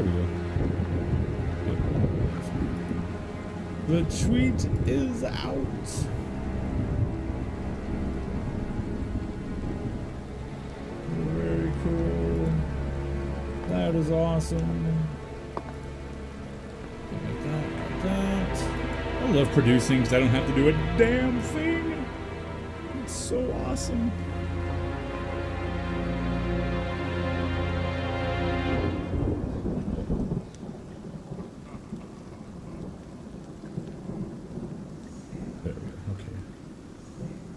There we go. The tweet is out. Very cool. That is awesome. Like that. I love producing because I don't have to do a damn thing. It's so awesome. There we go. Okay.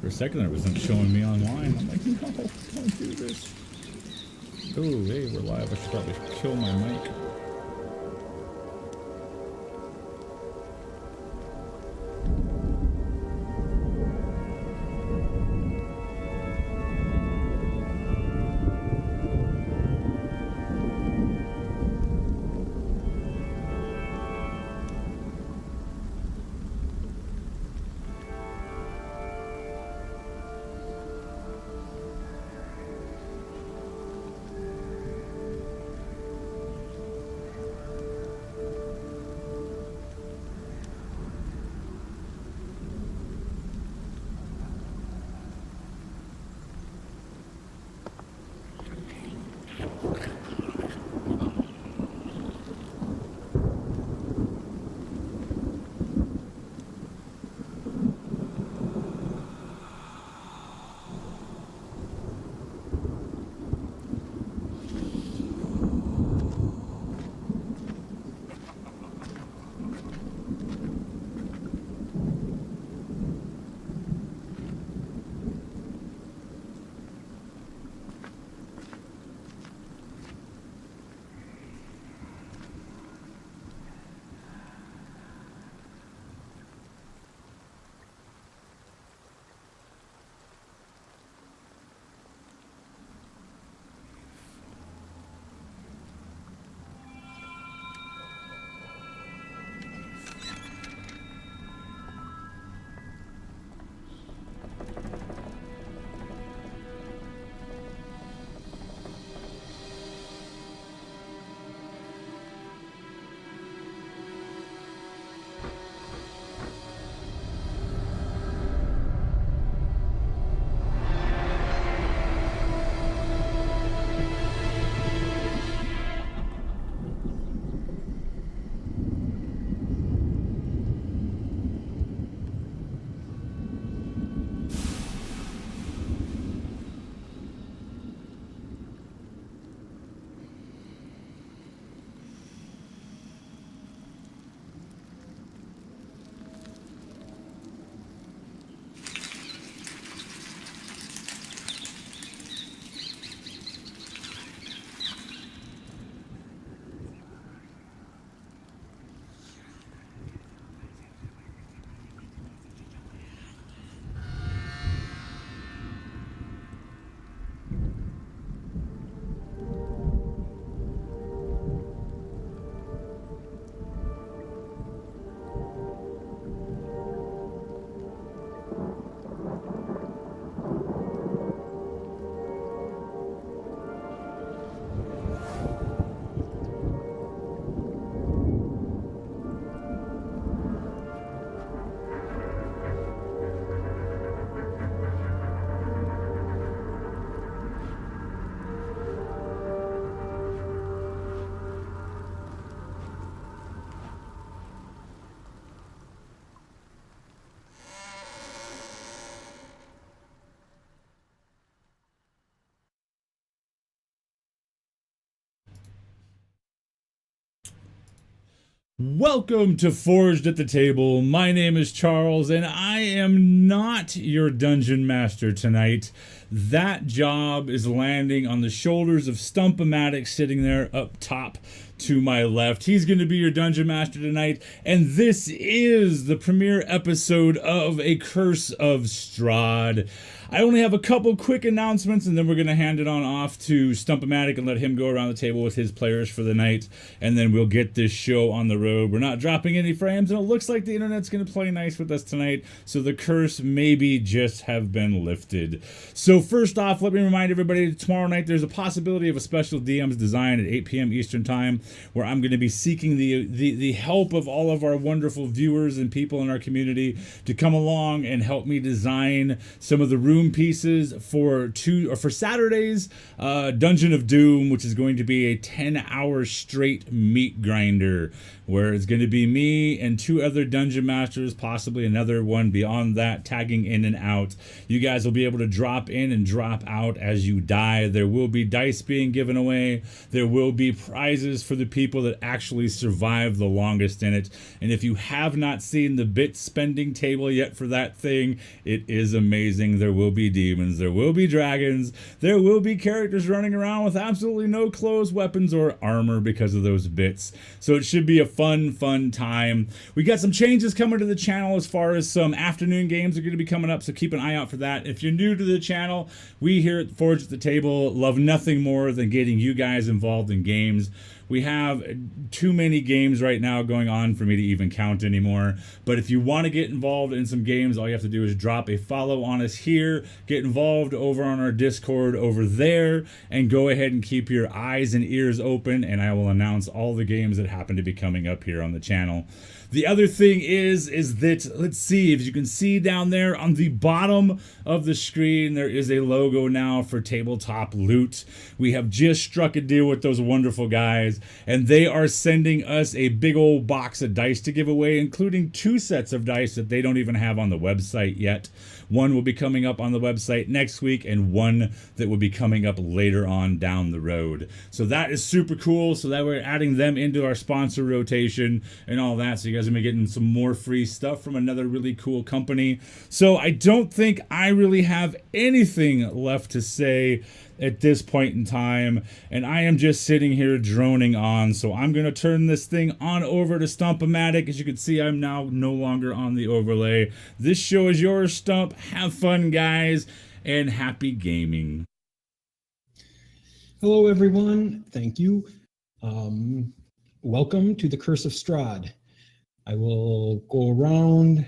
For a second, it wasn't showing me online. I'm like, no, don't do this. Oh, hey, we're live. I should probably kill my mic. Welcome to Forged at the Table. My name is Charles, and I am not your dungeon master tonight. That job is landing on the shoulders of Stump-O-Matic sitting there up top to my left. He's going to be your dungeon master tonight, and this is the premiere episode of A Curse of Strahd. I only have a couple quick announcements, and then we're going to hand it on off to Stump-O-Matic and let him go around the table with his players for the night, and then we'll get this show on the road. We're not dropping any frames, and it looks like the internet's going to play nice with us tonight, so the curse maybe just have been lifted. So first off, let me remind everybody, tomorrow night there's a possibility of a special DM's design at 8 p.m. Eastern Time, where I'm going to be seeking the help of all of our wonderful viewers and people in our community to come along and help me design some of the room pieces for Saturday's Dungeon of Doom, which is going to be a 10-hour straight meat grinder, where it's going to be me and 2 other dungeon masters, possibly another one beyond that, tagging in and out. You guys will be able to drop in and drop out as you die. There will be dice being given away. There will be prizes for the people that actually survive the longest in it. And if you have not seen the bit spending table yet for that thing, it is amazing. There will be demons. There will be dragons. There will be characters running around with absolutely no clothes, weapons, or armor because of those bits. So it should be a fun time. We got some changes coming to the channel as far as some afternoon games are going to be coming up, so keep an eye out for that. If you're new to the channel, we here at Forge at the Table love nothing more than getting you guys involved in games. We have too many games right now going on for me to even count anymore. But if you want to get involved in some games, all you have to do is drop a follow on us here, get involved over on our Discord over there, and go ahead and keep your eyes and ears open, and I will announce all the games that happen to be coming up here on the channel. The other thing is that, let's see, if you can see down there on the bottom of the screen, there is a logo now for Tabletop Loot. We have just struck a deal with those wonderful guys, and they are sending us a big old box of dice to give away, including 2 sets of dice that they don't even have on the website yet. One will be coming up on the website next week, and one that will be coming up later on down the road. So that is super cool. So that we're adding them into our sponsor rotation and all that. So you guys are going to be getting some more free stuff from another really cool company. So I don't think I really have anything left to say at this point in time, and I am just sitting here droning on. So I'm going to turn this thing on over to Stump-O-Matic. As you can see, I'm now no longer on the overlay. This show is yours, Stump. Have fun, guys, and happy gaming. Hello, everyone. Thank you. Welcome to the Curse of Strahd. I will go around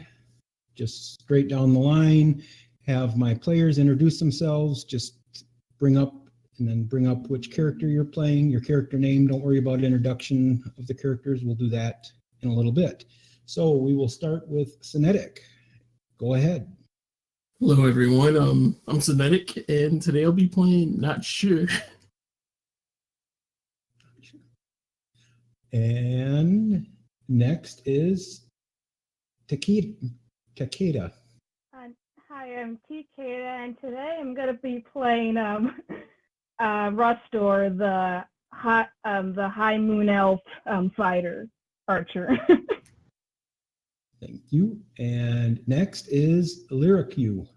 just straight down the line, have my players introduce themselves, just bring up which character you're playing, your character name. Don't worry about introduction of the characters. We'll do that in a little bit. So we will start with Cinetic. Go ahead. Hello, everyone. I'm Cinetic, and today I'll be playing Not Sure. And next is Takeda. Hi, I'm Takeda, and today I'm going to be playing Rustor, the High Moon Elf fighter archer. Thank you. And next is Lyricu.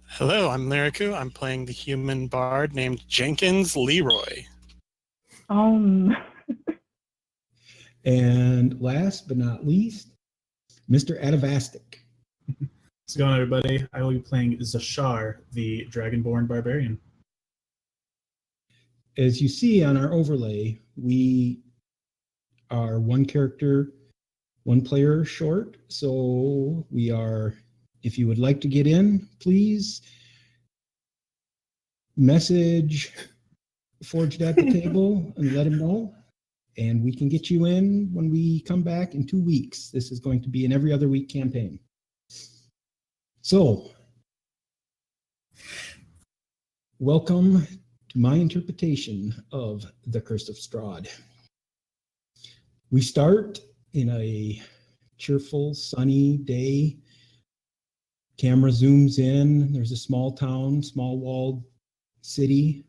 Hello, I'm Lyricu. I'm playing the human bard named Jenkins Leroy. And last but not least, Mr. Atavastic. How's it going, everybody? I will be playing Zashar, the Dragonborn Barbarian. As you see on our overlay, we are one character, one player short. So we are, if you would like to get in, please message Forged at the Table and let him know. And we can get you in when we come back in 2 weeks. This is going to be an every other week campaign. So, welcome to my interpretation of The Curse of Strahd. We start in a cheerful, sunny day. Camera zooms in. There's a small town, small walled city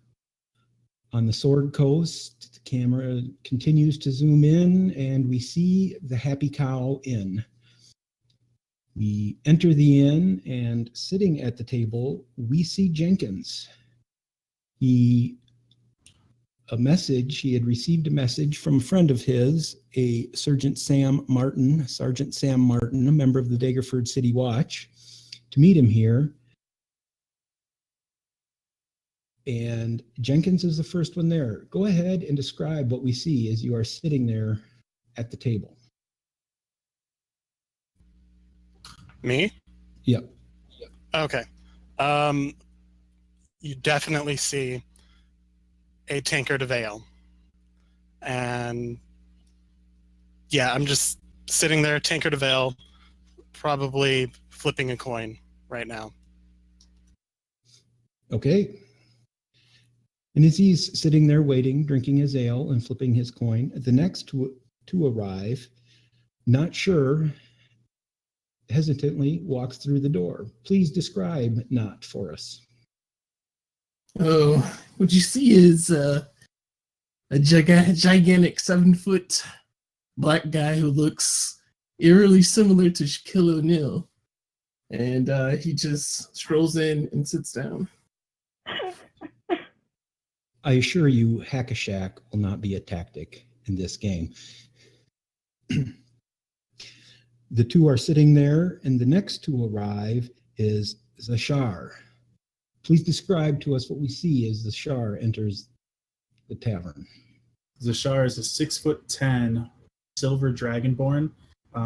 on the Sword Coast. The camera continues to zoom in, and we see the Happy Cow Inn. We enter the inn, and sitting at the table, we see Jenkins. He had received a message from a friend of his, a Sergeant Sam Martin, a member of the Daggerford City Watch, to meet him here And Jenkins is the first one there. Go ahead and describe what we see as you are sitting there at the table. Me? Yep. Okay. You definitely see a tankard of ale. And yeah, I'm just sitting there, tankard of ale, probably flipping a coin right now. Okay. And as he's sitting there waiting, drinking his ale and flipping his coin, the next to arrive, not sure, hesitantly walks through the door. Please describe Not for us. Oh, what you see is a gigantic 7-foot black guy who looks eerily similar to Shaquille O'Neal. And he just strolls in and sits down. I assure you, hack-a-shack will not be a tactic in this game. The two are sitting there, and the next to arrive is Zashar. Please describe to us what we see as Zashar enters the tavern. Zashar is a 6'10" silver dragonborn.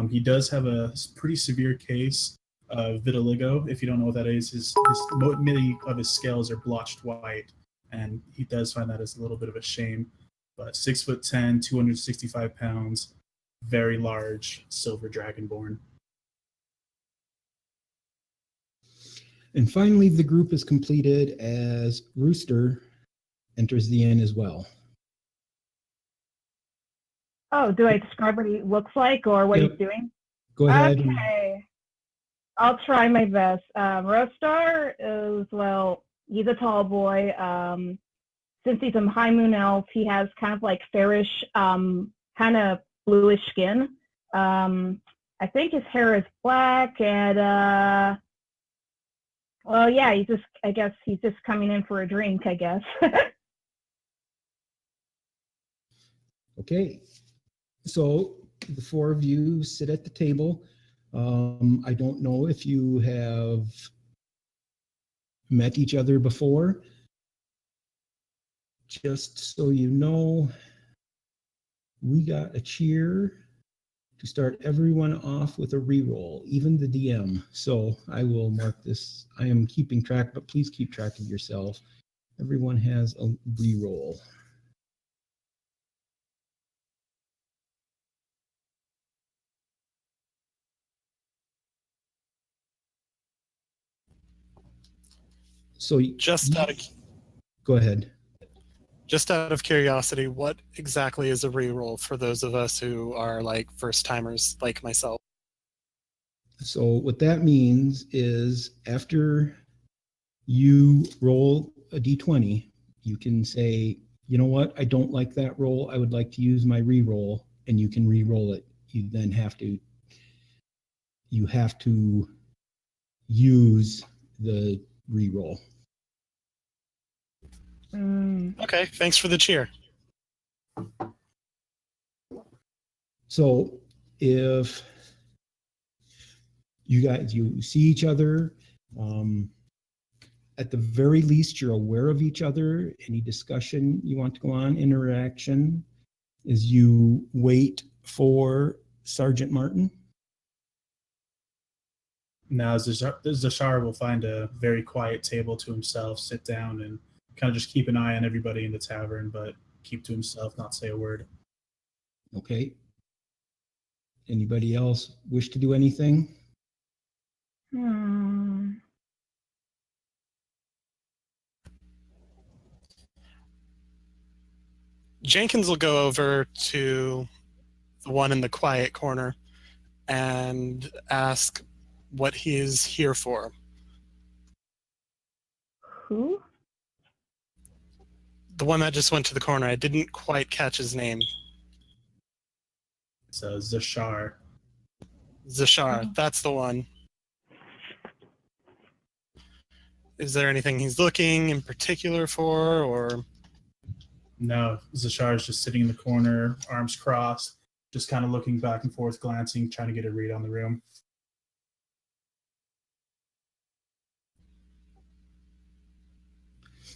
He does have a pretty severe case of vitiligo. If you don't know what that is, many of his scales are blotched white, and he does find that as a little bit of a shame. But 6'10", 265 pounds, very large silver dragonborn. And finally, the group is completed as Rooster enters the inn as well. Oh, do I describe what he looks like or what Yep. he's doing? Go ahead. Okay. I'll try my best. Rostar is, well, he's a tall boy. Since he's a high moon elf, he has kind of like fairish, kind of bluish skin. I think his hair is black and, well, yeah, I guess he's just coming in for a drink, I guess. Okay. So the four of you sit at the table. I don't know if you have met each other before. Just so you know, we got a cheer to start everyone off with a reroll, even the DM. So I will mark this. I am keeping track, but please keep track of yourself. Everyone has a reroll. So go ahead. Just out of curiosity, what exactly is a reroll for those of us who are like first timers like myself? So what that means is after you roll a d20, you can say, you know what, I don't like that roll. I would like to use my reroll, and you can re-roll it. You then have to use the reroll. Okay, thanks for the cheer. So if you see each other, at the very least, you're aware of each other. Any discussion you want to go on, interaction, is you wait for Sergeant Martin. Now, Zashar will find a very quiet table to himself, sit down, and kind of just keep an eye on everybody in the tavern, but keep to himself, not say a word. Okay. Anybody else wish to do anything? Jenkins will go over to the one in the quiet corner and ask what he is here for. Who? The one that just went to the corner. I didn't quite catch his name. It's Zashar. Zashar, that's the one. Is there anything he's looking in particular for, or? No, Zashar is just sitting in the corner, arms crossed, just kind of looking back and forth, glancing, trying to get a read on the room.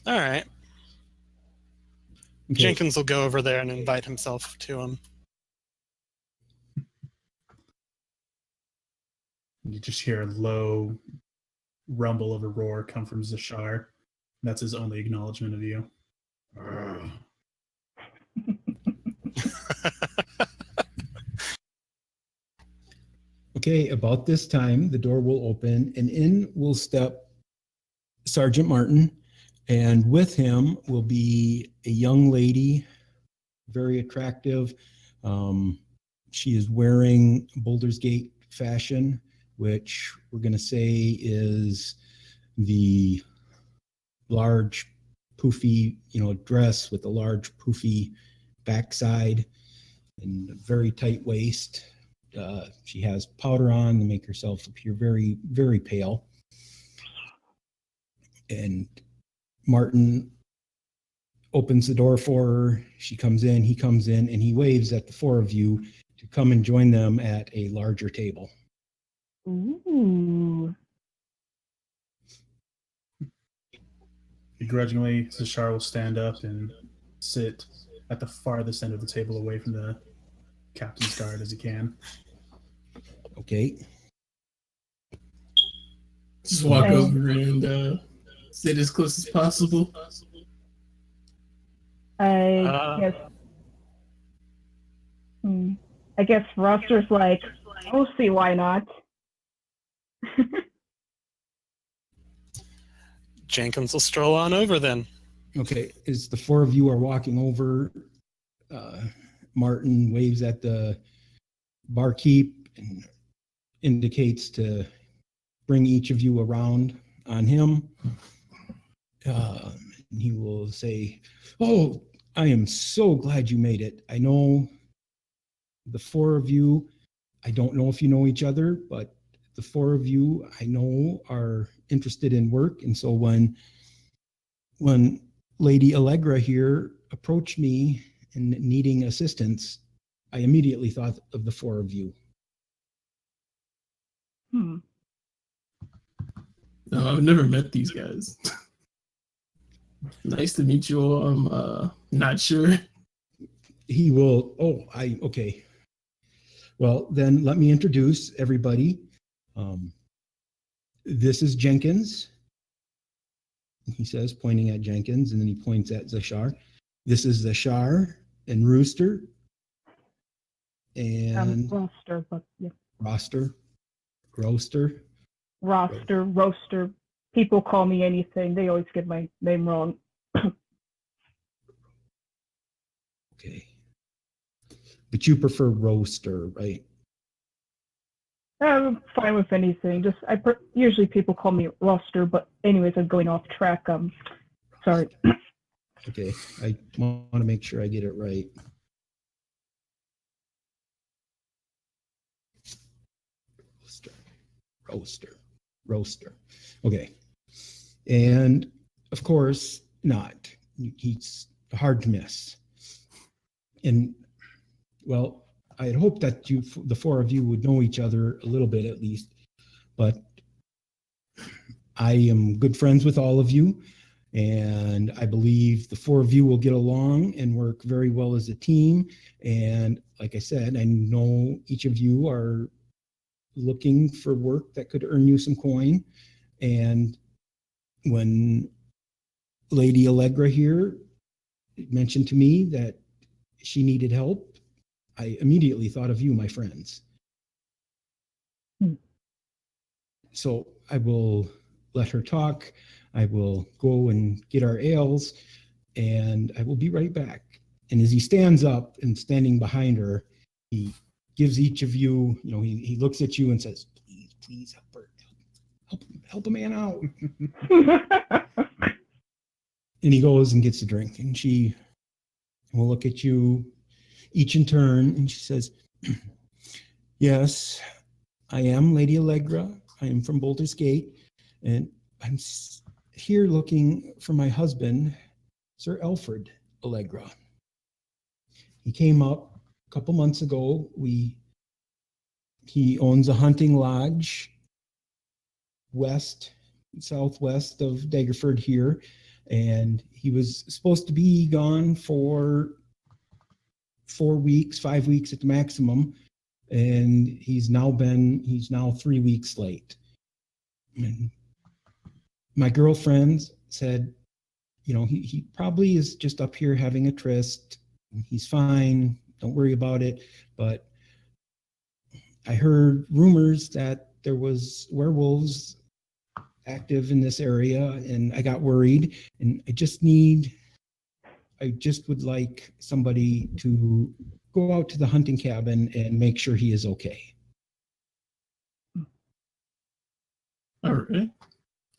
All right. Jenkins will go over there and invite himself to him. You just hear a low rumble of a roar come from Zashar. That's his only acknowledgement of you. Okay, about this time, the door will open and in will step Sergeant Martin, and with him will be a young lady, very attractive. She is wearing Boulder's Gate fashion, which we're going to say is the large poofy, dress with a large poofy backside and a very tight waist. She has powder on to make herself appear very, very pale. And Martin opens the door for her. She comes in, he comes in, and he waves at the four of you to come and join them at a larger table. Ooh. Begrudgingly, Zashar will stand up and sit at the farthest end of the table away from the captain's guard as he can. Okay. Just walk Okay. over and sit as close as possible. I guess Roster's like, we'll see why not. Jenkins will stroll on over then. Okay. As the four of you are walking over, Martin waves at the barkeep and indicates to bring each of you around on him. He will say, "Oh, I am so glad you made it. I know the four of you, I don't know if you know each other, but the four of you I know are interested in work. And so when Lady Allegra here approached me and needing assistance, I immediately thought of the four of you." No, I've never met these guys. Nice to meet you all. I'm not sure. He will, okay. Well, then let me introduce everybody. This is Jenkins, he says, pointing at Jenkins, and then he points at Zashar. This is Zashar and Rooster. And Roster, but yeah. Roaster. Roaster. People call me anything. They always get my name wrong. Okay. But you prefer Roaster, right? I'm fine with anything. Usually people call me Roster, but anyways, I'm going off track. Sorry. Okay. I want to make sure I get it right. Roaster. Okay. And of course, not. He's hard to miss. And well, I had hoped that the four of you would know each other a little bit at least, but I am good friends with all of you, and I believe the four of you will get along and work very well as a team. And like I said, I know each of you are looking for work that could earn you some coin. And when Lady Allegra here mentioned to me that she needed help, I immediately thought of you, my friends. So I will let her talk. I will go and get our ales, and I will be right back. And as he stands up and standing behind her, he gives each of you, he looks at you and says, please help her. Help a man out. And he goes and gets a drink, and she will look at you each in turn, and she says, "Yes, I am Lady Allegra. I am from Boulder's Gate, and I'm here looking for my husband, Sir Alfred Allegra. He came up a couple months ago. He owns a hunting lodge southwest of Daggerford here. and he was supposed to be gone for 4 weeks, 5 weeks at the maximum, and he's now 3 weeks late. And my girlfriend said, he probably is just up here having a tryst. He's fine. Don't worry about it. But I heard rumors that there was werewolves active in this area, and I got worried. And I just would like somebody to go out to the hunting cabin and make sure he is okay. All right.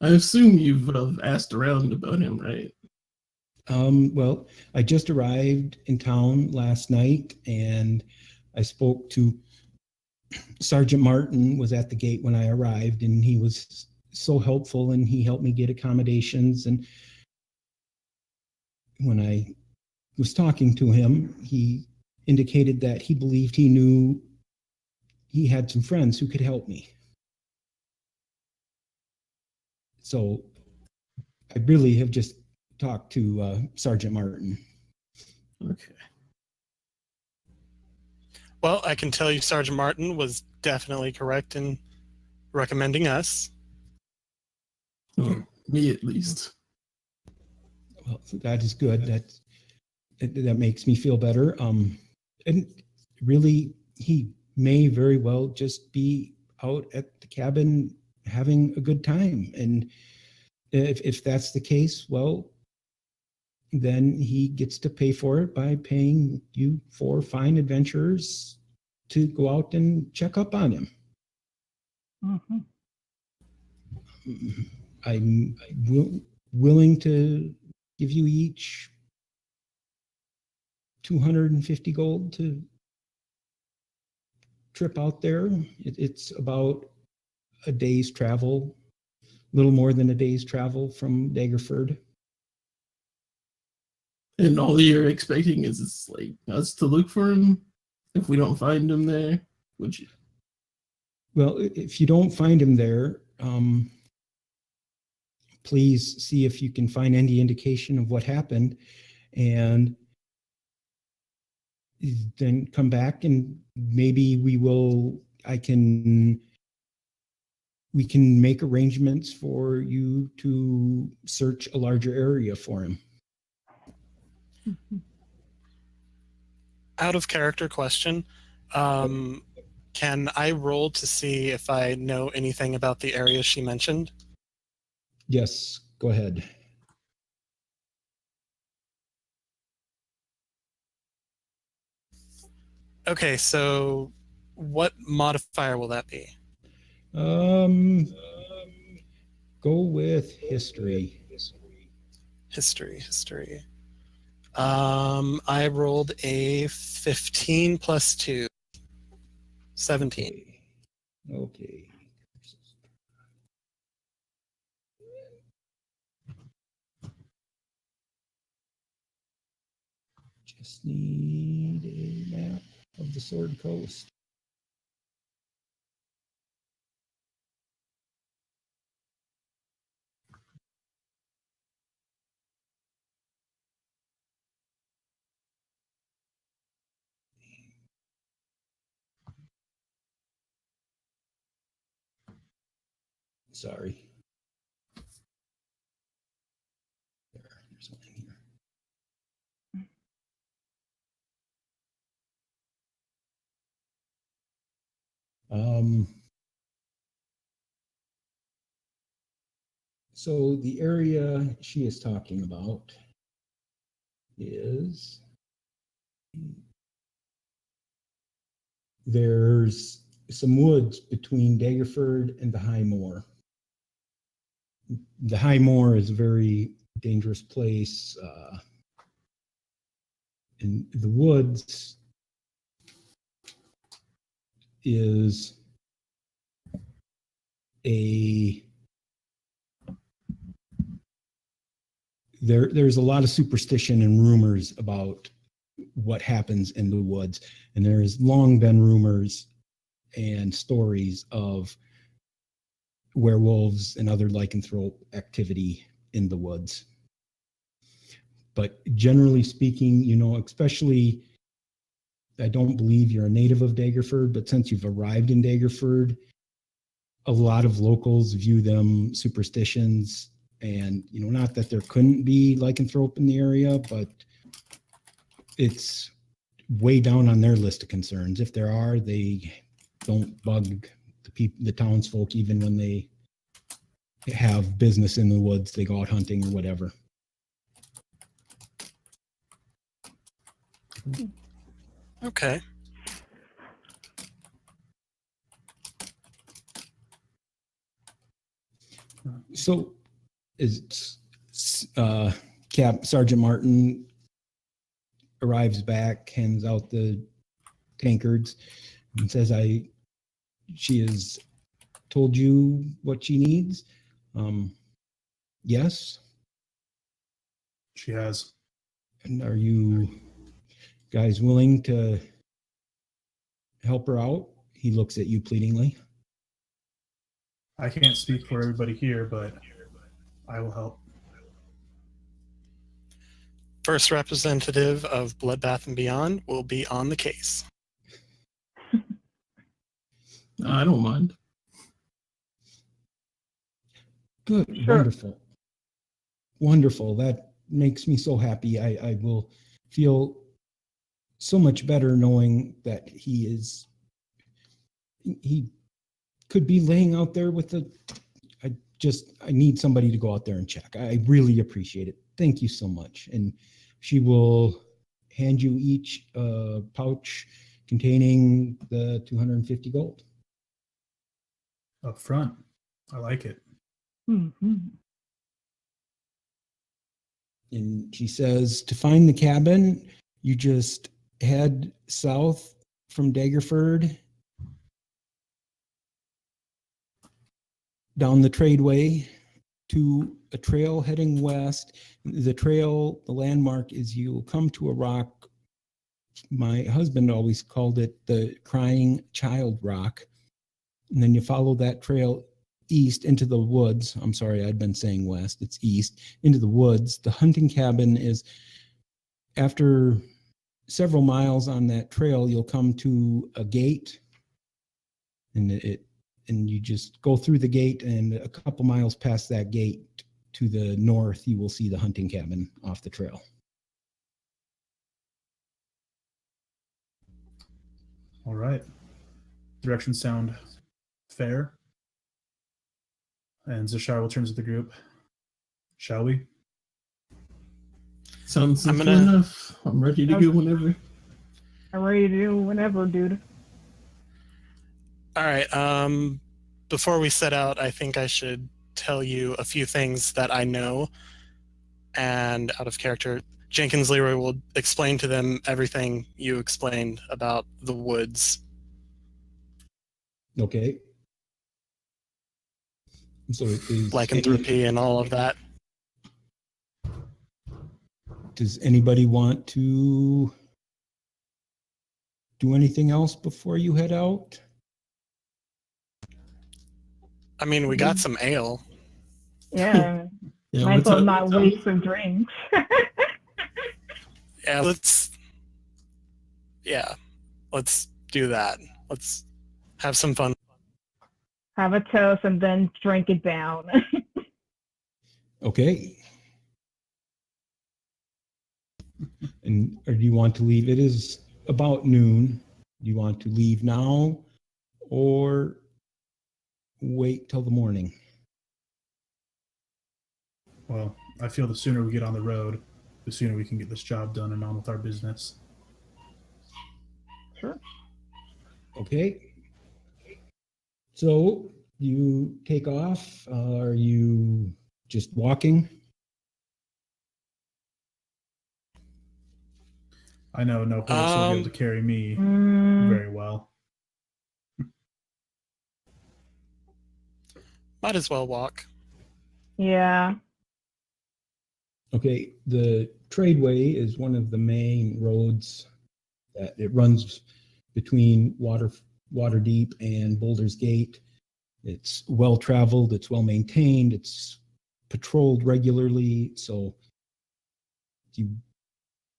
I assume you've asked around about him, right? Well, I just arrived in town last night, and I spoke to Sergeant Martin. Was at the gate when I arrived, and he was so helpful, and he helped me get accommodations. And when I was talking to him, he indicated that he believed he knew he had some friends who could help me. So I really have just talked to Sergeant Martin. Okay. Well, I can tell you Sergeant Martin was definitely correct in recommending us. Well, me at least. Well, that is good. That makes me feel better. And really, he may very well just be out at the cabin having a good time. And if that's the case, well, then he gets to pay for it by paying you 4 fine adventurers to go out and check up on him. Mm-hmm. I'm willing to give you each 250 gold to trip out there. It's about a day's travel, a little more than a day's travel from Daggerford. And all you're expecting is it's like us to look for him. If we don't find him there, would you? Well, if you don't find him there, please see if you can find any indication of what happened, and then come back, and maybe we can make arrangements for you to search a larger area for him. Out of character question, can I roll to see if I know anything about the area she mentioned? Yes, go ahead. Okay, so what modifier will that be? Go with history. History. I rolled a 15 plus 2. 17. Okay. Just need a map of the Sword Coast. Sorry. There's one in here. So the area she is talking about is there's some woods between Daggerford and the High Moor. The High Moor is a very dangerous place. In the woods is there's a lot of superstition and rumors about what happens in the woods, and there's long been rumors and stories of werewolves and other lycanthrope activity in the woods. But generally speaking, especially, I don't believe you're a native of Daggerford, but since you've arrived in Daggerford, a lot of locals view them superstitions. And, not that there couldn't be lycanthrope in the area, but it's way down on their list of concerns. If there are, they don't bug the townsfolk, even when they have business in the woods, they go out hunting or whatever. Okay. So Sergeant Martin arrives back, hands out the tankards, and says, she has told you what she needs. Yes. She has. And are you guys willing to help her out? He looks at you pleadingly. I can't speak for everybody here, but I will help. First representative of Bloodbath and Beyond will be on the case. I don't mind. Good. Sure. Wonderful. Wonderful. That makes me so happy. I will feel so much better knowing that he could be laying out there with I need somebody to go out there and check. I really appreciate it. Thank you so much. And she will hand you each a pouch containing the 250 gold. Up front. I like it. Mm-hmm. And she says, to find the cabin, you just head south from Daggerford down the tradeway to a trail heading west. The landmark is you'll come to a rock. My husband always called it the Crying Child Rock. And then you follow that trail east into the woods. I'm sorry, I'd been saying west. It's east into the woods. The hunting cabin is after several miles on that trail, you'll come to a gate, and you just go through the gate, and a couple miles past that gate to the north, you will see the hunting cabin off the trail. All right. Directions sound fair. And Zashar will turn to the group. Shall we? Sounds I'm simple gonna- enough. I'm ready to go whenever. I'm ready to do whenever, dude. All right. Before we set out, I think I should tell you a few things that I know. And out of character, Jenkins Leroy will explain to them everything you explained about the woods. Okay. So Lycanthropy and all of that. Does anybody want to do anything else before you head out? I mean, we got some ale. Yeah. Yeah, Might as well what's not up? waste some drinks. Yeah, let's do that. Let's have some fun. Have a toast and then drink it down. Okay. And or do you want to leave? It is about noon. Do you want to leave now or wait till the morning? Well, I feel the sooner we get on the road, the sooner we can get this job done and on with our business. Sure. Okay. So you take off. Are you just walking? I know no horse will be able to carry me Mm, very well. Might as well walk. yeah. Okay, the Tradeway is one of the main roads that it runs between Waterdeep and Boulder's Gate. It's well traveled, it's well maintained, it's patrolled regularly. So you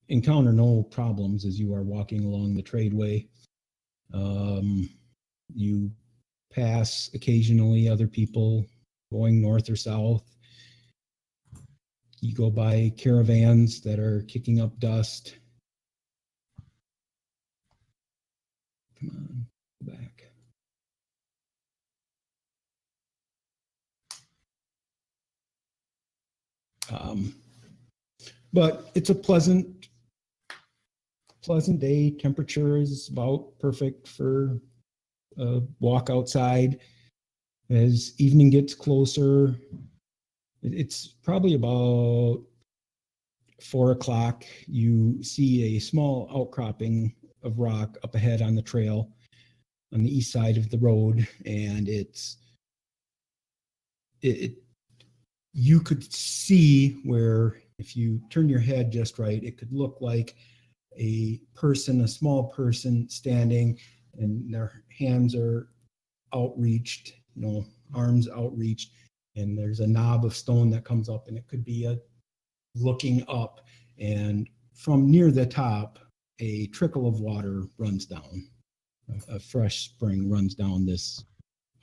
encounter no problems as you are walking along the tradeway. You pass occasionally other people going north or south. You go by caravans that are kicking up dust. Come on, go back. But it's a pleasant day. Temperature is about perfect for a walk outside. As evening gets closer, it's probably about 4 o'clock. You see a small outcropping of rock up ahead on the trail on the east side of the road, and you could see where if you turn your head just right, it could look like a small person standing, and their hands are outreached, arms outreached, and there's a knob of stone that comes up, and it could be looking up, and from near the top, a trickle of water runs down. A fresh spring runs down this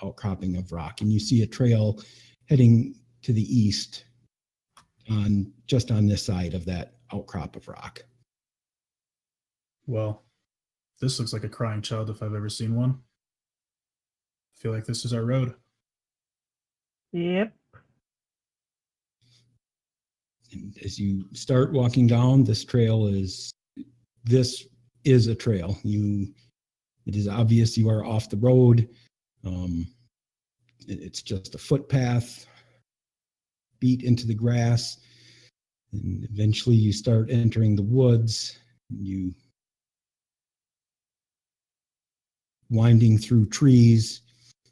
outcropping of rock, and you see a trail heading to the east just on this side of that outcrop of rock. Well, this looks like a crying child if I've ever seen one. I feel like this is our road. Yep. And as you start walking down, this is a trail. It is obvious you are off the road. It's just a footpath beat into the grass, and eventually you start entering the woods. You winding through trees,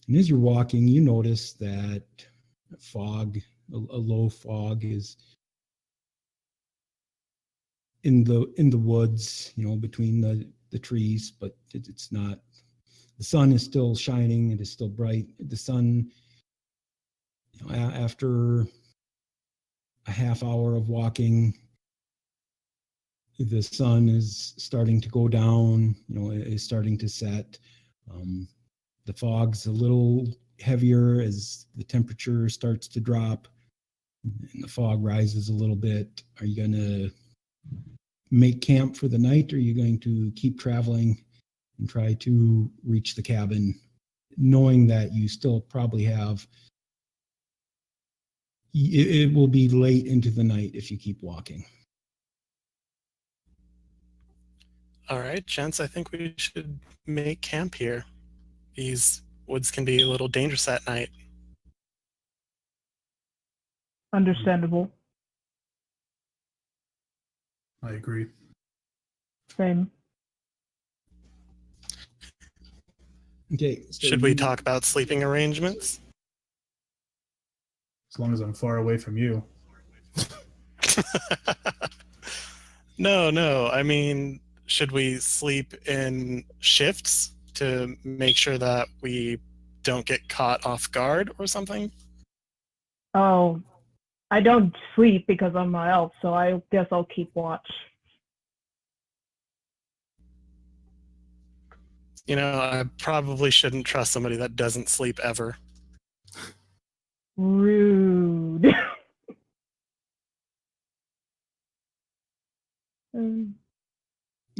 and as you're walking, you notice that a low fog is in the woods, between the trees, but it's not. The sun is still shining. It is still bright. The sun, after a half hour of walking, the sun is starting to go down, is starting to set. The fog's a little heavier as the temperature starts to drop, and the fog rises a little bit. Are you going to make camp for the night, or are you going to keep traveling and try to reach the cabin, knowing that you still probably have, it will be late into the night if you keep walking? All right, gents, I think we should make camp here. These woods can be a little dangerous at night. Understandable. I agree. Same. Okay. So Should we talk about sleeping arrangements? As long as I'm far away from you. No. I mean, should we sleep in shifts to make sure that we don't get caught off guard or something? Oh, I don't sleep because I'm an elf, so I guess I'll keep watch. I probably shouldn't trust somebody that doesn't sleep ever. Rude.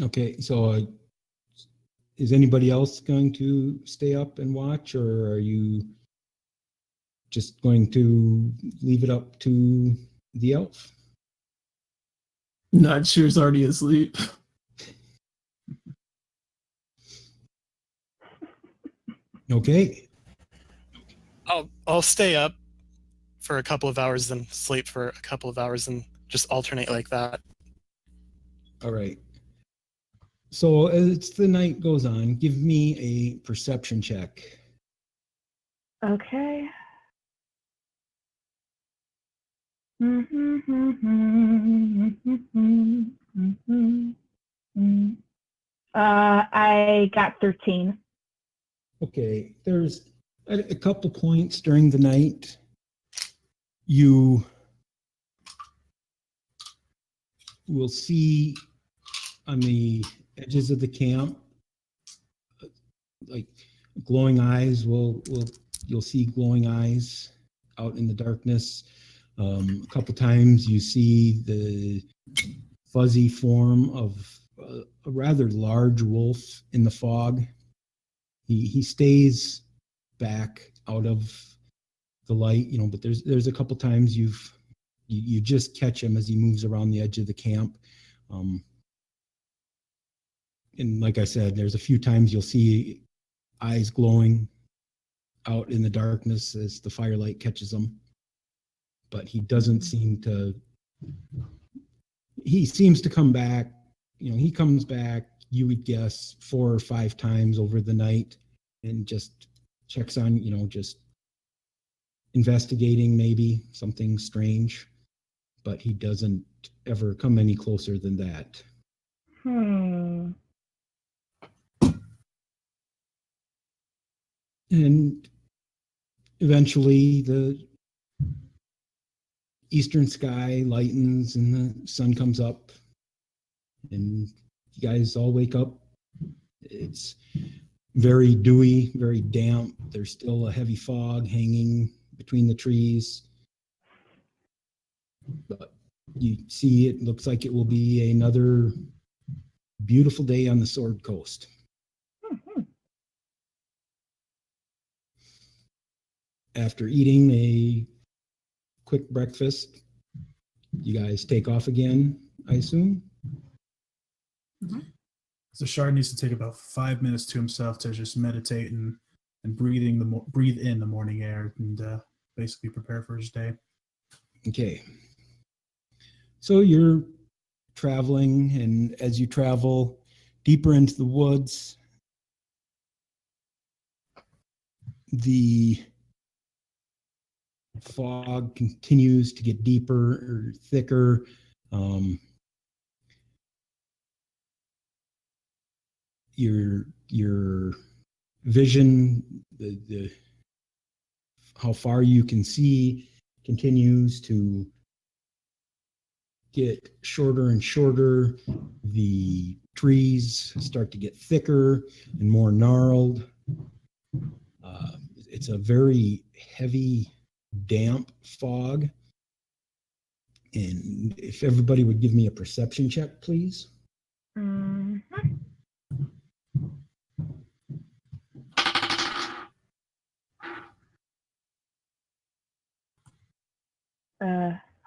Okay, so is anybody else going to stay up and watch, or are you just going to leave it up to the elf? Not sure, is already asleep. Okay. I'll stay up for a couple of hours, then sleep for a couple of hours, and just alternate like that. All right. So as the night goes on, give me a perception check. Okay. I got 13. Okay, there's a couple points during the night you will see on the edges of the camp, like glowing eyes. You'll see glowing eyes out in the darkness. A couple times you see the fuzzy form of a rather large wolf in the fog. He stays back out of the light, but there's a couple times you just catch him as he moves around the edge of the camp. And like I said, there's a few times you'll see eyes glowing out in the darkness as the firelight catches him. But he doesn't seem to, he seems to come back. He comes back, you would guess 4 or 5 times over the night and just checks on, just investigating maybe something strange, but he doesn't ever come any closer than that. And eventually the eastern sky lightens and the sun comes up and you guys all wake up. It's very dewy, very damp. There's still a heavy fog hanging between the trees. But you see it looks like it will be another beautiful day on the Sword Coast. After eating a quick breakfast, you guys take off again, I assume? So Strahd needs to take about 5 minutes to himself to just meditate and breathe in the morning air and basically prepare for his day. Okay. So you're traveling, and as you travel deeper into the woods, the fog continues to get deeper or thicker. Your vision, the how far you can see, continues to get shorter and shorter. The trees start to get thicker and more gnarled. It's a very heavy, damp fog. And if everybody would give me a perception check, please.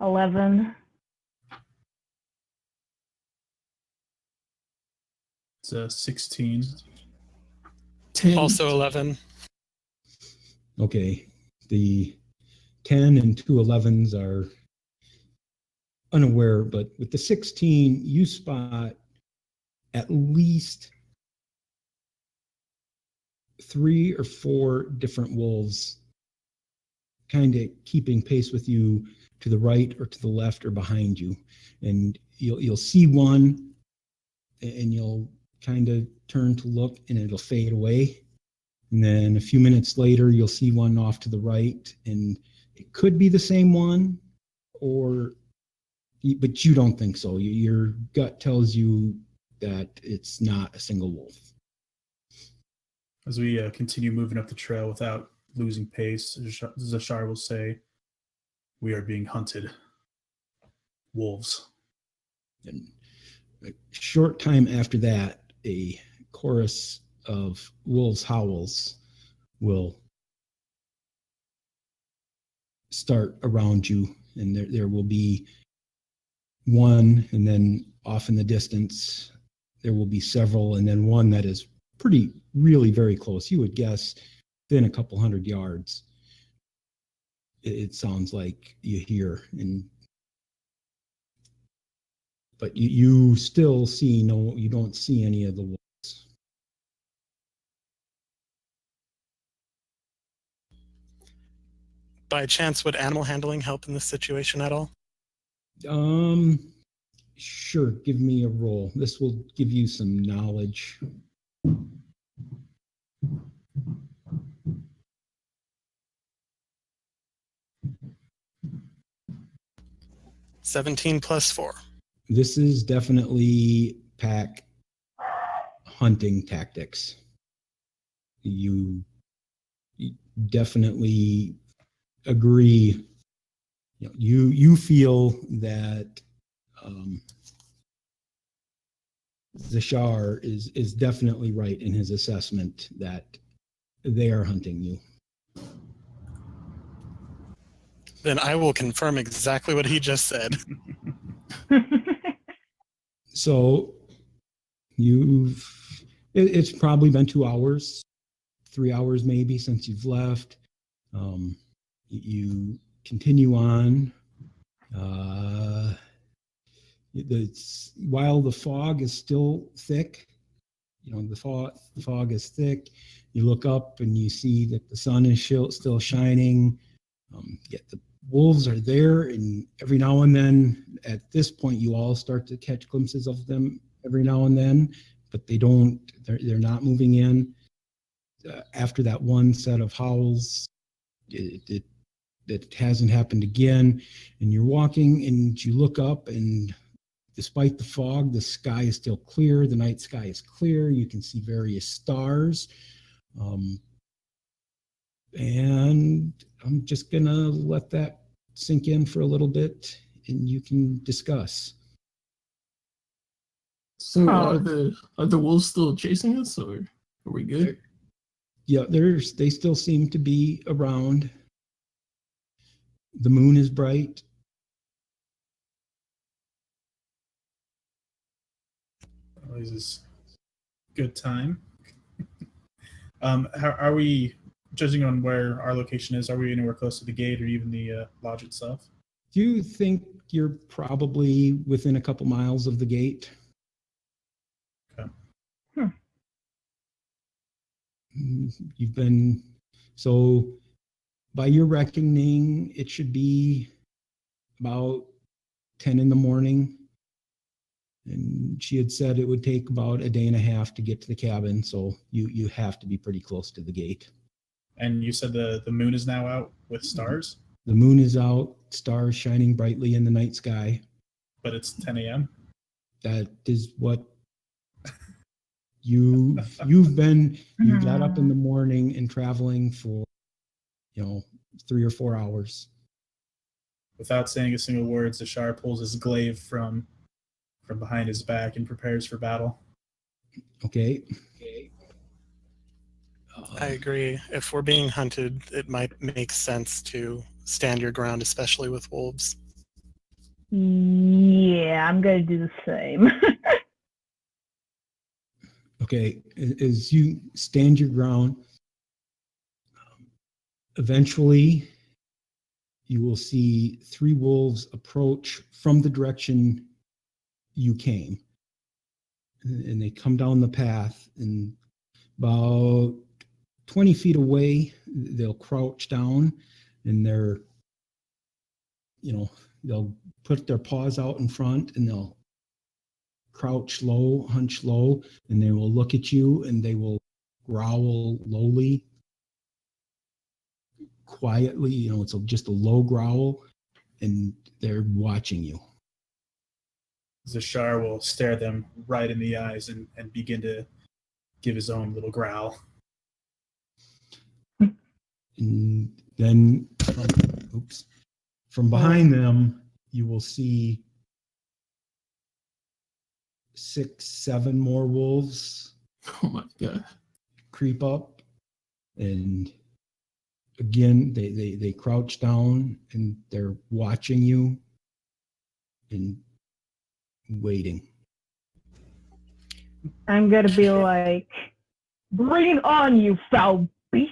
11. It's a 16. 10. Also 11. Okay. The 10 and 2 11s are unaware, but with the 16, you spot at least 3 or 4 different wolves kind of keeping pace with you to the right or to the left or behind you. And you'll see one and you'll kind of turn to look and it'll fade away. And then a few minutes later, you'll see one off to the right, and it could be the same one, but you don't think so. Your gut tells you that it's not a single wolf. As we continue moving up the trail without losing pace, Zashar will say, "We are being hunted. Wolves." And a short time after that, a chorus of wolves' howls will start around you, and there will be one, and then off in the distance there will be several, and then one that is really very close. You would guess within a couple 100 yards. It sounds like you hear, but you still see you don't see any of the wolves. By chance, would animal handling help in this situation at all? Sure, give me a roll. This will give you some knowledge. 17 plus 4. This is definitely pack hunting tactics. You definitely agree. You feel that Zashar is definitely right in his assessment that they are hunting you. Then I will confirm exactly what he just said. So it's probably been 2 hours, 3 hours maybe since you've left. You continue on. While the fog is still thick, the fog is thick. You look up and you see that the sun is still shining. Yet the wolves are there, and every now and then, at this point, you all start to catch glimpses of them every now and then, but they don't. They're not moving in. After that one set of howls, it hasn't happened again. And you're walking, and you look up, and despite the fog, the sky is still clear. The night sky is clear. You can see various stars. And I'm just going to let that sink in for a little bit, and you can discuss. So are the wolves still chasing us, or are we good? Yeah, they still seem to be around. The moon is bright. This is good time. How are we, judging on where our location is, are we anywhere close to the gate or even the lodge itself? Do you think you're probably within a couple miles of the gate? Okay. You've been, so by your reckoning, it should be about 10 in the morning. And she had said it would take about a day and a half to get to the cabin, so you have to be pretty close to the gate. And you said the moon is now out with stars, The moon is out, stars shining brightly in the night sky. but it's 10 a.m. That is what you got up in the morning and traveling for 3 or 4 hours. Without saying a single word, Zashar pulls his glaive from behind his back and prepares for battle. Okay. I agree. If we're being hunted, it might make sense to stand your ground, especially with wolves. Yeah, I'm going to do the same. Okay, as you stand your ground, eventually you will see 3 wolves approach from the direction you came. And they come down the path, and about 20 feet away, they'll crouch down, and they'll put their paws out in front, and they'll crouch low, hunch low, and they will look at you, and they will growl lowly, quietly. It's just a low growl, and they're watching you. Zashar will stare them right in the eyes and begin to give his own little growl. And then from behind them, you will see 6, 7 more wolves. Oh my god! Creep up, and again they crouch down, and they're watching you and waiting. I'm going to be like, bring it on, you foul beast.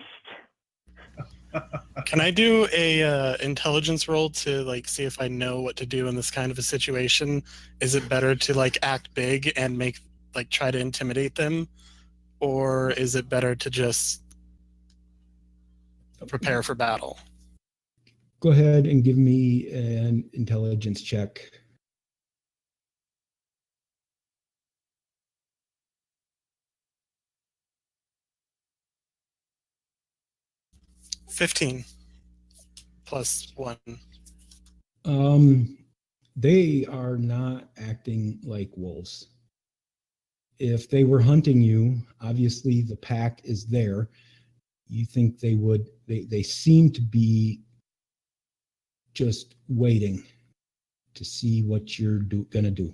Can I do a intelligence roll to see if I know what to do in this kind of a situation? Is it better to act big and try to intimidate them, or is it better to just prepare for battle? Go ahead and give me an intelligence check. +15 +1. They are not acting like wolves. If they were hunting you, obviously the pack is there. You think they would, they seem to be just waiting to see what you're going to do.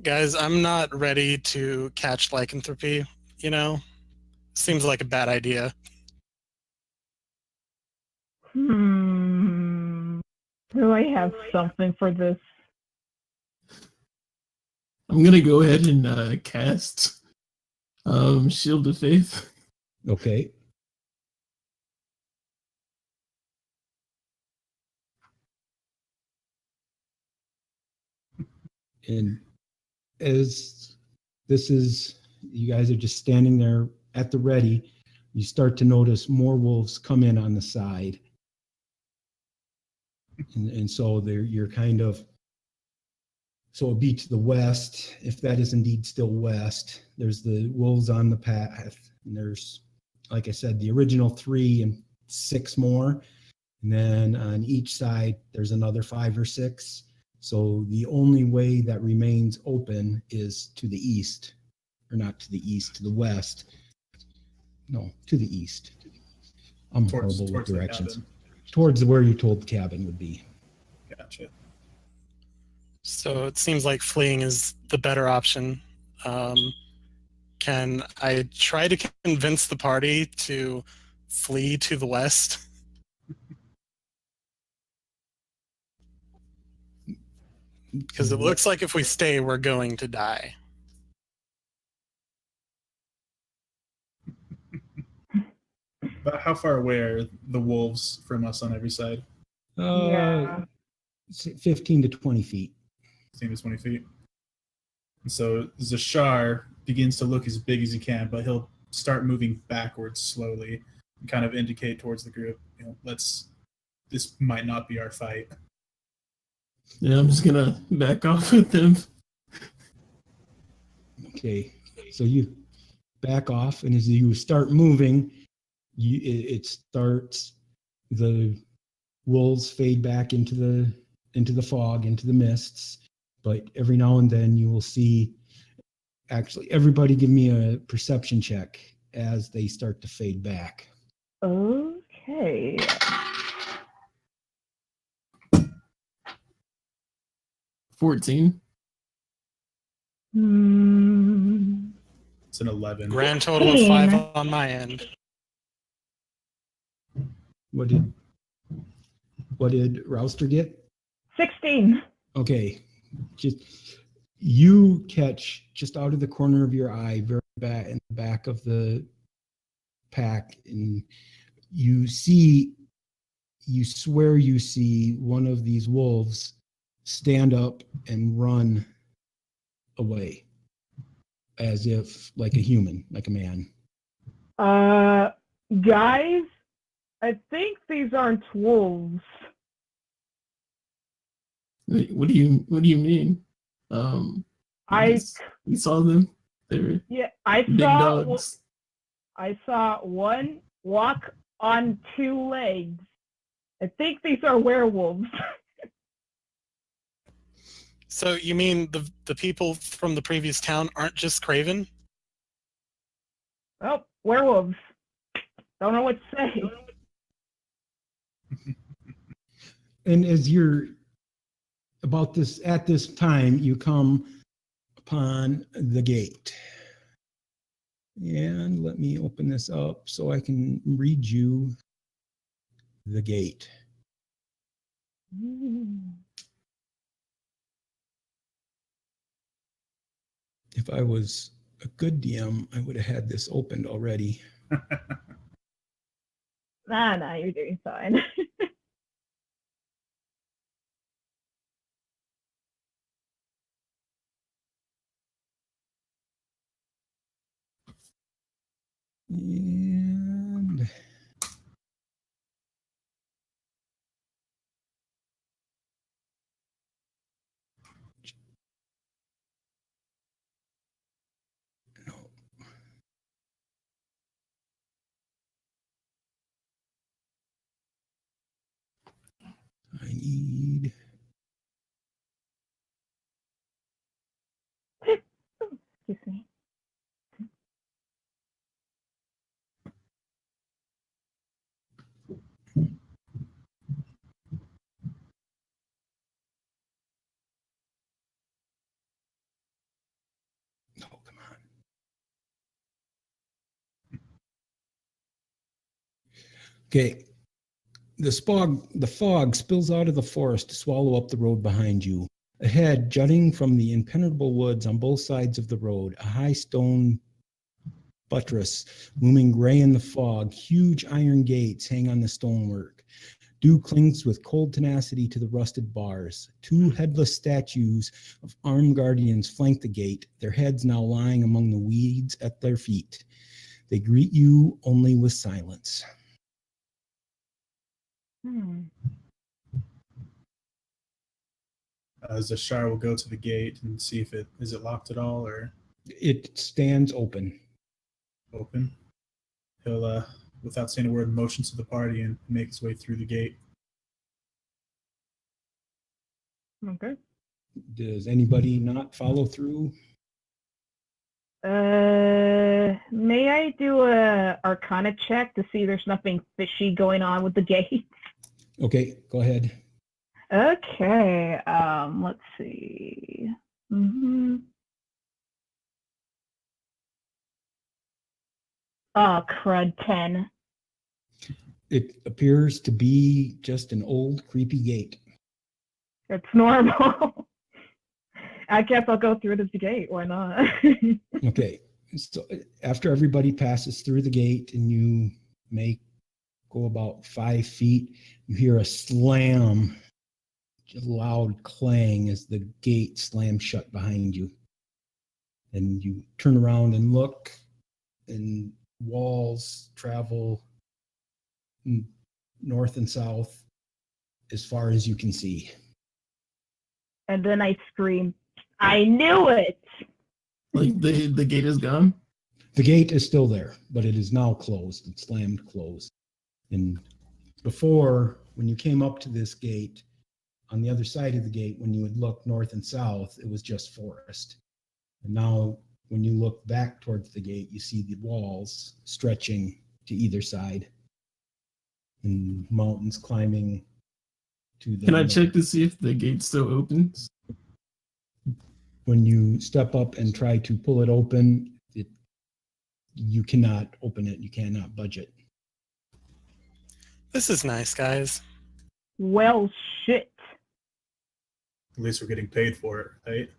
Guys, I'm not ready to catch lycanthropy, you know? Seems like a bad idea. Do I have something for this? I'm gonna go ahead and cast Shield of Faith. Okay. And as this is, you guys are just standing there at the ready, you start to notice more wolves come in on the side. And so you're kind of, so it'll be to the west, if that is indeed still west. There's the wolves on the path, and there's, like I said, the original 3 and 6 more. And then on each side, there's another 5 or 6. So the only way that remains open is to the east, or not to the east, to the west. No, to the east. I'm horrible with directions. Towards where you told the cabin would be. Gotcha. So it seems like fleeing is the better option. Can I try to convince the party to flee to the west? Because it looks like if we stay, we're going to die. But how far away are the wolves from us on every side? Yeah. 15 to 20 feet. 15 to 20 feet. And so Zashar begins to look as big as he can, but he'll start moving backwards slowly and kind of indicate towards the group, this might not be our fight. Yeah, I'm just gonna back off with them. Okay, so you back off, and as you start moving, it starts, the wolves fade back into the fog, into the mists. But every now and then you will see, actually, everybody give me a perception check as they start to fade back. Okay. 14. It's an 11. Grand total of 5 on my end. What did Rouster get? 16. Okay, just you catch just out of the corner of your eye, very back in the back of the pack, and you swear you see one of these wolves stand up and run away, as if like a human, like a man. Guys, I think these aren't wolves. Wait, what do you mean? We saw them. They're big dogs. I saw one walk on 2 legs. I think these are werewolves. So you mean the people from the previous town aren't just craven? Oh, werewolves. Don't know what to say. And as you're about this, at this time, you come upon the gate. And let me open this up so I can read you the gate. If I was a good DM, I would have had this opened already. Nah, you're doing fine. And no. I need. Excuse me. Oh, come on. Okay. The fog spills out of the forest to swallow up the road behind you. Ahead, jutting from the impenetrable woods on both sides of the road, a high stone buttress looming gray in the fog, huge iron gates hang on the stonework. Dew clings with cold tenacity to the rusted bars. Two headless statues of armed guardians flank the gate, their heads now lying among the weeds at their feet. They greet you only with silence. Zashar will go to the gate and see if it is locked at all or It stands open. open. He'll, without saying a word, motion to the party and make his way through the gate. Okay. Does anybody not follow through? May I do a Arcana check to see there's nothing fishy going on with the gate? Okay, go ahead. Okay. Let's see. Oh, crud, 10. It appears to be just an old, creepy gate. It's normal. I guess I'll go through this gate. Why not? Okay, so after everybody passes through the gate and you may go about 5 feet, you hear a slam, a loud clang as the gate slams shut behind you. And you turn around and look, and walls travel north and south as far as you can see. And then I scream, I knew it! Like the gate is gone? The gate is still there, but it is now closed. It's slammed closed. And before, when you came up to this gate, on the other side of the gate, when you would look north and south, it was just forest. And now, when you look back towards the gate, you see the walls stretching to either side and mountains climbing to the Can I north. check to see if the gate still opens? When you step up and try to pull it open, you cannot open it. You cannot budge it. This is nice, guys. Well, shit. At least we're getting paid for it, right?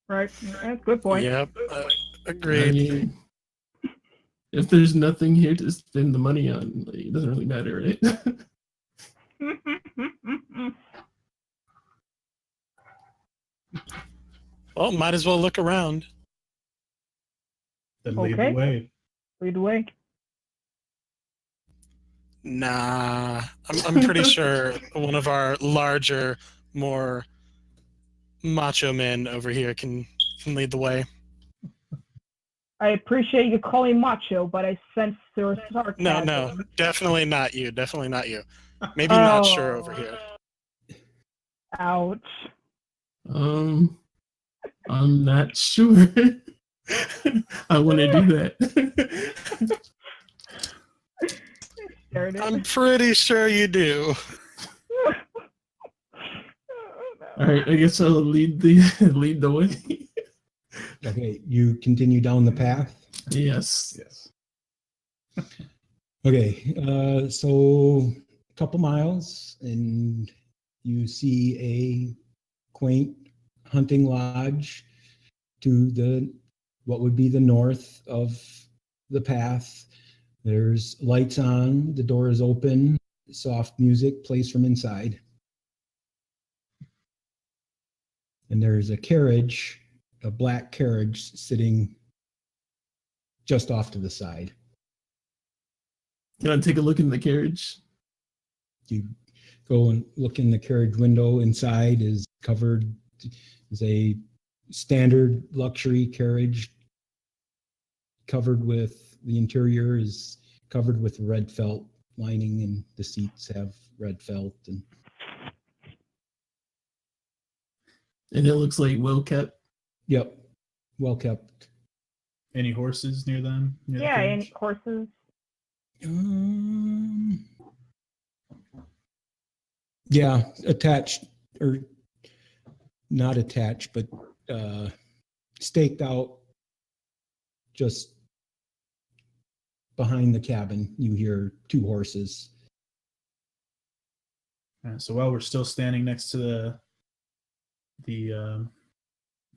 Right. That's a good point. Yep, I agreed. mean, if there's nothing here to spend the money on, like, it doesn't really matter, right? Well, might as well look around. Then lead Okay. the way. Lead the way. Nah, I'm pretty sure one of our larger, more macho men over here can lead the way. I appreciate you calling macho, but I sense there was sarcasm. No, definitely not you. Definitely not you. Maybe not sure over here. Ouch. I'm not sure. I want to do that. I'm pretty sure you do. All right, I guess I'll lead the way. Okay, you continue down the path. Yes. Yes. Okay, so a couple miles and you see a quaint hunting lodge to what would be the north of the path. There's lights on, the door is open, soft music plays from inside. And there's a carriage, a black carriage sitting just off to the side. Can I take a look in the carriage? You go and look in the carriage window. Inside is a standard luxury carriage, the interior is covered with red felt lining, and the seats have red felt. And And it looks like well kept. Yep. Well kept. Any horses near them? Near the Yeah, and cage? horses. Yeah, attached or not attached, but staked out just behind the cabin. You hear 2 horses. So while we're still standing next to the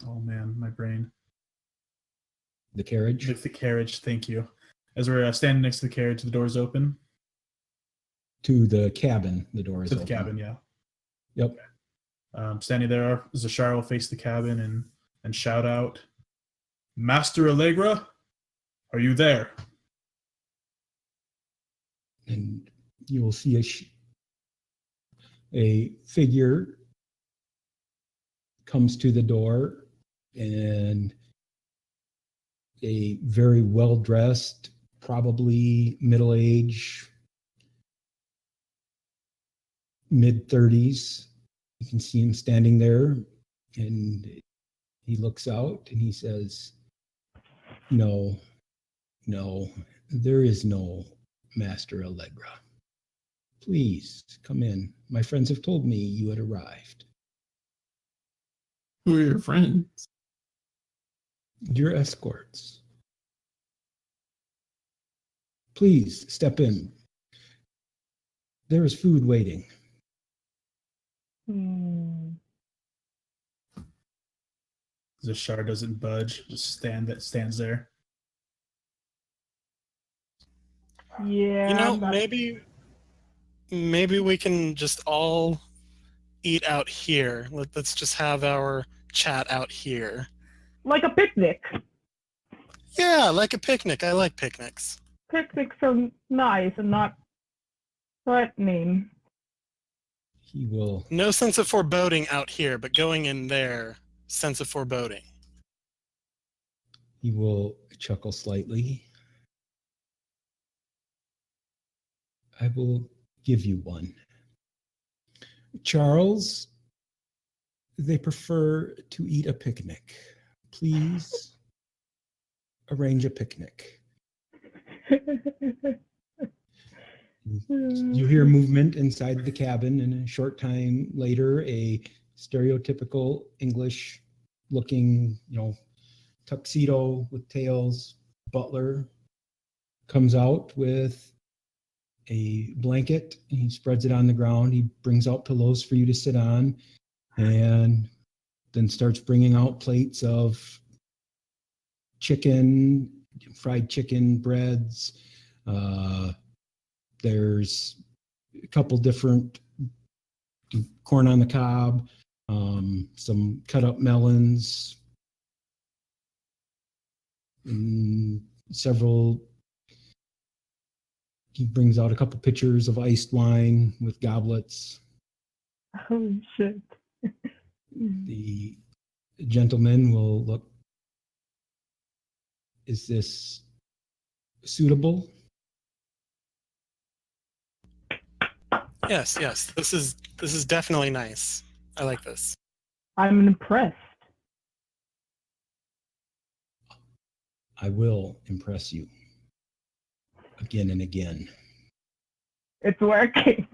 oh man, my brain. The carriage. The carriage, thank you. As we're standing next to the carriage, the door's open. To the cabin, the door is To the open. cabin, yeah. Yep. Standing there, Zashar will face the cabin and shout out, "Master Allegra, are you there?" And you will see a figure comes to the door, and a very well-dressed, probably middle-age, mid-30s. You can see him standing there, and he looks out and he says, no, there is no Master Allegra. Please come in. My friends have told me you had arrived. Who are your friends? Your escorts. Please step in. There is food waiting. Zashar doesn't budge, just stands there. Yeah. You know, but- maybe we can just all eat out here. Let's just have our chat out here. Like a picnic. Yeah, like a picnic. I like picnics. Picnics are nice and not threatening. He will No sense of foreboding out here, but going in there, sense of foreboding. chuckle slightly. I will give you one. Charles, they prefer to eat a picnic. Please arrange a picnic. You hear movement inside the cabin, and a short time later, a stereotypical English-looking, tuxedo with tails butler comes out with a blanket, and he spreads it on the ground. He brings out pillows for you to sit on, and then starts bringing out plates of chicken, fried chicken, breads. There's a couple different corn on the cob, some cut up melons, and several. He brings out a couple pitchers of iced wine with goblets. Holy shit. The gentleman will look. Is this suitable? Yes. This is definitely nice. I like this. I'm impressed. I will impress you again and again. It's working.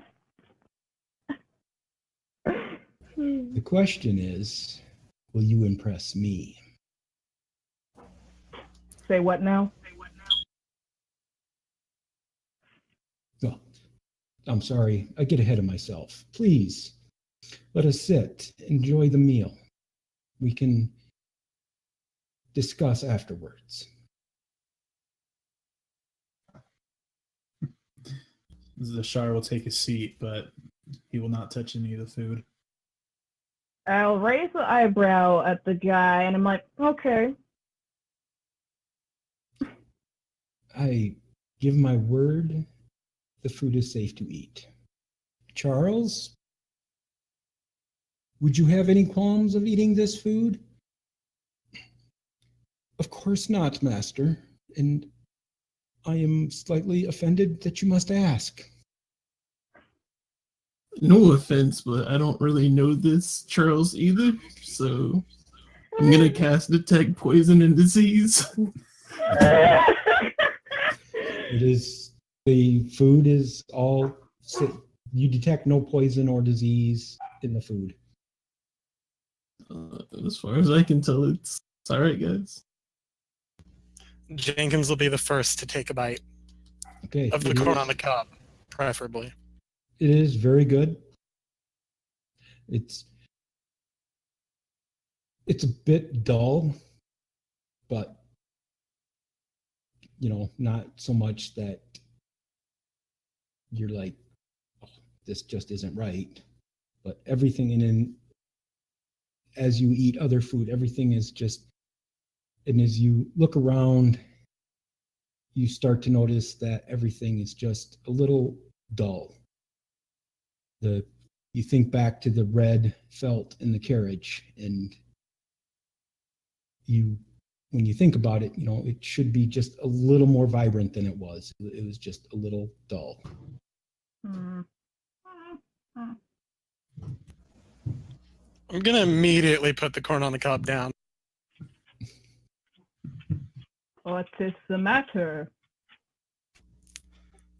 The question is, will you impress me? Say what now? Well, I'm sorry, I get ahead of myself. Please, let us sit, enjoy the meal. We can discuss afterwards. Zashar will take a seat, but he will not touch any of the food. I'll raise the eyebrow at the guy, and I'm like, okay. I give my word the food is safe to eat. Charles, would you have any qualms of eating this food? Of course not, master. And I am slightly offended that you must ask. No offense, but I don't really know this Charles either, so I'm gonna cast Detect Poison and Disease. It is the food is all you detect no poison or disease in the food. As far as I can tell, it's all right, guys. Jenkins will be the first to take a bite Okay. of the corn on the cob, preferably. It is very good. It's a bit dull, but not so much that you're like, oh, this just isn't right. But everything as you eat other food, everything is just, and as you look around, you start to notice that everything is just a little dull. You think back to the red felt in the carriage, and when you think about it, it should be just a little more vibrant than it was. It was just a little dull. I'm gonna immediately put the corn on the cob down. What is the matter?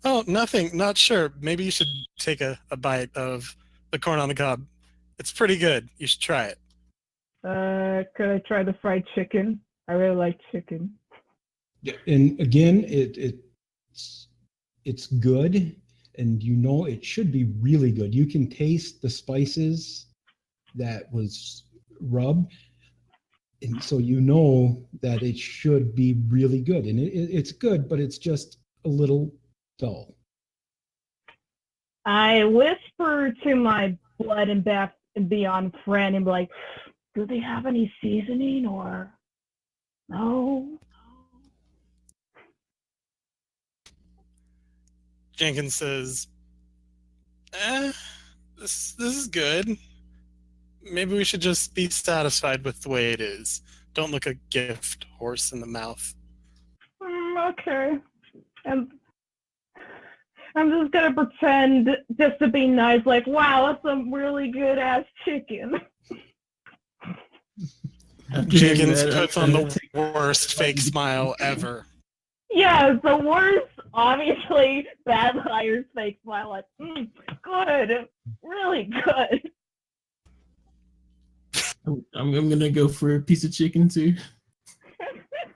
Oh, nothing. Not sure. Maybe you should take a bite of the corn on the cob. It's pretty good. You should try it. Could I try the fried chicken? I really like chicken. And again, it's good, and it should be really good. You can taste the spices that was rubbed, and so that it should be really good. And it's good, but it's just a little dull. I whisper to my blood and back and beyond friend and be like, do they have any seasoning or no? Jenkins says, this is good. Maybe we should just be satisfied with the way it is. Don't look a gift horse in the mouth. Okay. And I'm just gonna pretend just to be nice, like, wow, that's some really good ass chicken. Jenkins puts on the worst fake smile ever. Yeah, it's the worst, obviously, bad liar's fake smile, like, good, really good. I'm gonna go for a piece of chicken too.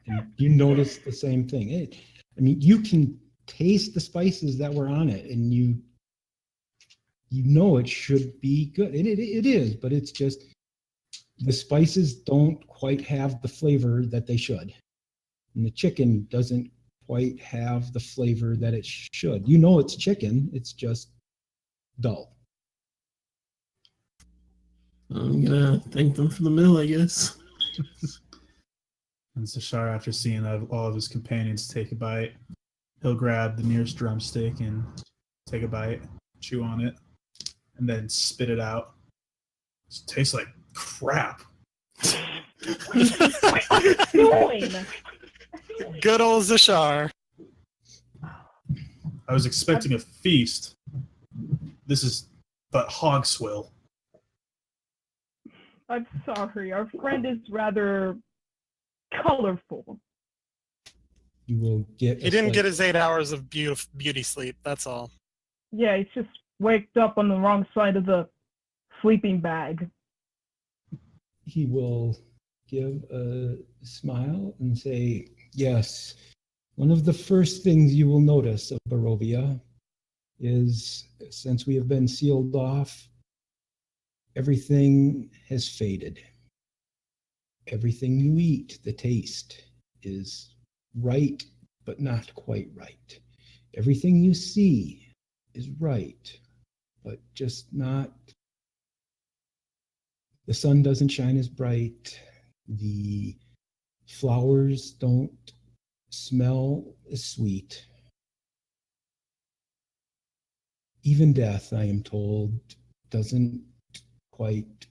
And you notice the same thing. You can taste the spices that were on it, and you know it should be good, and it is, but it's just the spices don't quite have the flavor that they should, and the chicken doesn't quite have the flavor that it should. It's chicken, it's just dull. I'm gonna thank them for the meal, I guess. And Sashar, after seeing all of his companions take a bite, he'll grab the nearest drumstick and take a bite, chew on it, and then spit it out. It tastes like crap. What are you doing? Good old Zashar. I was expecting a feast. This is but hog swill. I'm sorry, our friend is rather colorful. You will get. He didn't get his 8 hours of beauty sleep. That's all. Yeah, he's just waked up on the wrong side of the sleeping bag. He will give a smile and say, yes, one of the first things you will notice of Barovia is, since we have been sealed off, everything has faded. Everything you eat, the taste is right, but not quite right. Everything you see is right, but just not. The sun doesn't shine as bright. The flowers don't smell as sweet. Even death, I am told, doesn't quite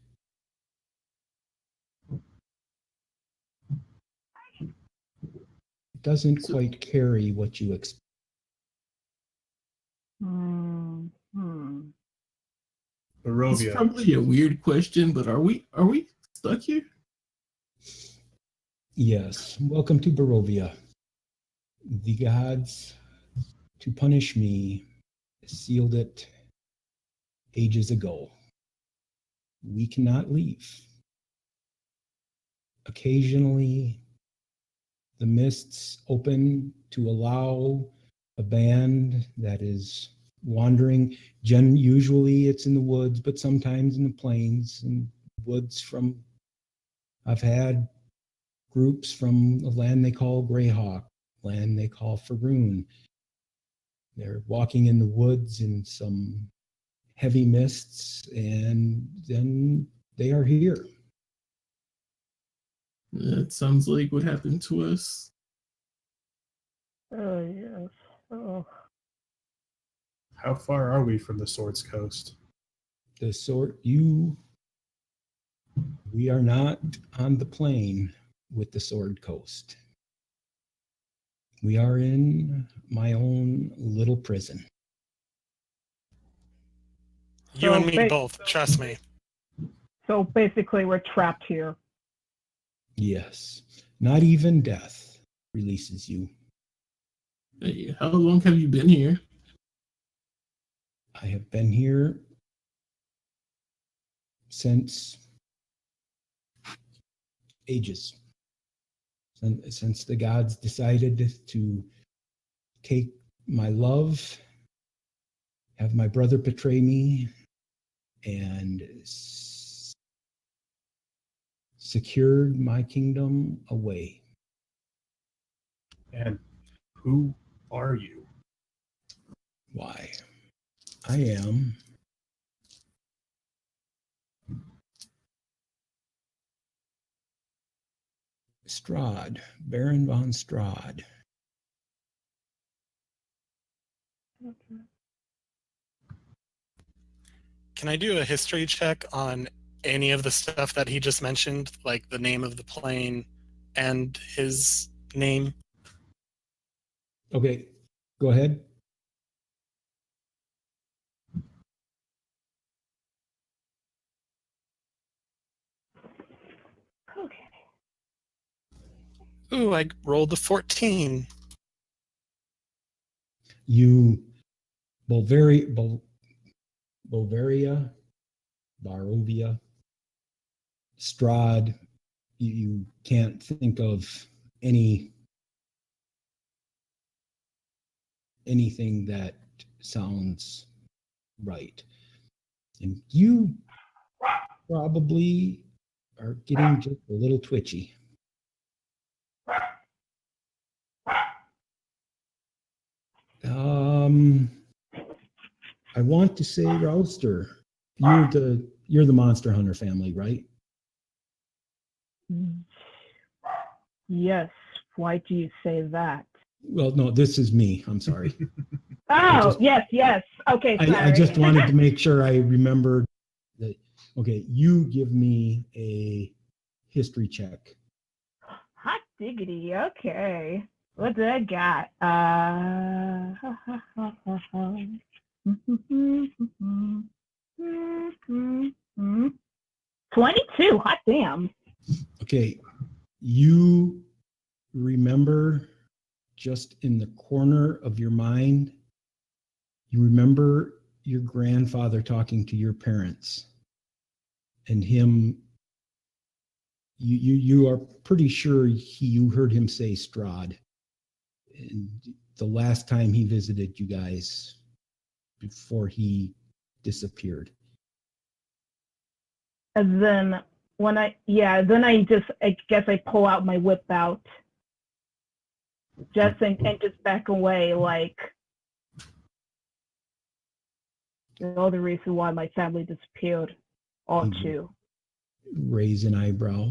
carry what you expect. It's Barovia. probably a weird question, but are we stuck here? Yes, welcome to Barovia. The gods, to punish me, sealed it ages ago. We cannot leave. Occasionally, the mists open to allow a band that is wandering. Usually it's in the woods, but sometimes in the plains and woods I've had groups from the land they call Greyhawk, land they call Faroon. They're walking in the woods in some heavy mists, and then they are here. That sounds like what happened to us. Oh, yes. Oh. How far are we from the Swords Coast? We are not on the plain with the Sword Coast. We are in my own little prison. You and me So both, trust me. So basically, we're trapped here. Yes, not even death releases you. Hey, how long have you been here? I have been here since ages. Since the gods decided to take my love, have my brother betray me, and secured my kingdom away. And who are you? Why? I am Strahd, Baron von Strahd. Can I do a history check on any of the stuff that he just mentioned, like the name of the plane and his name? Okay, go ahead. Okay. Ooh, I rolled a 14. You, Barovia, Strahd, you can't think of anything that sounds right. And you probably are getting just a little twitchy. I want to say Rouster. You're the Monster Hunter family, right? Yes. Why do you say that? Well, no, this is me. I'm sorry. Oh, yes. Okay, sorry. I just wanted to make sure I remembered that. Okay, you give me a history check. Hot diggity. Okay. What did I got? 22. Hot damn. Okay, you remember just in the corner of your mind, you remember your grandfather talking to your parents and him. You are pretty sure you heard him say Strahd. And the last time he visited you guys before he disappeared. And then I guess I pull out my whip out just and just back away, like the other reason why my family disappeared. All two. Raise an eyebrow.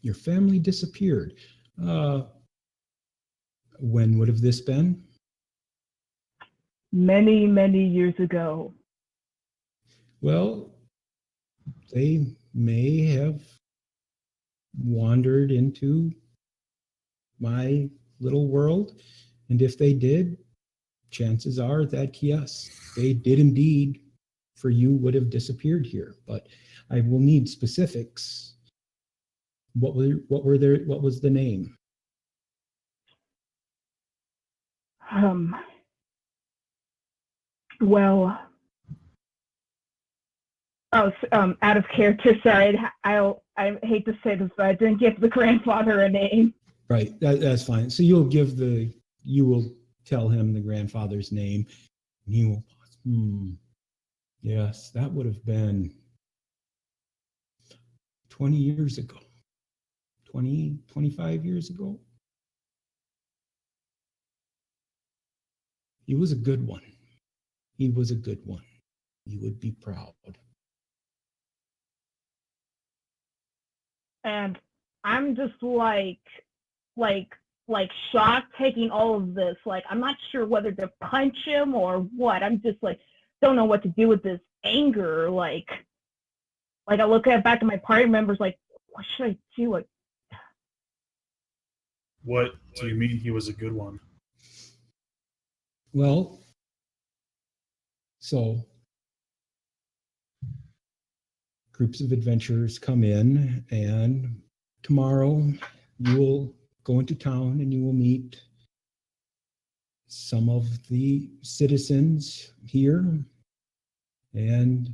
Your family disappeared. When would have this been? Many, many years ago. Well, they may have wandered into my little world. And if they did, chances are that yes, they did indeed, for you, would have disappeared here. But I will need specifics. What was the name? Well, out of character. Sorry, I hate to say this, but I didn't give the grandfather a name. Right, that's fine. So you will tell him the grandfather's name, and he will. Yes, that would have been 20 years ago. 25 years ago. He was a good one. He was a good one. You would be proud. And I'm just like shocked taking all of this. Like, I'm not sure whether to punch him or what. I'm just like, don't know what to do with this anger. Like I look back at my party members like, what should I do? Like, What do you mean he was a good one? Well, so groups of adventurers come in, and tomorrow you will go into town and you will meet some of the citizens here, and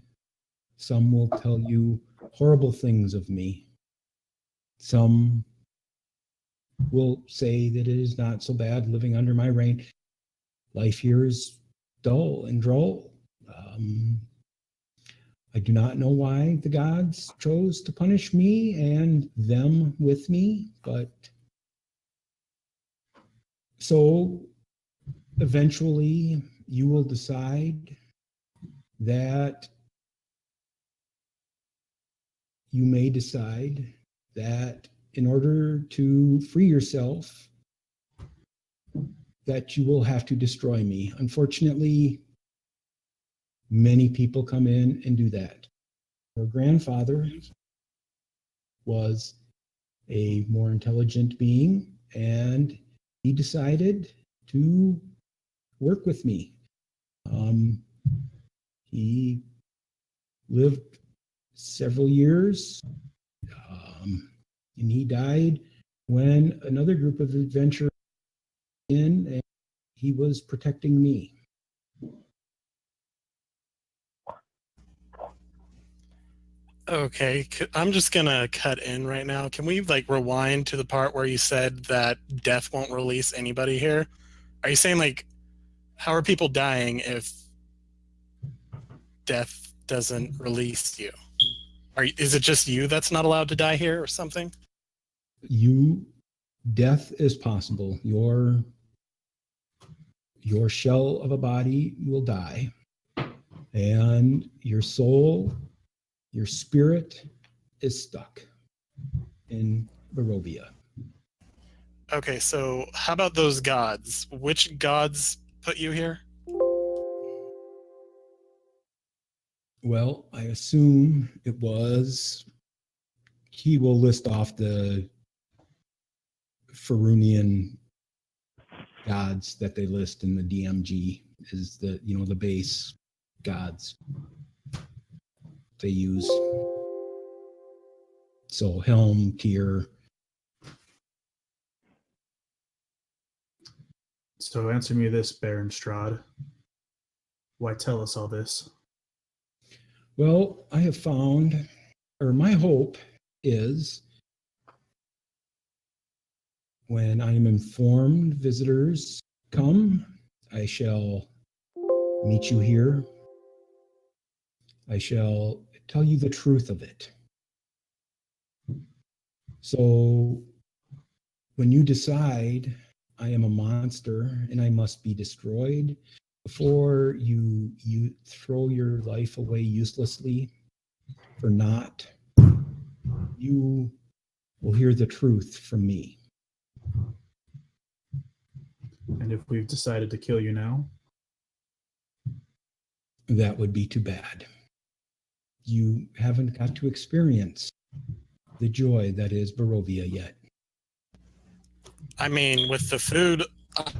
some will tell you horrible things of me. Some will say that it is not so bad living under my reign. Life here is dull and droll. I do not know why the gods chose to punish me and them with me, but so eventually you will decide that you may decide that in order to free yourself, that you will have to destroy me. Unfortunately, many people come in and do that. Her grandfather was a more intelligent being, and he decided to work with me. He lived several years, and he died when another group of adventurers in, and he was protecting me. Okay, I'm just gonna cut in right now. Can we rewind to the part where you said that death won't release anybody here? Are you saying how are people dying if death doesn't release you? Is it just you that's not allowed to die here or something? Death is possible. Your shell of a body will die, and your soul, your spirit is stuck in Barovia. Okay, so how about those gods? Which gods put you here? Well, I assume it was. He will list off the Farunian gods that they list in the DMG is the base gods they use. So Helm, Tyr. So answer me this, Baron Strahd. Why tell us all this? Well, I have found, or my hope is, when I am informed visitors come, I shall meet you here. I shall tell you the truth of it. So when you decide I am a monster and I must be destroyed, before you throw your life away uselessly for naught, you will hear the truth from me. And if we've decided to kill you now? That would be too bad. You haven't got to experience the joy that is Barovia yet. I mean, with the food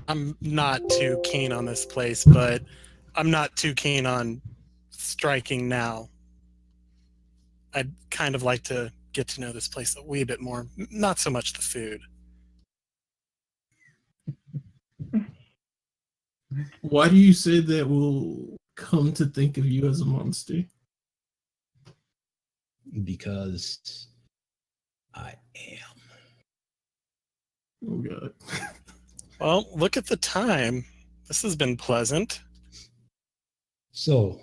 I'm not too keen on this place, but I'm not too keen on striking now. I'd kind of like to get to know this place a wee bit more. Not so much the food. Why do you say that we'll come to think of you as a monster? Because I am. Oh god. Well, look at the time. This has been pleasant. So,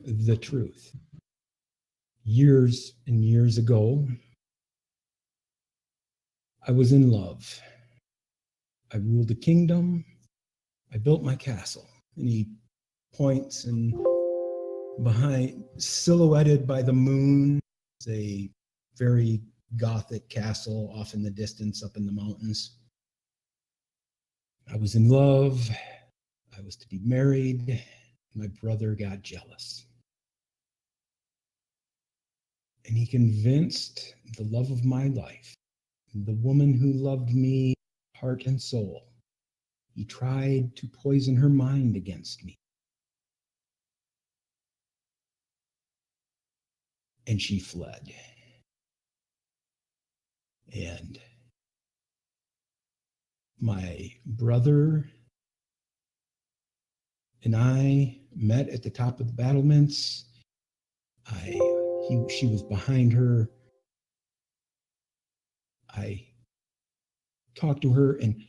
the truth. Years and years ago, I was in love. I ruled a kingdom. I built my castle. And he points, and behind, silhouetted by the moon, is a very Gothic castle off in the distance up in the mountains. I was in love. I was to be married. My brother got jealous. And he convinced the love of my life, the woman who loved me heart and soul, he tried to poison her mind against me. And she fled. And my brother and I met at the top of the battlements. She was behind her. I talked to her, and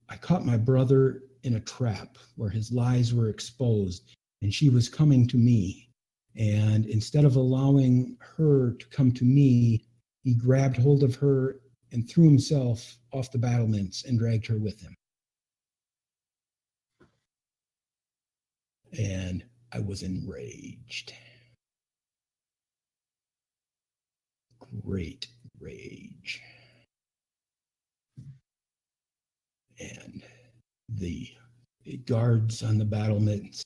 I caught my brother in a trap where his lies were exposed, and she was coming to me. And instead of allowing her to come to me, he grabbed hold of her and threw himself off the battlements and dragged her with him. And I was enraged. Great rage. And the guards on the battlements,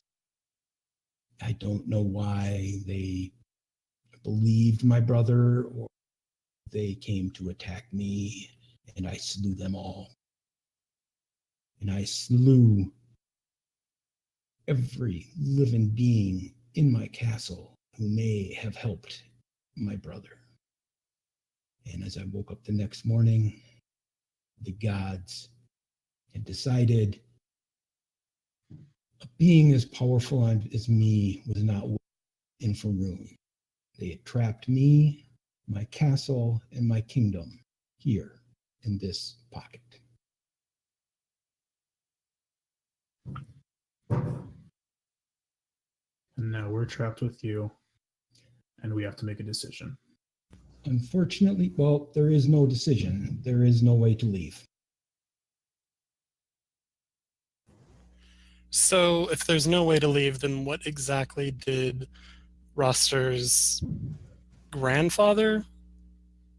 I don't know why they believed my brother, or they came to attack me, and I slew them all. And I slew every living being in my castle who may have helped my brother. And as I woke up the next morning, the gods had decided a being as powerful as me was not in Faroon. They had trapped me, my castle, and my kingdom here in this pocket. And now we're trapped with you, and we have to make a decision. Unfortunately, well, there is no decision. There is no way to leave. So, if there's no way to leave, then what exactly did Roster's grandfather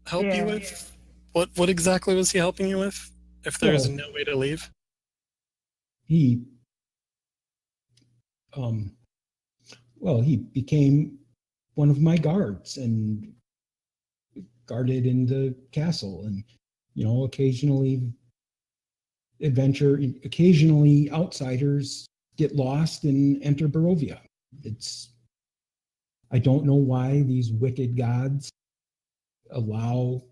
help you with? What exactly was he helping you with? If there's Well, no way to leave? He he became one of my guards and guarded in the castle, and occasionally outsiders get lost and enter Barovia. I don't know why these wicked gods allow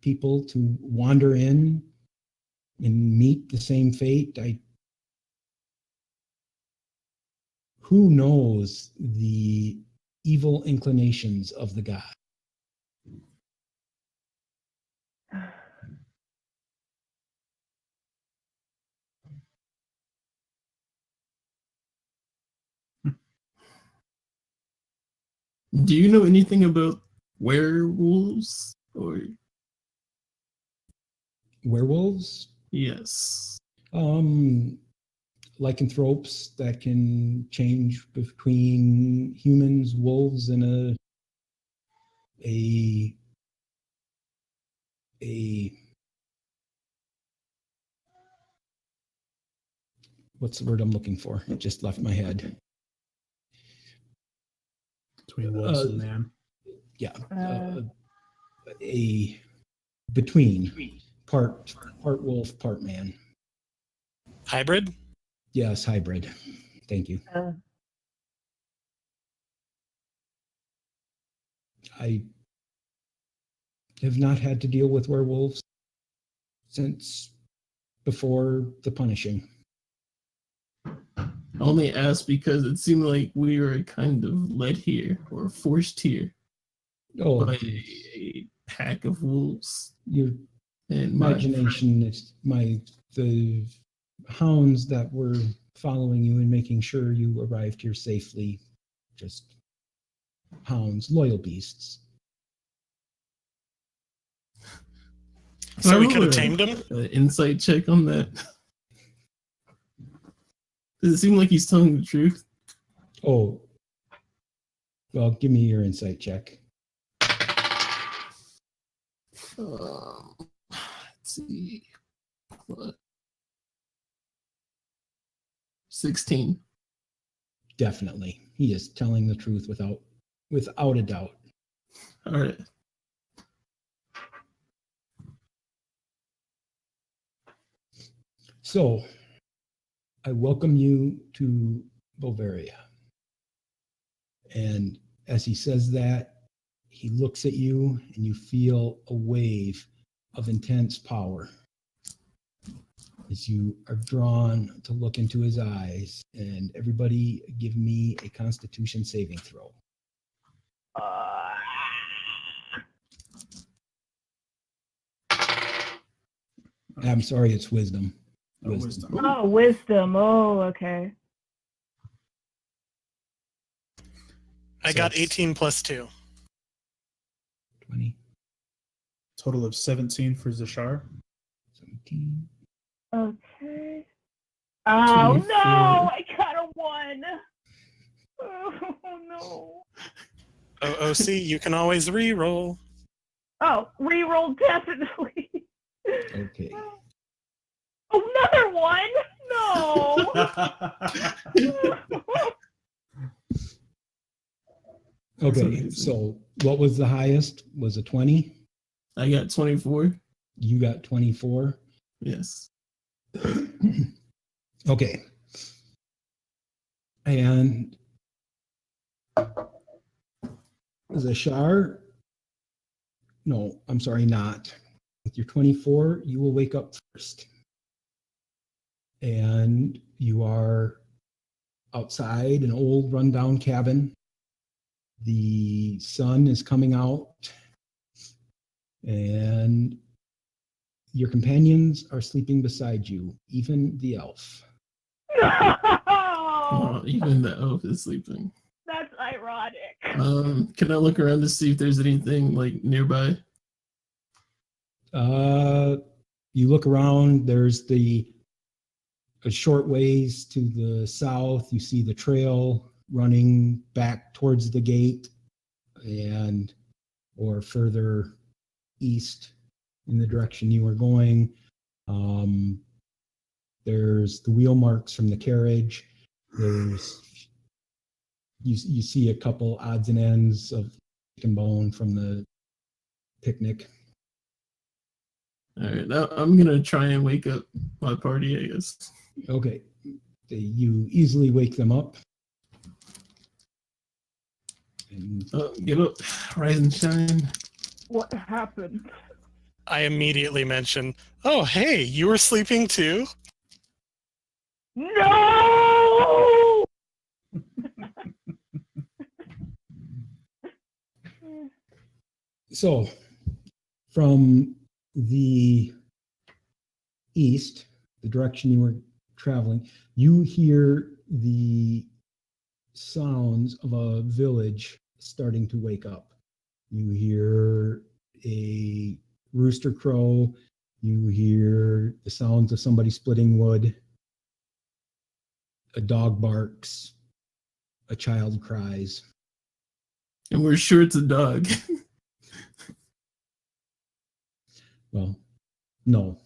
people to wander in and meet the same fate. Who knows the evil inclinations of the god? Do you know anything about werewolves? Or Werewolves? yes. Lycanthropes that can change between humans, wolves, and a what's the word I'm looking for? It just left my head. Between wolves and man. Yeah. A between part wolf, part man. Hybrid? Yes, hybrid. Thank you. I have not had to deal with werewolves since before the punishing. I only asked because it seemed like we were kind of led here or forced here Oh, by a pack of wolves. your And my imagination is the hounds that were following you and making sure you arrived here safely. Just hounds, loyal beasts. So we I could have roll tamed him? An insight check on that. Does it seem like he's telling the truth? Oh, well, give me your insight check. Let's see. What? 16. Definitely, he is telling the truth without a doubt. All right. So, I welcome you to Bavaria. And as he says that, he looks at you and you feel a wave of intense power as you are drawn to look into his eyes. And everybody give me a Constitution saving throw. I'm sorry, it's wisdom. Wisdom. Oh, wisdom. Oh, okay. I So got it's 18 plus 2. 20, Total of 17 for Zashar. 17. Okay. Oh 24. no! I got a 1. Oh no. OOC, you can always re-roll. Oh, reroll definitely. Okay. Oh, another 1. No. Okay, so what was the highest? Was it 20? I got 24. You got 24. Yes. Okay. And Zashar, no, I'm sorry, not. With your 24, you will wake up first. And you are outside an old rundown cabin. The sun is coming out, and your companions are sleeping beside you, even the elf. Oh, even the elf is sleeping. That's ironic. Can I look around to see if there's anything like nearby? You look around, there's a short ways to the south, you see the trail running back towards the gate or further east in the direction you were going. There's the wheel marks from the carriage. There's you see a couple odds and ends of chicken bone from the picnic. All right, now I'm gonna try and wake up my party, I guess. Okay, you easily wake them up. And Get up, rise and shine. What happened? I immediately mention, oh, hey, you were sleeping too? No! so, from the east, the direction you were traveling, you hear the sounds of a village starting to wake up. You hear a rooster crow. You hear the sounds of somebody splitting wood. A dog barks. A child cries. And we're sure it's a dog. Well, no.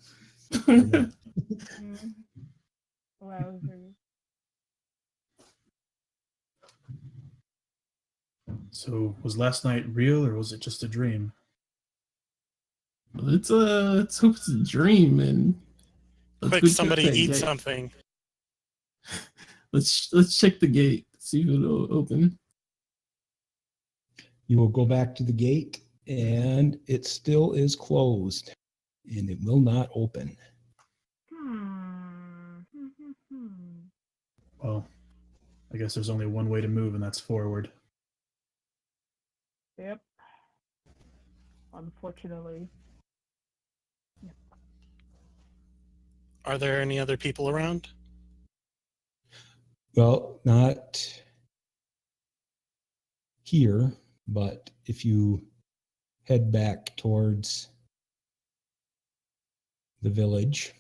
Wowzers. So was last night real or was it just a dream? Let's hope it's a dream and Let's Quick, go check somebody that eat gate. something. Let's check the gate. See if it'll open. You will go back to the gate, and it still is closed, and it will not open. Well, I guess there's only one way to move, and that's forward. Yep. Unfortunately. Yep. Are there any other people around? Well, not here, but if you head back towards the village,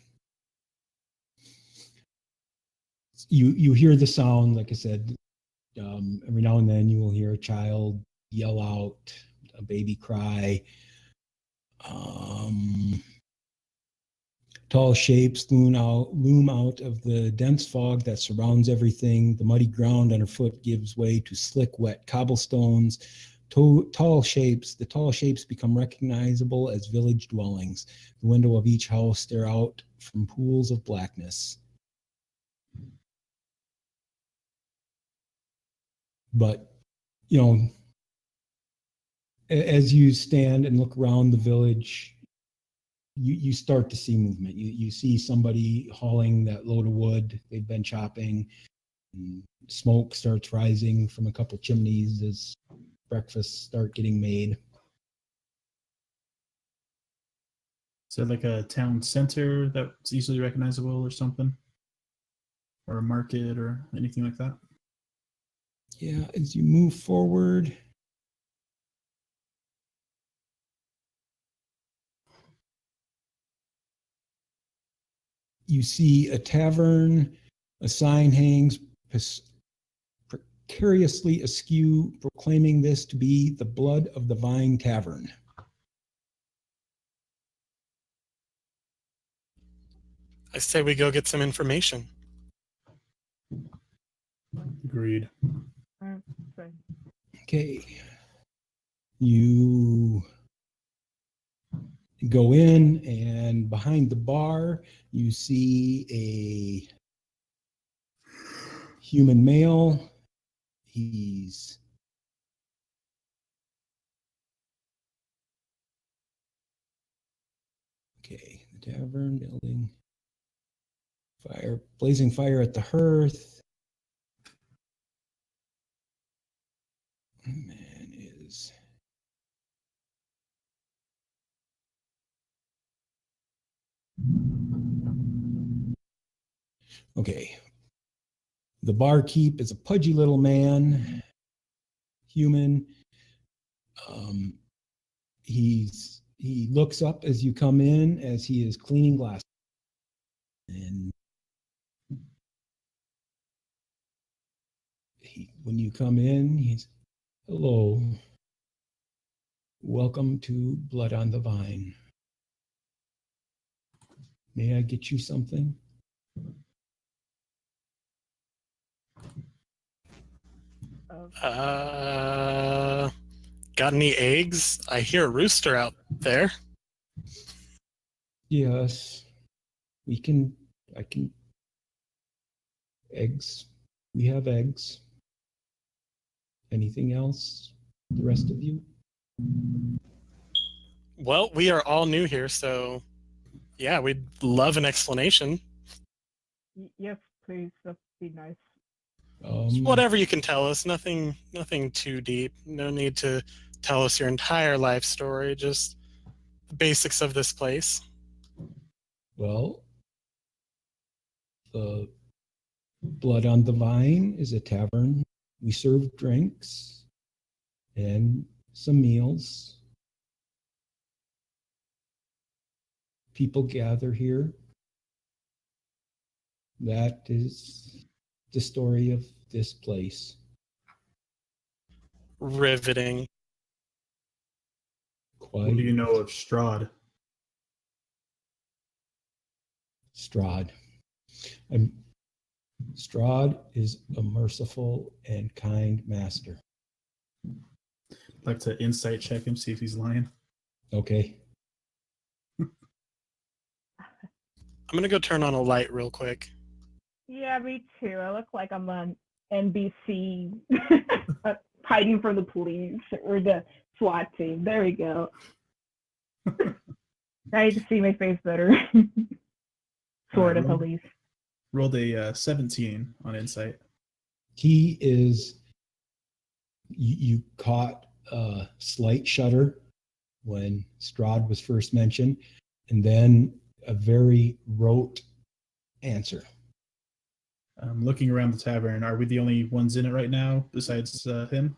you hear the sound. Like I said, every now and then you will hear a child yell out, a baby cry. Tall shapes loom out of the dense fog that surrounds everything. The muddy ground underfoot gives way to slick, wet cobblestones. The tall shapes become recognizable as village dwellings. The window of each house stare out from pools of blackness. But, as you stand and look around the village, you start to see movement. You see somebody hauling that load of wood they've been chopping. And smoke starts rising from a couple chimneys as breakfasts start getting made. Is that like a town center that's easily recognizable or something? Or a market or anything like that? Yeah, as you move forward, you see a tavern. A sign hangs precariously askew, proclaiming this to be the Blood of the Vine Tavern. I say we go get some information. Agreed. Okay. You go in, and behind the bar, you see a human male. He's okay. The tavern building fire, blazing fire at the hearth. Man is okay. The barkeep is a pudgy little man, human. He looks up as you come in as he is cleaning glass. And when you come in, he's, hello, welcome to Blood on the Vine. May I get you something? Got any eggs? I hear a rooster out there. Yes, eggs. We have eggs. Anything else? The rest of you? Well, we are all new here, so yeah, we'd love an explanation. Yes, please. That'd be nice. Whatever you can tell us, nothing too deep. No need to tell us your entire life story, just the basics of this place. Well, the Blood on the Vine is a tavern. We serve drinks and some meals. People gather here. That is the story of this place. Riveting. What do you know of Strahd? Strahd. Strahd is a merciful and kind master. I'd like to insight check him, see if he's lying. Okay. I'm gonna go turn on a light real quick. Yeah, me too. I look like I'm on NBC hiding from the police or the SWAT team. There we go. I need to see my face better. Sort of, at least. Rolled a 17 on insight. He is. You caught a slight shudder when Strahd was first mentioned, and then a very rote answer. Looking around the tavern, are we the only ones in it right now besides him?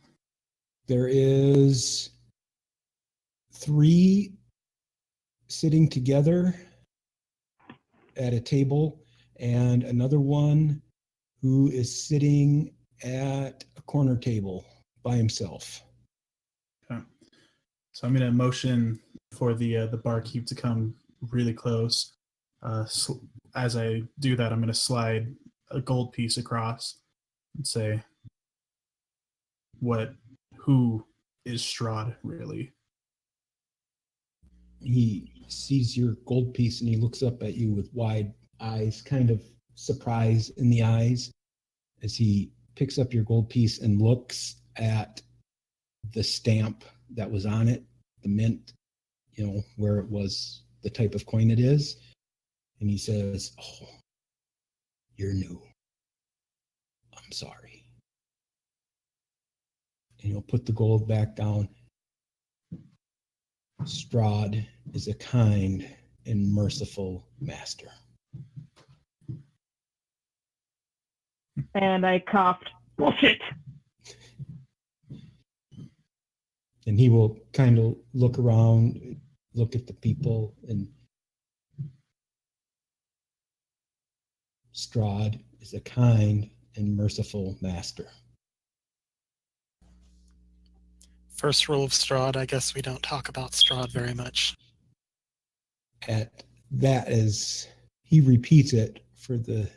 There is 3 sitting together at a table, and another one who is sitting at a corner table by himself. Okay. So I'm going to motion for the barkeep to come really close. As I do that, I'm going to slide a gold piece across and say, who is Strahd really? He sees your gold piece and he looks up at you with wide eyes, kind of surprise in the eyes, as he picks up your gold piece and looks at the stamp that was on it, the mint, where it was, the type of coin it is. And he says, "Oh, you're new. I'm sorry." And he'll put the gold back down. Strahd is a kind and merciful master. And I coughed, "Bullshit." And he will kind of look around, look at the people, and Strahd is a kind and merciful master. First rule of Strahd, I guess we don't talk about Strahd very much. At that, as he repeats it for the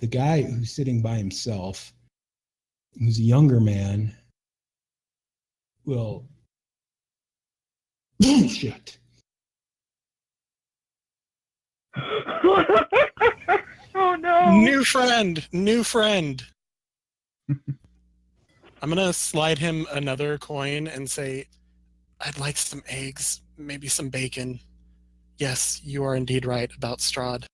guy who's sitting by himself, who's a younger man, will shit. Oh no! New friend. I'm gonna slide him another coin and say, "I'd like some eggs, maybe some bacon." Yes, you are indeed right about Strahd.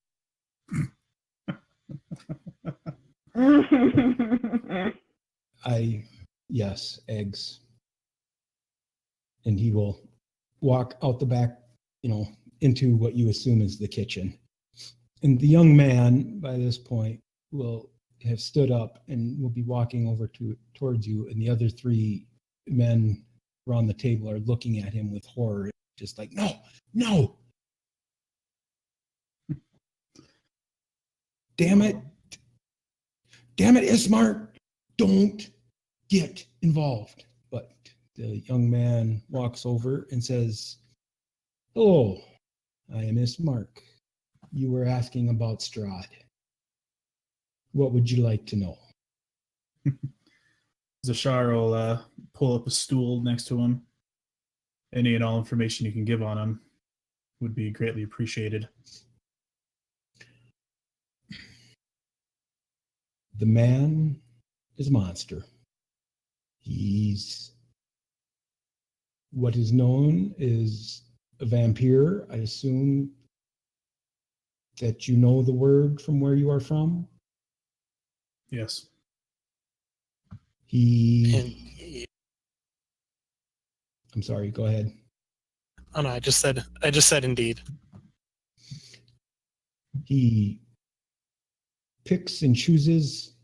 Yes, eggs. And he will walk out the back, into what you assume is the kitchen. And the young man, by this point, will have stood up and will be walking over towards you. And the other 3 men around the table are looking at him with horror, just like, no. Damn it, Ismart, don't get involved. But the young man walks over and says, "Hello, I am Ismark. You were asking about Strahd. What would you like to know?" Zashar will pull up a stool next to him. Any and all information you can give on him would be greatly appreciated. The man is a monster. He's what is known as a vampire. I assume that you know the word from where you are from. Yes. I'm sorry, go ahead. Oh no, I just said indeed. He picks and chooses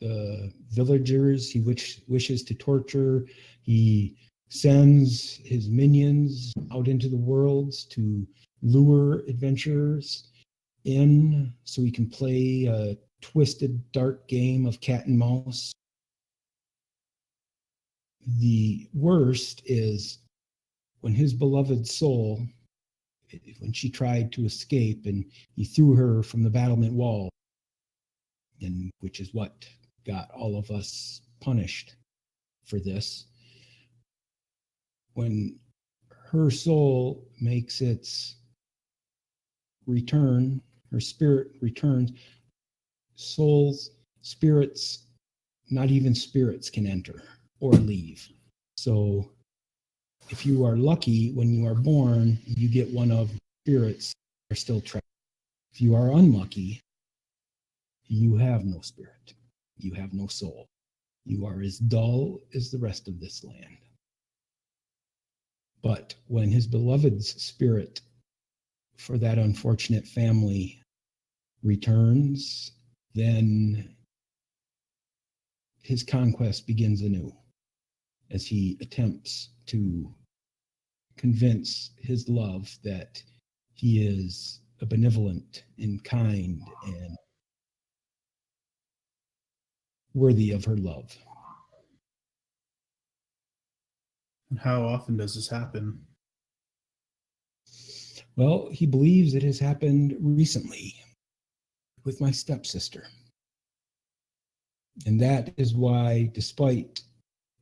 the villagers he wishes to torture. He sends his minions out into the worlds to lure adventurers in so he can play a twisted, dark game of cat and mouse. The worst is when his beloved soul, when she tried to escape and he threw her from the battlement wall, and which is what got all of us punished for this. when her soul makes its return, her spirit returns, souls, spirits, not even spirits can enter or leave. So if you are lucky when you are born, you get one of the spirits that are still trapped. If you are unlucky, you have no spirit. You have no soul. You are as dull as the rest of this land. But when his beloved's spirit for that unfortunate family returns, then his conquest begins anew as he attempts to convince his love that he is a benevolent and kind and worthy of her love. And how often does this happen? Well, he believes it has happened recently with my stepsister. And that is why, despite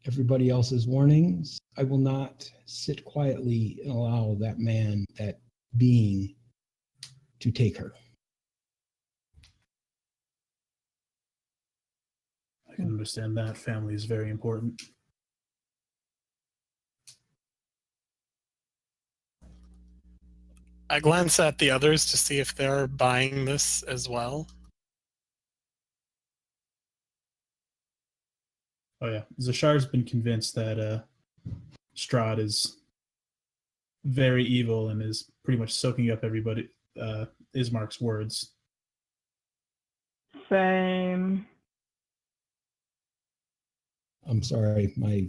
everybody else's warnings, I will not sit quietly and allow that man, that being, to take her. I can understand that. Family is very important. I glance at the others to see if they're buying this as well. Oh yeah, Zashar's been convinced that Strahd is very evil and is pretty much soaking up everybody. Ismark's words. Same. I'm sorry, my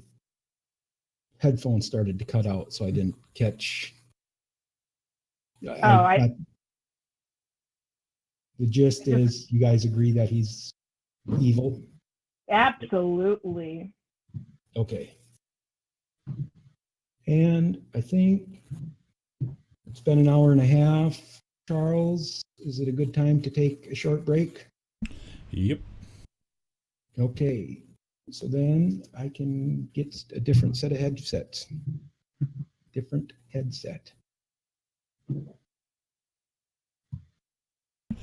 headphones started to cut out, so I didn't catch. The gist is you guys agree that he's evil? Absolutely. Okay. And I think it's been an hour and a half. Charles, is it a good time to take a short break? Yep. Okay. So then I can get a different set of headsets. Different headset.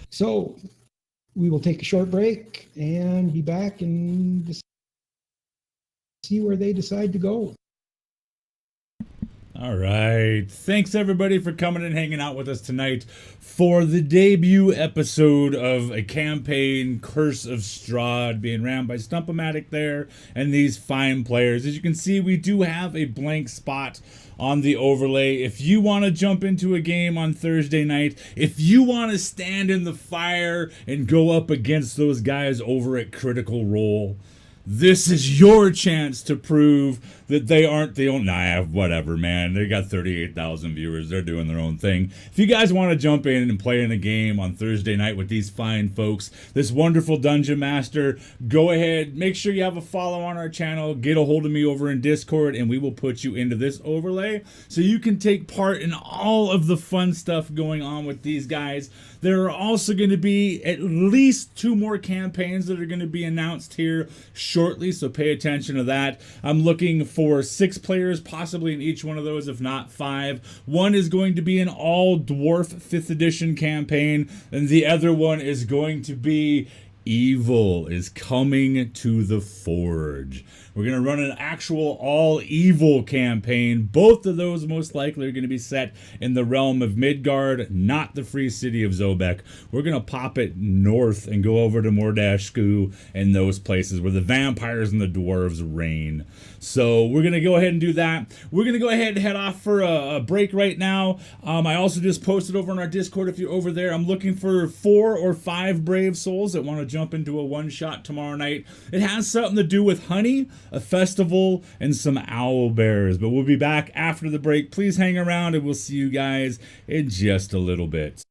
So we will take a short break and be back and see where they decide to go. All right. Thanks everybody for coming and hanging out with us tonight for the debut episode of a campaign, Curse of Strahd, being ran by Stump-O-Matic there and these fine players. As you can see, we do have a blank spot on the overlay. If you want to jump into a game on Thursday night, if you want to stand in the fire and go up against those guys over at Critical Role, this is your chance to prove that they aren't the only. Nah, whatever, man. They got 38,000 viewers. They're doing their own thing. If you guys want to jump in and play in a game on Thursday night with these fine folks, this wonderful Dungeon Master, go ahead. Make sure you have a follow on our channel. Get a hold of me over in Discord, and we will put you into this overlay so you can take part in all of the fun stuff going on with these guys. There are also going to be at least 2 more campaigns that are going to be announced here shortly, so pay attention to that. I'm looking for 6 players, possibly in each one of those, if not 5. One is going to be an all-dwarf 5th edition campaign, and the other one is going to be Evil is Coming to the Forge. We're going to run an actual all-evil campaign. Both of those most likely are going to be set in the realm of Midgard, not the free city of Zobek. We're going to pop it north and go over to Mordashku and those places where the vampires and the dwarves reign. So we're going to go ahead and do that. We're going to go ahead and head off for a break right now. I also just posted over on our Discord, if you're over there, I'm looking for 4 or 5 brave souls that want to jump into a one-shot tomorrow night. It has something to do with honey, a festival, and some owl bears. But we'll be back after the break. Please hang around, and we'll see you guys in just a little bit.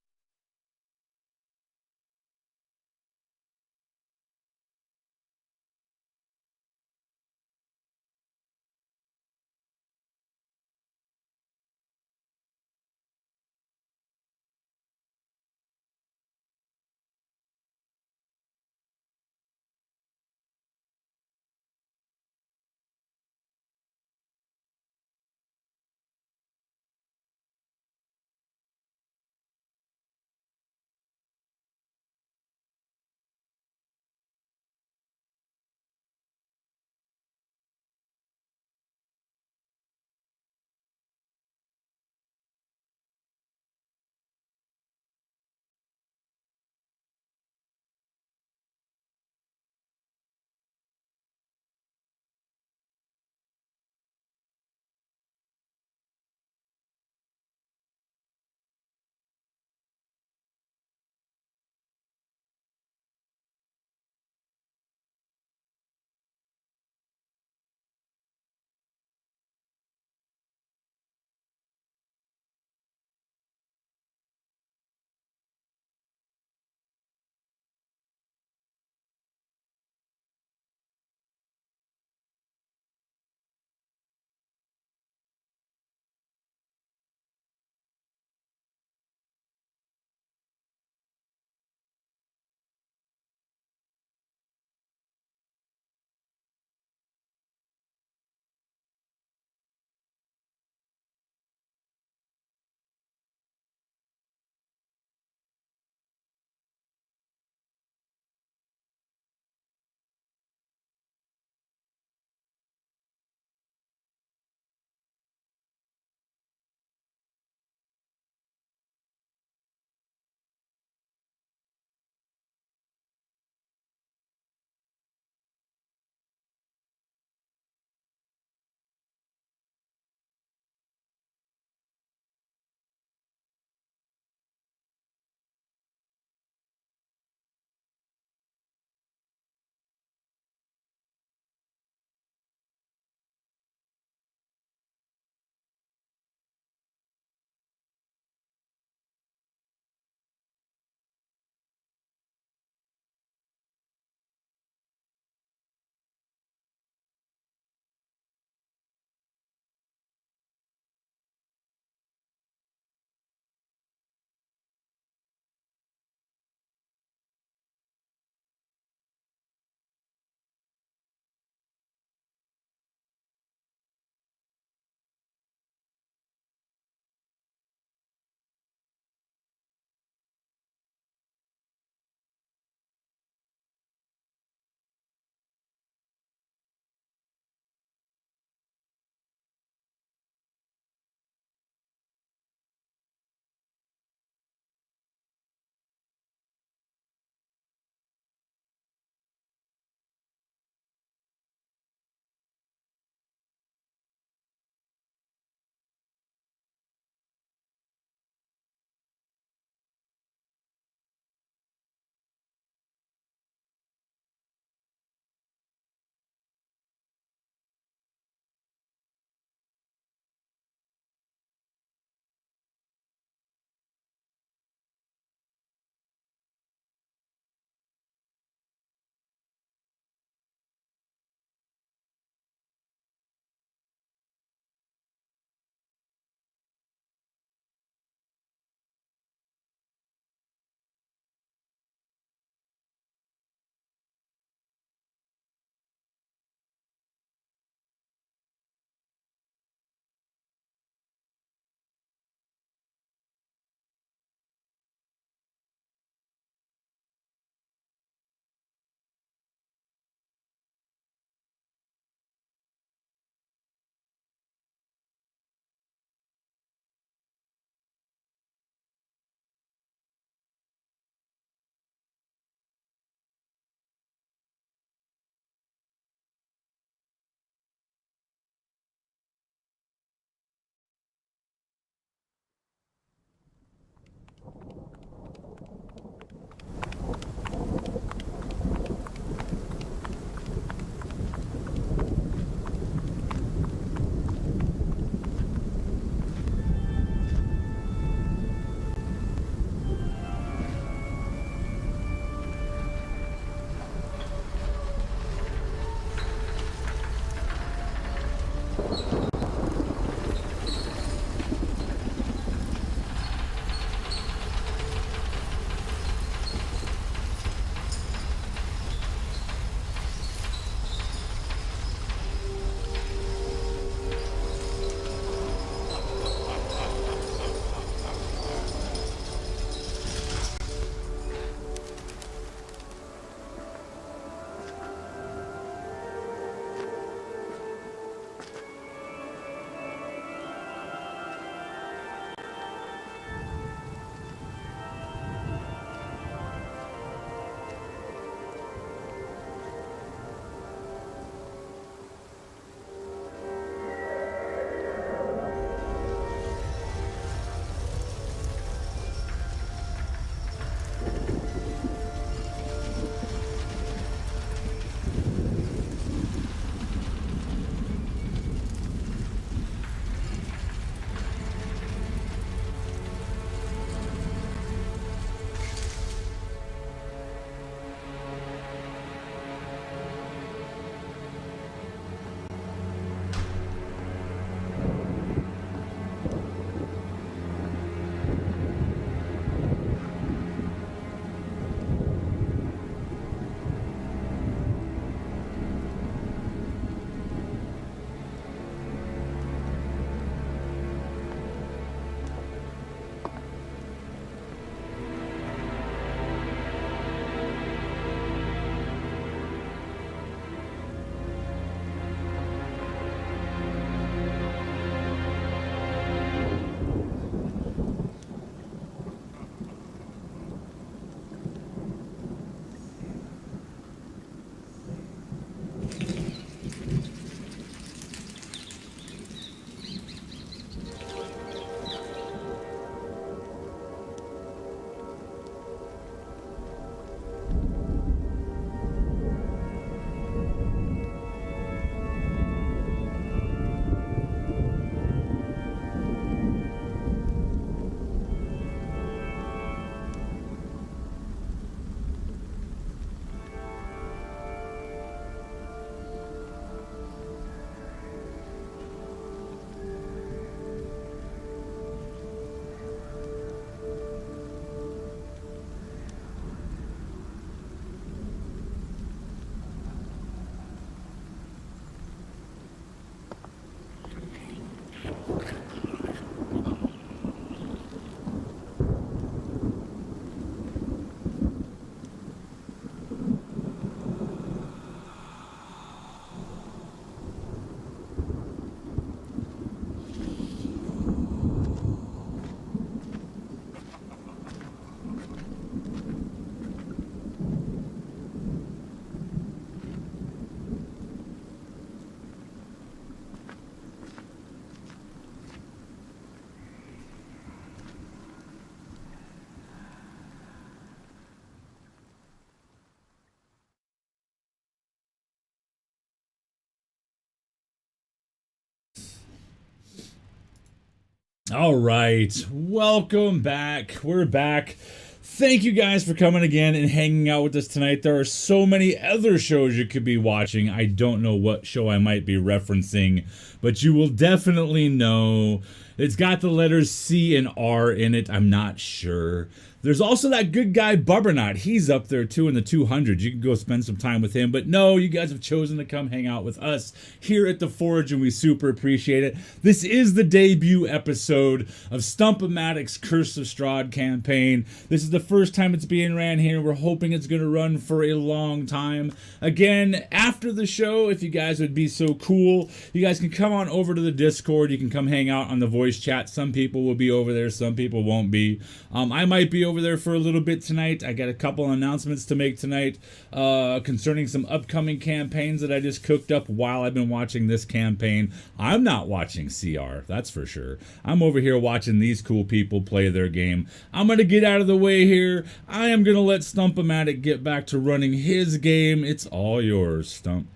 All right, welcome back. We're back. Thank you guys for coming again and hanging out with us tonight. There are so many other shows you could be watching. I don't know what show I might be referencing, but you will definitely know. It's got the letters C and R in it. I'm not sure. There's also that good guy Bubbernot. He's up there too in the 200s. You can go spend some time with him. But no, you guys have chosen to come hang out with us here at the Forge, and we super appreciate it. This is the debut episode of Stump-O-Matic's Curse of Strahd campaign. This is the first time it's being ran here. We're hoping it's going to run for a long time. Again, after the show, if you guys would be so cool, you guys can come on over to the Discord. You can come hang out on the voice chat. Some people will be over there. Some people won't be. I might be over there for a little bit tonight. I got a couple announcements to make tonight concerning some upcoming campaigns that I just cooked up while I've been watching this campaign. I'm not watching CR, that's for sure. I'm over here watching these cool people play their game. I'm going to get out of the way here. I am going to let Stump-O-Matic get back to running his game. It's all yours, Stump.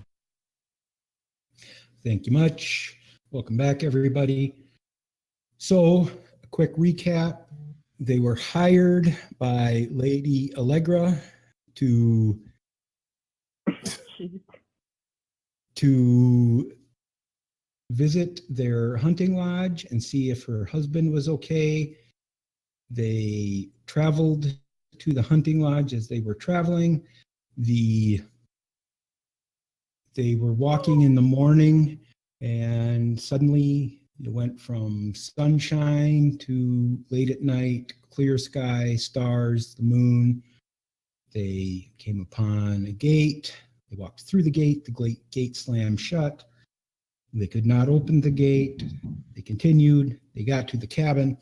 Thank you much. Welcome back, everybody. So, a quick recap. They were hired by Lady Allegra to visit their hunting lodge and see if her husband was okay. They traveled to the hunting lodge. As they were traveling, they were walking in the morning, and suddenly it went from sunshine to late at night, clear sky, stars, the moon. They came upon a gate. They walked through the gate. The gate slammed shut. They could not open the gate. They continued. They got to the cabin,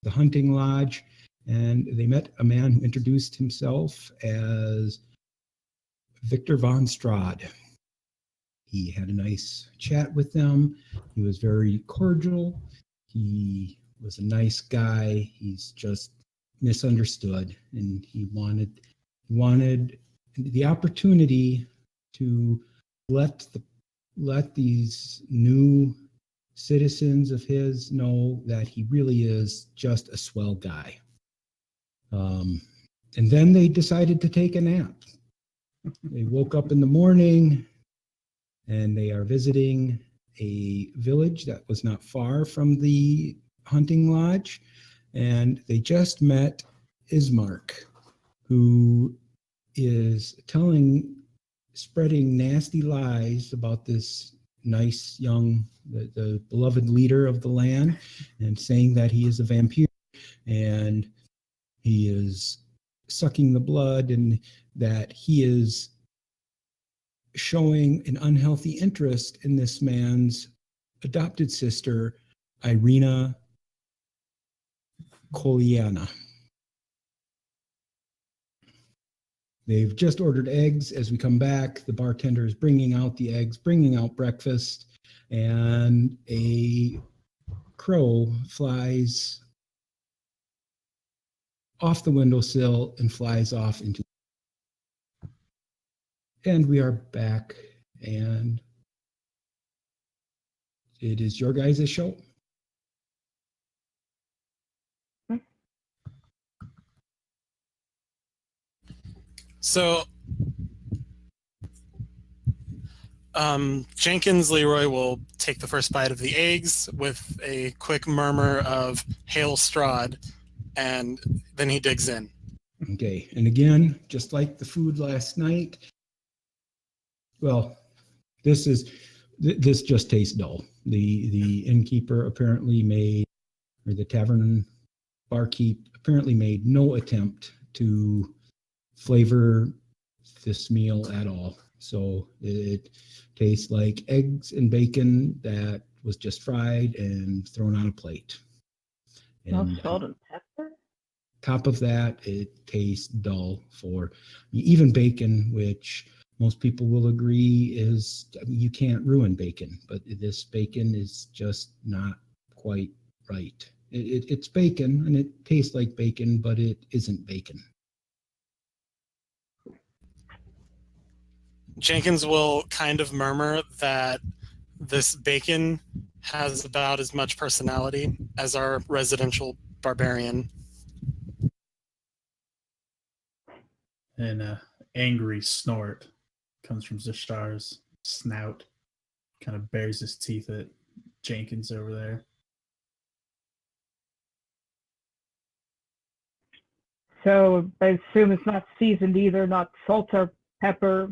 the hunting lodge, and they met a man who introduced himself as Victor von Strahd. He had a nice chat with them. He was very cordial. He was a nice guy. He's just misunderstood, and he wanted the opportunity to let these new citizens of his know that he really is just a swell guy. And then they decided to take a nap. They woke up in the morning, and they are visiting a village that was not far from the hunting lodge, and they just met Ismark, who is spreading nasty lies about this nice young, the beloved leader of the land, and saying that he is a vampire and he is sucking the blood, and that he is showing an unhealthy interest in this man's adopted sister, Irina Koliana. They've just ordered eggs. As we come back, the bartender is bringing out the eggs, bringing out breakfast, and a crow flies off the windowsill and flies off into. And we are back, and it is your guys' show. So, Jenkins Leroy will take the first bite of the eggs with a quick murmur of "Hail Strahd," and then he digs in. Okay, and again, just like the food last night, well, this is This just tastes dull. The innkeeper apparently made, or the tavern barkeep apparently made no attempt to flavor this meal at all. So it tastes like eggs and bacon that was just fried and thrown on a plate. No And salt and pepper? top of that, it tastes dull for even bacon, which most people will agree is, I mean, you can't ruin bacon, but this bacon is just not quite right. It's bacon and it tastes like bacon, but it isn't bacon. Jenkins will kind of murmur that this bacon has about as much personality as our residential barbarian. And an angry snort comes from Zashtar's snout. Kind of bares his teeth at Jenkins over there. So I assume it's not seasoned either, not salt or pepper.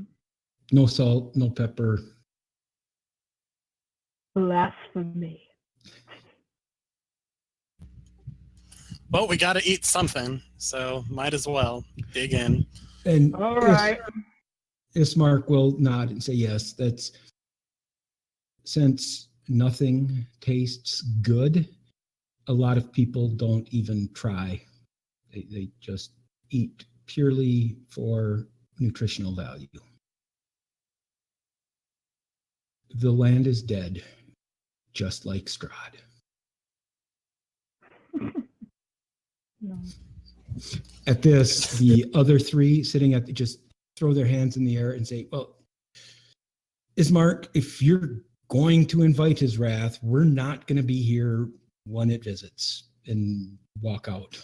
No salt, no pepper. Blasphemy. Well, we got to eat something, so might as well dig in. And All right. Ismark will nod and say yes. That's since nothing tastes good, a lot of people don't even try. They just eat purely for nutritional value. The land is dead, just like Strahd. No. At this, the other three sitting at the, just throw their hands in the air and say, well, Ismark, if you're going to invite his wrath, we're not going to be here when it visits, and walk out.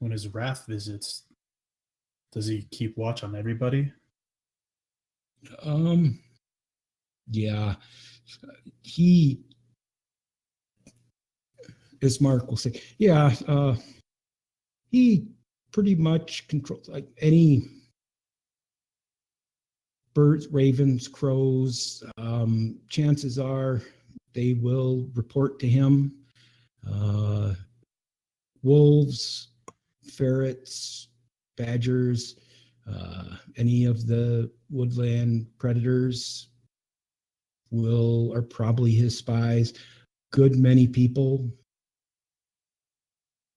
When his wrath visits, does he keep watch on everybody? Yeah, Ismark will say, yeah, he pretty much controls like any birds, ravens, crows. Chances are they will report to him. Wolves, ferrets, badgers, any of the woodland predators are probably his spies. Good many people.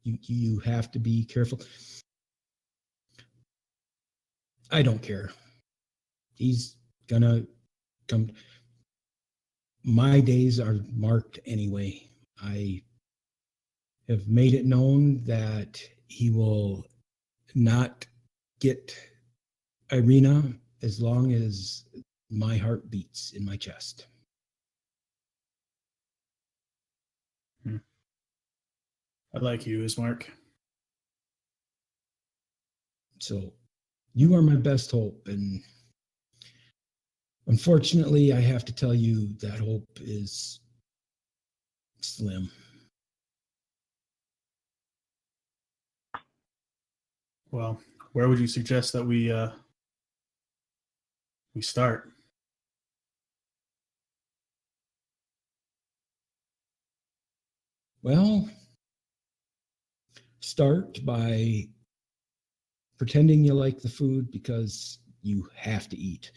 You have to be careful. I don't care. He's gonna come. My days are marked anyway. I have made it known that he will not get Irina as long as my heart beats in my chest. I like you, Ismark. So you are my best hope, and unfortunately, I have to tell you that hope is slim. Well, where would you suggest that we start? Well, start by pretending you like the food because you have to eat.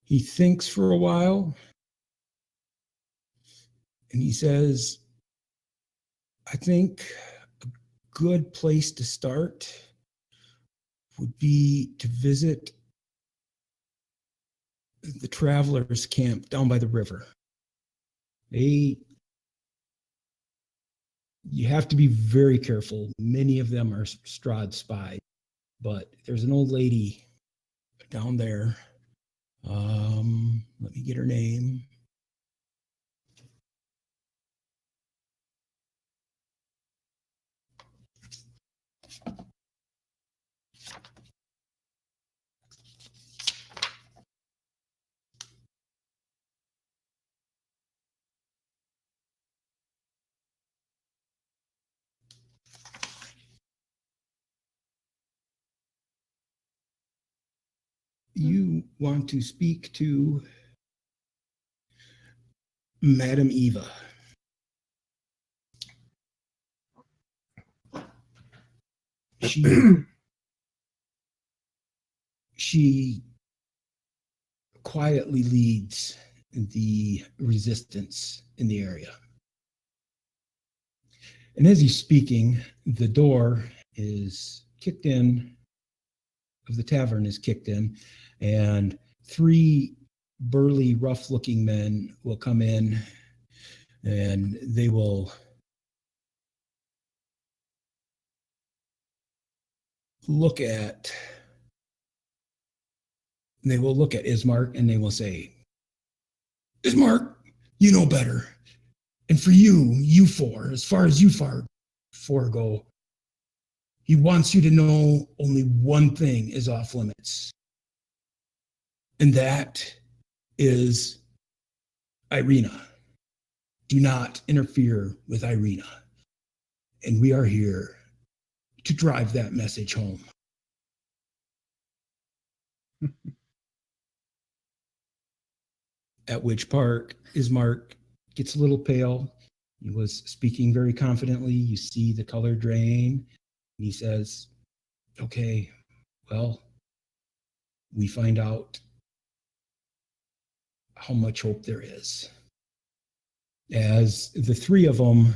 He thinks for a while and he says, I think a good place to start would be to visit the travelers' camp down by the river. You have to be very careful. Many of them are Strahd spies, but there's an old lady down there. Let me get her name. you want to speak to Madam Eva. She quietly leads the resistance in the area. And as he's speaking, the door is kicked in, of the tavern is kicked in, and 3 burly, rough-looking men will come in, and they will look at Ismark, and they will say, Ismark, you know better. And for you 4, as far as you 4 go, he wants you to know only one thing is off limits. And that is Irina. Do not interfere with Irina. And we are here to drive that message home. At which part Ismark gets a little pale. He was speaking very confidently. You see the color drain. And he says, okay, well, we find out how much hope there is. As the 3 of them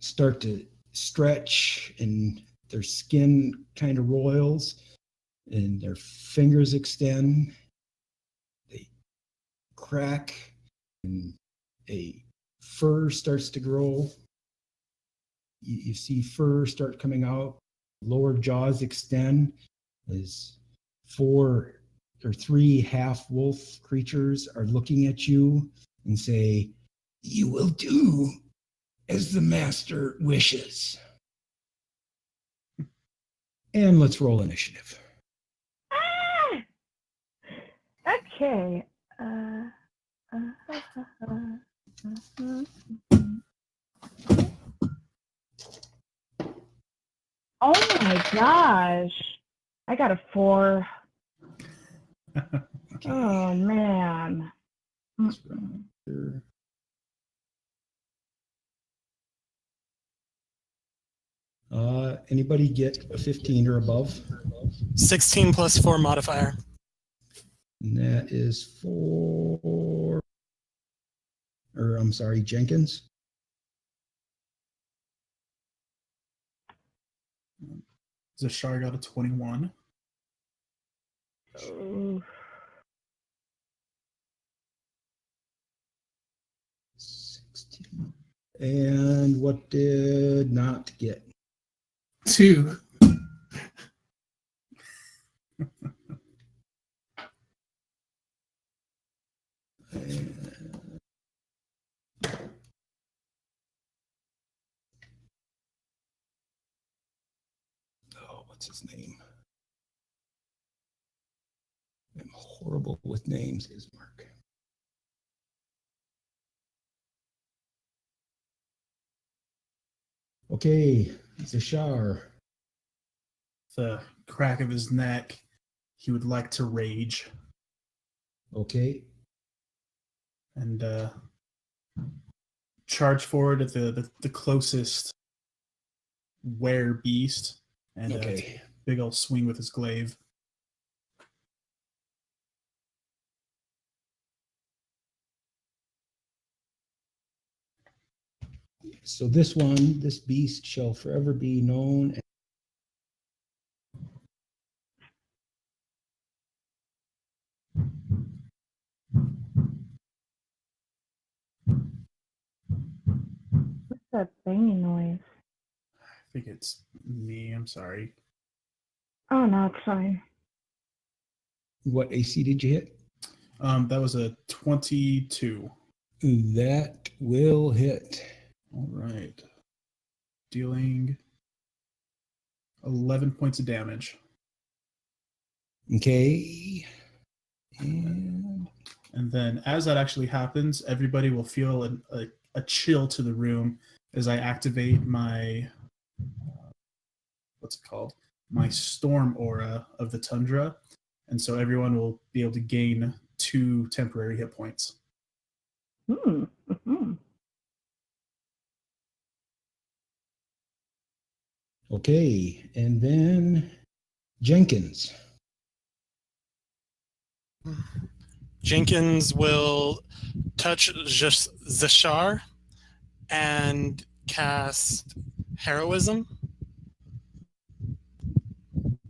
start to stretch and their skin kind of roils and their fingers extend, they crack and a fur starts to grow. You see fur start coming out, lower jaws extend as 4 or 3 half-wolf creatures are looking at you and say, you will do as the master wishes. And let's roll initiative. Okay. Oh my gosh. I got a 4. Okay. Oh man. Anybody get a 15 or above? 16 plus 4 modifier. And that is Jenkins. Zashar got a 21. Ooh. 16. And what did not get? 2. What's his name? I'm horrible with names, Ismark. Okay, Zashar. The crack of his neck, he would like to rage Okay. and charge forward at the closest were beast and Okay. big old swing with his glaive. So this beast shall forever be known as What's that banging noise? I think it's me. I'm sorry. Oh no, it's fine. what AC did you hit? That was a 22. That will hit. All right. Dealing 11 points of damage. Okay. And then as that actually happens, everybody will feel a chill to the room as I activate my, what's it called? my storm aura of the tundra, and so everyone will be able to gain 2 temporary hit points. Mm-hmm. Okay, and then Jenkins. Jenkins will touch Zashar and cast Heroism.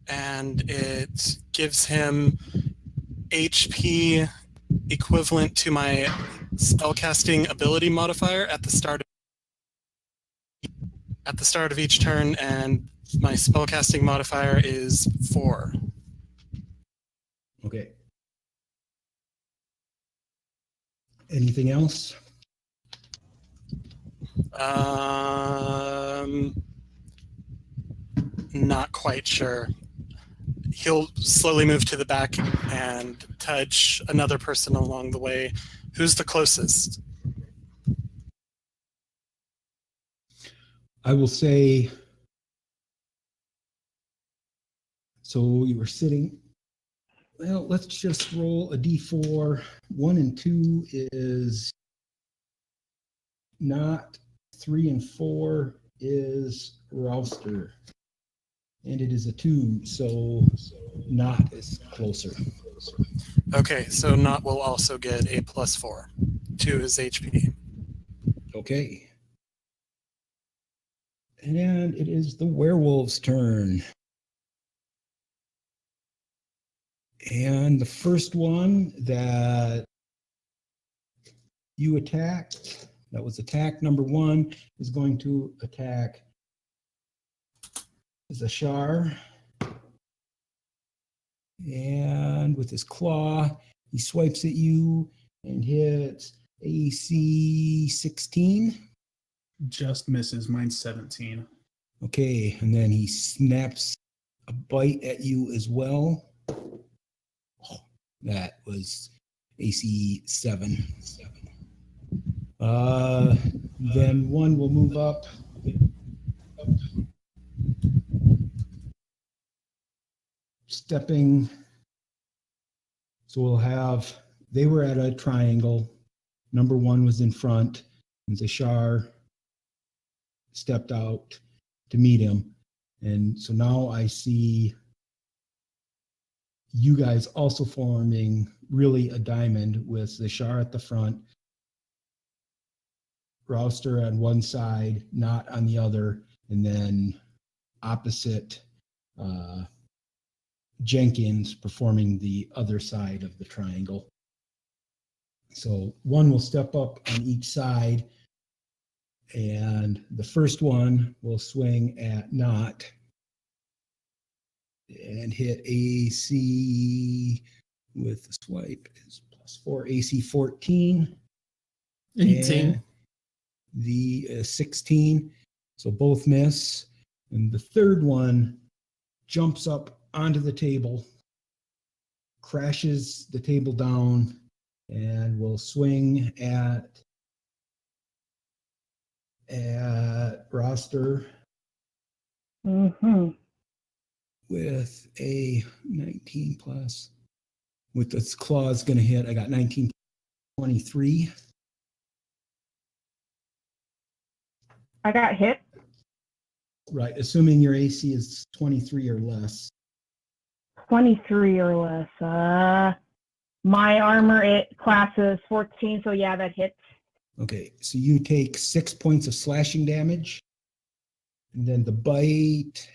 And it gives him HP equivalent to my spellcasting ability modifier at the start of each turn, and my spellcasting modifier is 4. Okay. Anything else? Not quite sure. He'll slowly move to the back and touch another person along the way. Who's the closest? I will say, so you were sitting, well, let's just roll a d4. 1 and 2 is not, 3 and 4 is Rouster. And it is a 2, so not is closer. Okay, so Not will also get a +4 to his HP. Okay. And it is the werewolf's turn. And the first one that you attacked, that was attack number 1, is going to attack Zashar. And with his claw, he swipes at you and hits AC 16. Just misses. Mine's 17. Okay, and then he snaps a bite at you as well. Oh, that was AC 7. Then one will move up. Stepping. So we'll have, they were at a triangle. Number 1 was in front, and Zashar stepped out to meet him. And so now I see you guys also forming really a diamond with Zashar at the front, Rouster on one side, Not on the other, and then opposite Jenkins performing the other side of the triangle. So one will step up on each side, and the first one will swing at Not and hit AC with the swipe is +4, AC 14. 18. And the 16. So both miss. And the third one jumps up onto the table, crashes the table down, and will swing at Roster Mm-hmm. with a 19 plus. With its claws going to hit, I got 19, 23. I got hit. Right, assuming your AC is 23 or less. 23 or less. My armor class is 14, so yeah, that hits. Okay, so you take 6 points of slashing damage, and then the bite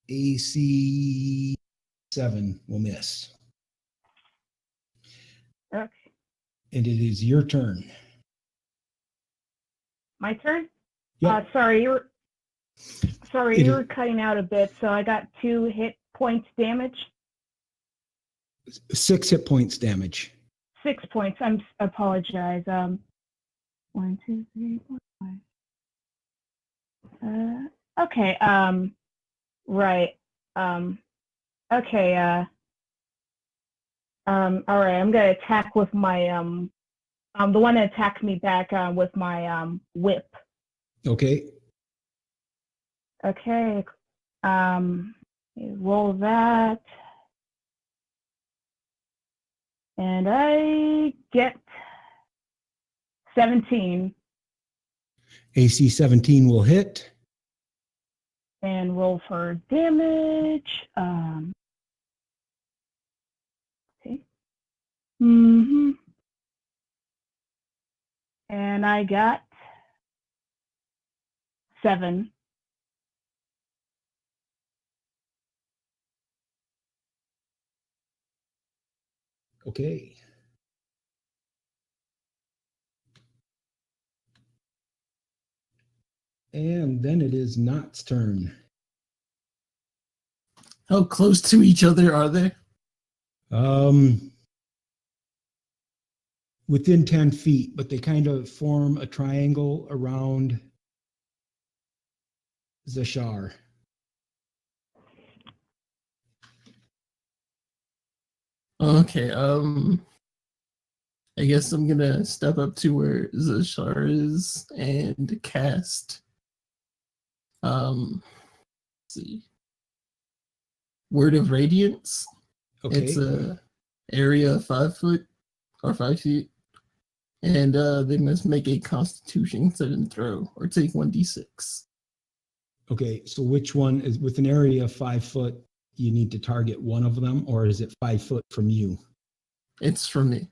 AC 7 will miss. Okay. And it is your turn. My turn? Yep. Sorry, you It were cutting out a bit, so I got 2 hit points damage. 6 hit points damage. 6 points. I apologize. 1, 2, 3, 4, 5. Okay. Right. Okay. All right. I'm gonna attack with my the one that attacked me back with my whip. Okay. Okay. Roll that. And I get 17. AC 17 will hit. And roll for damage. Okay. And I got 7. Okay. And then it is Knott's turn. How close to each other are they? Within 10 feet, but they kind of form a triangle around Zashar. Okay, I guess I'm gonna step up to where Zashar is and cast let's see. Word of Radiance. Okay. It's a area of 5 foot or 5 feet. And they must make a Constitution saving throw or take 1d6. Okay, so which one is with an area of 5 foot? You need to target one of them, or is it 5 foot from you? It's from me.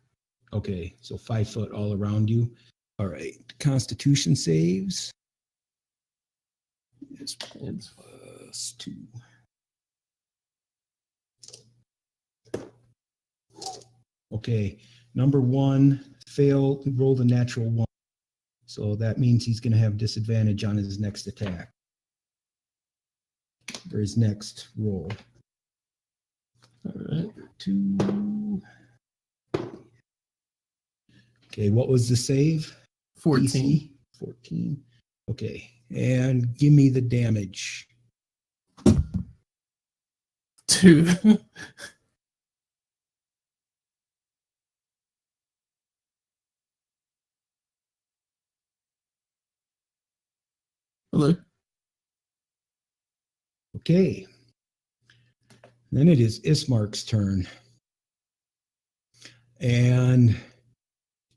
Okay, so 5 foot all around you. All right, Constitution saves. It's +2. Okay, number 1 failed, rolled a natural 1. So that means he's going to have disadvantage on his next attack. Or his next roll. All right, 2. Okay, what was the save? 14. DC? 14. Okay, and give me the damage. 2. Hello. Okay. Then it is Ismark's turn. And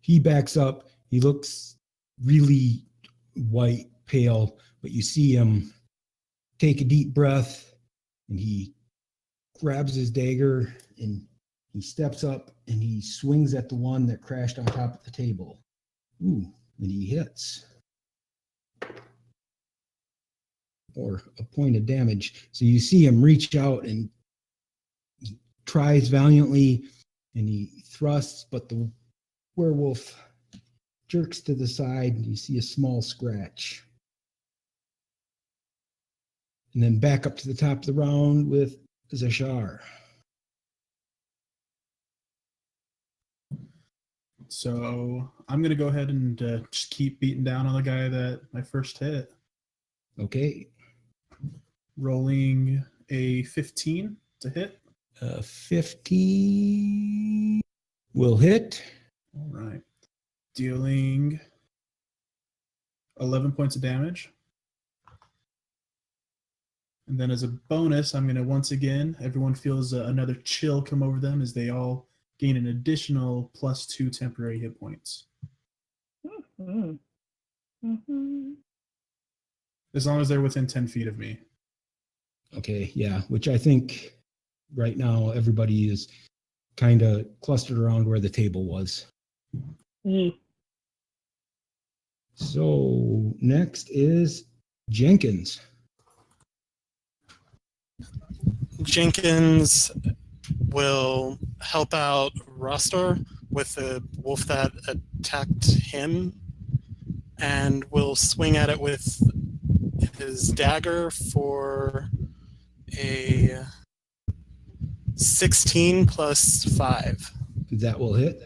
he backs up. He looks really white, pale, but you see him take a deep breath and he grabs his dagger and he steps up and he swings at the one that crashed on top of the table. Ooh, and he hits. Or a point of damage. So you see him reach out and he tries valiantly and he thrusts, but the werewolf jerks to the side and you see a small scratch. And then back up to the top of the round with Zashar. So I'm going to go ahead and just keep beating down on the guy that I first hit. Okay. Rolling a 15 to hit. 15 will hit. All right. Dealing 11 points of damage. And then as a bonus, I'm going to once again, everyone feels another chill come over them as they all gain an additional +2 temporary hit points. As long as they're within 10 feet of me. Okay, yeah, which I think right now everybody is kind of clustered around where the table was. Yeah. So next is Jenkins. Jenkins will help out Rostor with the wolf that attacked him and will swing at it with his dagger for a 16 plus 5. That will hit.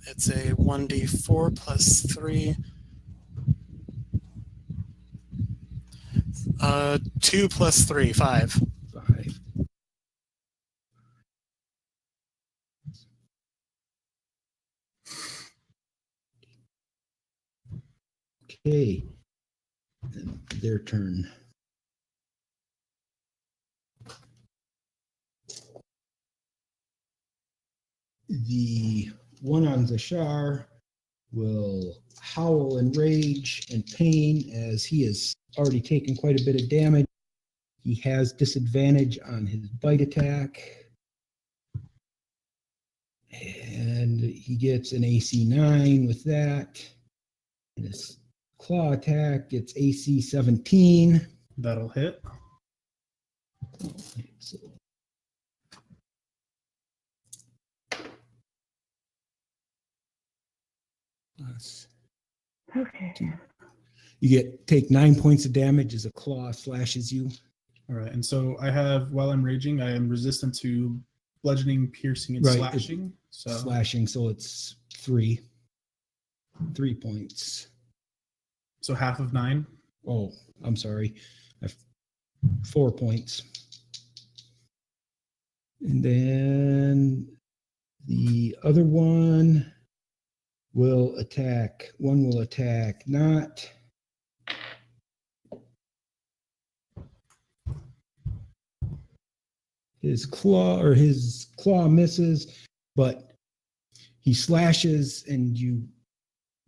It's a 1d4 plus 3. 2 plus 3, 5. 5. Okay. their turn. The one on Zashar will howl in rage and pain as he has already taken quite a bit of damage. He has disadvantage on his bite attack. And he gets an AC 9 with that. And his claw attack gets AC 17. That'll hit. So Okay. you take 9 points of damage as a claw slashes you. All right. And so I have, while I'm raging, I am resistant to bludgeoning, piercing, and Right, slashing. So Slashing, so it's 3 points. so half of 9. Oh, I'm sorry. I have 4 points. And then the other one will attack. One will attack not. His claw misses, but he slashes and you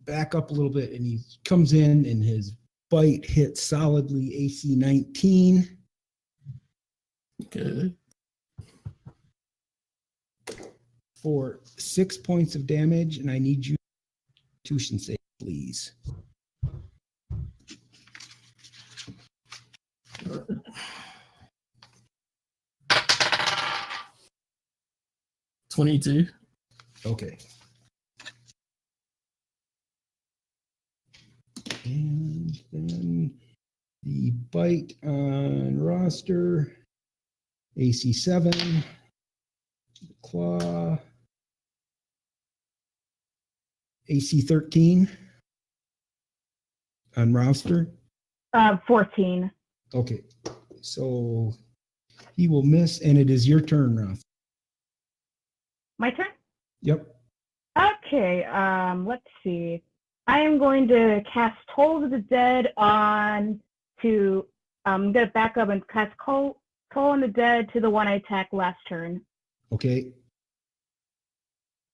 back up a little bit and he comes in and his bite hits solidly AC 19. Good. For 6 points of damage, and I need you to save, please. $22. Okay. And then the bite on roster, AC 7, claw, AC 13 on roster. 14. Okay, so he will miss, and it is your turn, Roth. My turn? Yep. Okay, let's see. I am going to cast Toll of the Dead on to, I'm going to back up and cast Toll on the Dead to the one I attacked last turn. Okay.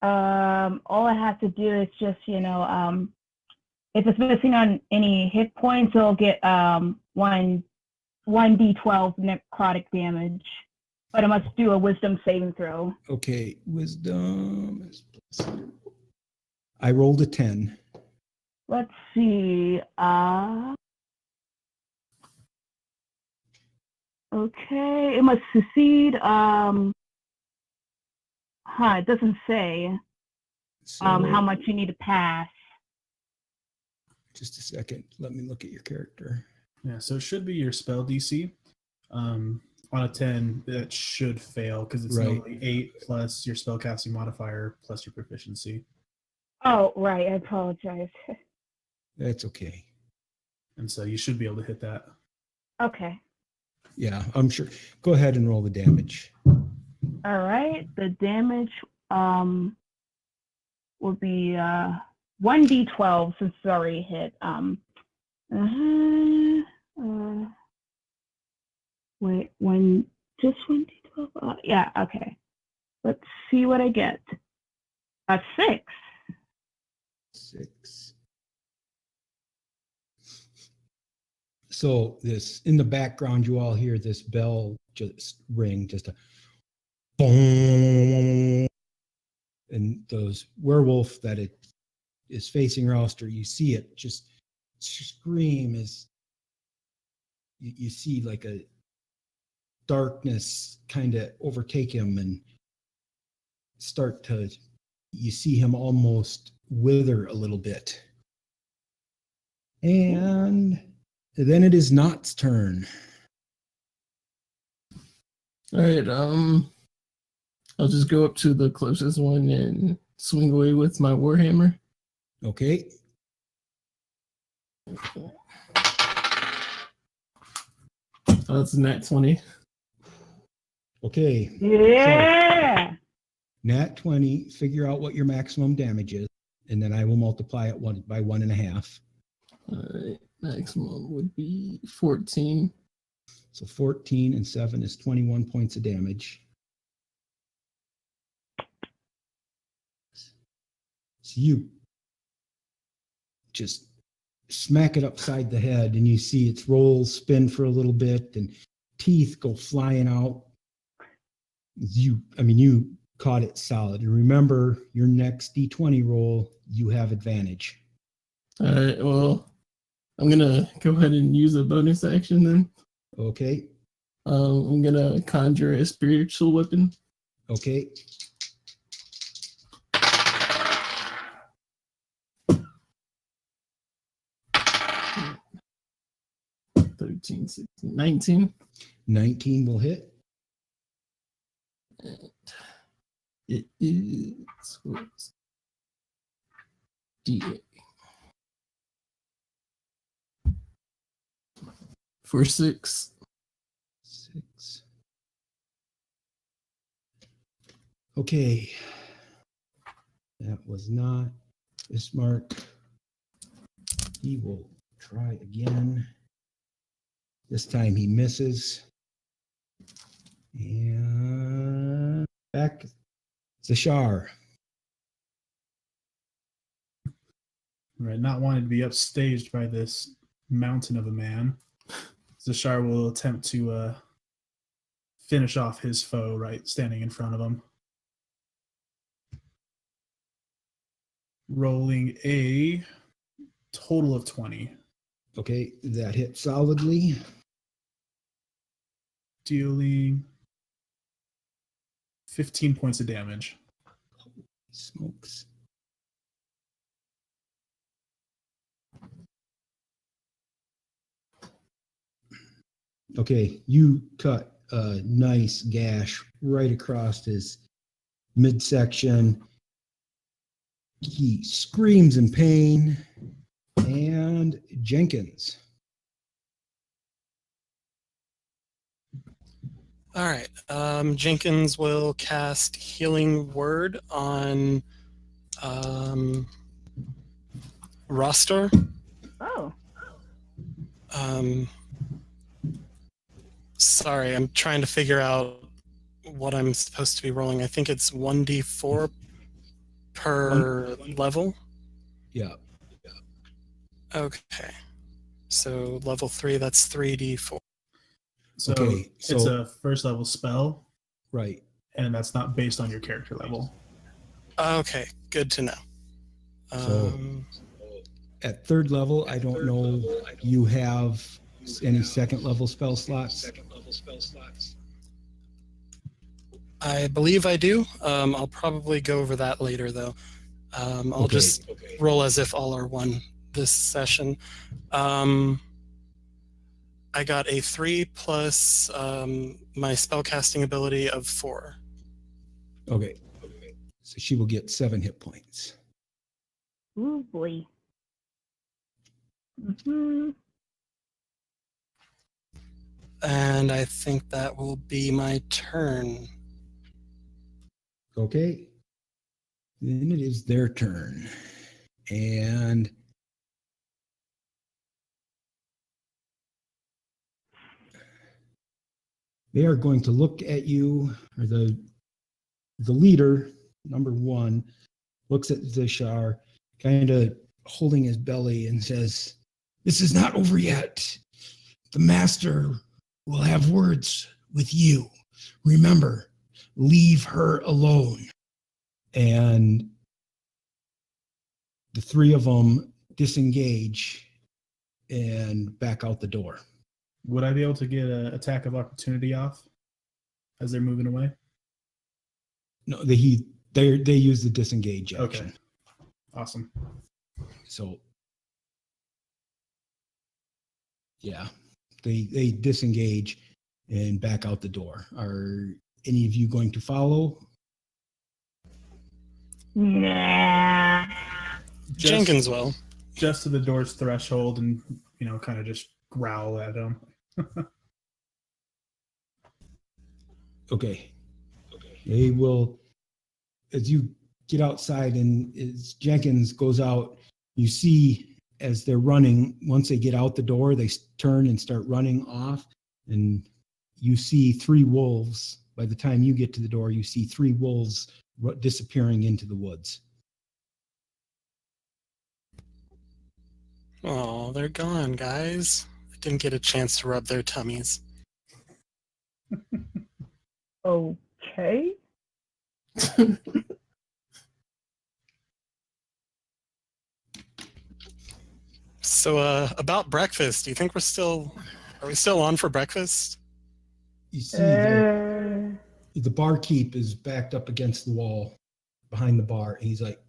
All I have to do is just, if it's missing on any hit points, it'll get 1d12 necrotic damage. But I must do a wisdom saving throw. Okay, wisdom. I rolled a 10. Let's see. Okay, it must succeed. It doesn't say So, how much you need to pass. just a second. Let me look at your character. Yeah, so it should be your spell DC. On a 10, that should fail because it's Right. normally 8 plus your spellcasting modifier plus your proficiency. Oh, right. I apologize. That's okay. And so you should be able to hit that. Okay. Yeah, I'm sure. Go ahead and roll the damage. All right. The damage will be 1d12 since it's already hit. Wait, just 1d12? Yeah, okay. Let's see what I get. A 6. 6. So in the background, you all hear this bell just ring, just a boom. And those werewolf that it is facing roster, you see it just scream as you see like a darkness kind of overtake him and you see him almost wither a little bit. And then it is Not's turn. All right, I'll just go up to the closest one and swing away with my warhammer. Okay. Oh, that's a nat 20. Okay. Yeah. So, nat 20, figure out what your maximum damage is, and then I will multiply it by 1.5. All right. Maximum would be 14. So 14 and 7 is 21 points of damage. So you just smack it upside the head, and you see its roll spin for a little bit, and teeth go flying out. You caught it solid. And remember, your next D20 roll, you have advantage. All right. Well, I'm gonna go ahead and use a bonus action then. Okay. I'm gonna conjure a spiritual weapon. Okay. $13, 16, 19. 19 will hit. And it is what's D8 for 6. 6. Okay. That was not smart. He will try again. This time he misses. And back to Shar. Right, not wanting to be upstaged by this mountain of a man, Zashar will attempt to finish off his foe right standing in front of him. Rolling a total of 20. Okay, that hit solidly. Dealing 15 points of damage. Smokes. Okay, you cut a nice gash right across his midsection. He screams in pain. And Jenkins. All right. Jenkins will cast Healing Word on Rostar. Oh. Sorry, I'm trying to figure out what I'm supposed to be rolling. I think it's 1d4 per level. Yeah. Okay. So level 3, that's 3d4. So, Okay, it's so- a first level spell, Right. and that's not based on your character level. Okay, good to know. So- At third level, I don't know you have any second level spell slots. I believe I do. I'll probably go over that later, though. I'll Okay. just roll as if all are one this session. I got a 3 plus my spellcasting ability of 4. Okay. So she will get 7 hit points. Ooh, boy. Mm-hmm. And I think that will be my turn. Okay. Then it is their turn. And they are going to look at you, or the leader, number 1, looks at Zishar, kind of holding his belly and says, "This is not over yet. The master will have words with you. Remember, leave her alone." And the 3 of them disengage and back out the door. Would I be able to get an attack of opportunity off as they're moving away? No, they use the disengage action. Okay. Awesome. So yeah, they disengage and back out the door. Are any of you going to follow? Nah. Jenkins will. Just to the door's threshold and, kind of just growl at him. Okay. They will, as you get outside and as Jenkins goes out, you see as they're running, once they get out the door, they turn and start running off, and you see 3 wolves. By the time you get to the door, you see 3 wolves disappearing into the woods. Oh, they're gone, guys. I didn't get a chance to rub their tummies. Okay. So, about breakfast, do you think are we still on for breakfast? You see Uh, the barkeep is backed up against the wall behind the bar, and he's like,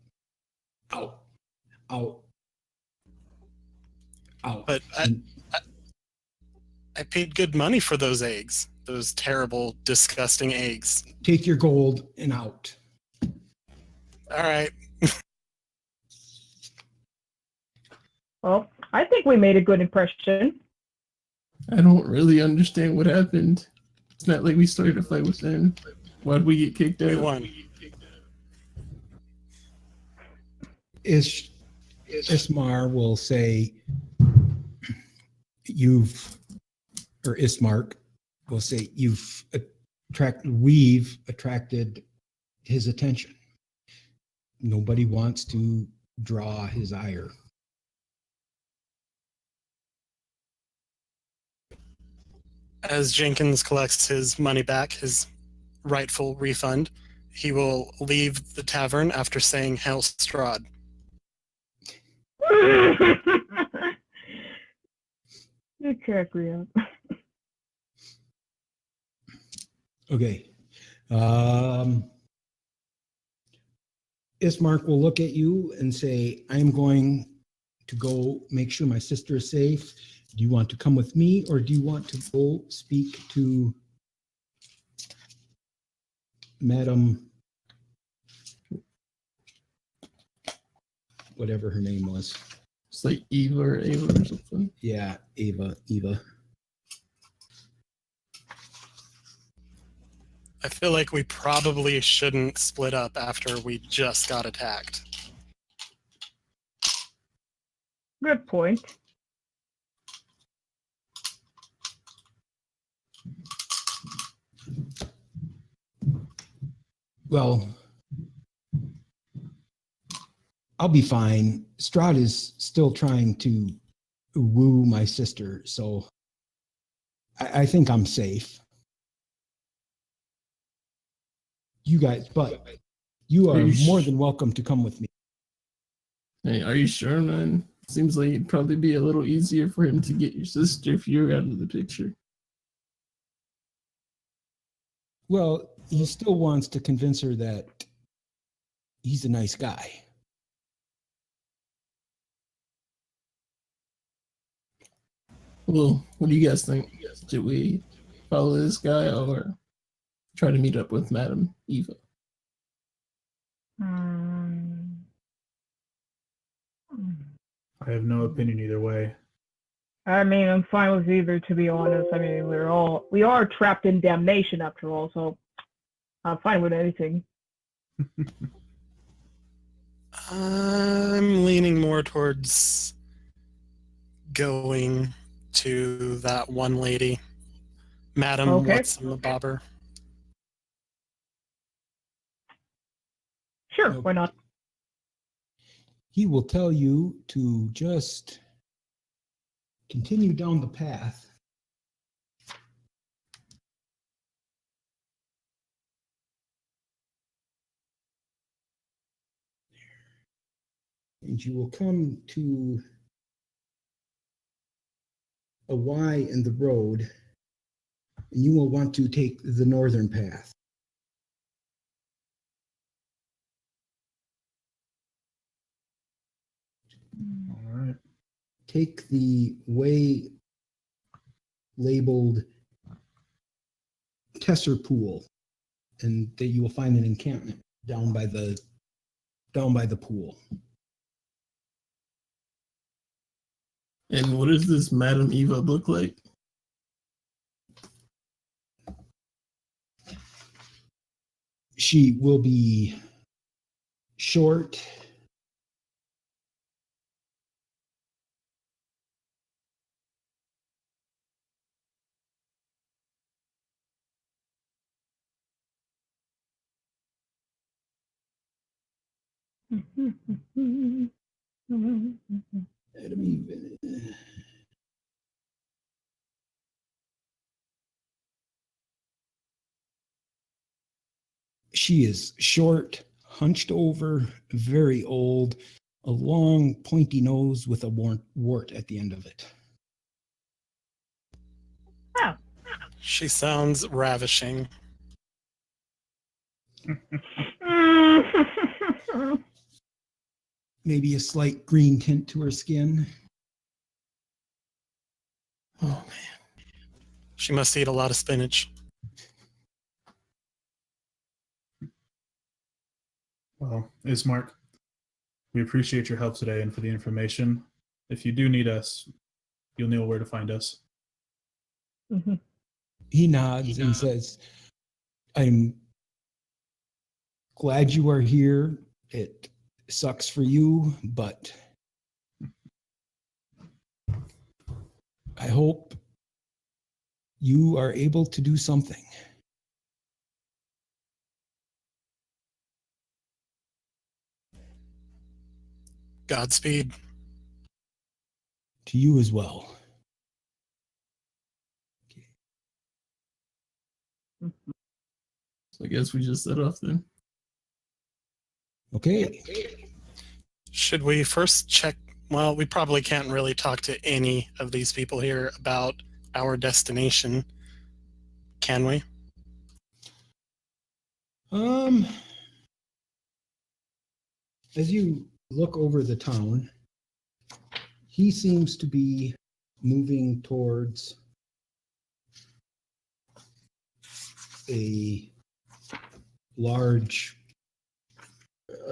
out, out, out. But I paid good money for those eggs. Those terrible, disgusting eggs. Take your gold and out. All right. well, I think we made a good impression. I don't really understand what happened. It's not like we started a fight with them. Why'd we get kicked We out? won. Ismar will say, Ismark will say, we've attracted his attention. Nobody wants to draw his ire. As Jenkins collects his money back, his rightful refund, he will leave the tavern after saying Hail Strahd. You crack me up. Okay. Ismark will look at you and say, I'm going to go make sure my sister is safe. Do you want to come with me, or do you want to go speak to Madam, whatever her name was? It's like Eva or Ava or something. Yeah, Eva. I feel like we probably shouldn't split up after we just got attacked. Good point. Well, I'll be fine. Strahd is still trying to woo my sister, so I think I'm safe. You guys, but you are more than welcome to come with me. Hey, are you sure, man? Seems like it'd probably be a little easier for him to get your sister if you're out of the picture. Well, he still wants to convince her that he's a nice guy. Well, what do you guys think? Should we follow this guy or try to meet up with Madam Eva? I have no opinion either way. I mean, I'm fine with either, to be honest. I mean, we are trapped in damnation after all, so I'm fine with anything. I'm leaning more towards going to that one lady, Madam Okay. What's in the Bobber. Sure, Okay. why not? He will tell you to just continue down the path. And you will come to a Y in the road, and you will want to take the northern path. All right. Take the way labeled Tesser Pool, and that you will find an encampment down by the pool. And what does this Madam Eva look like? She will be short, Enemy. She is short, hunched over, very old, a long, pointy nose with a wart at the end of it. Oh. She sounds ravishing. Maybe a slight green tint to her skin. Oh man. She must eat a lot of spinach. Well, Ismark, we appreciate your help today and for the information. If you do need us, you'll know where to find us. He nods and says, I'm glad you are here. It sucks for you, but I hope you are able to do something. Godspeed. To you as well. So I guess we just set off then. Okay. Should we first check? Well, we probably can't really talk to any of these people here about our destination, can we? As you look over the town, he seems to be moving towards a large,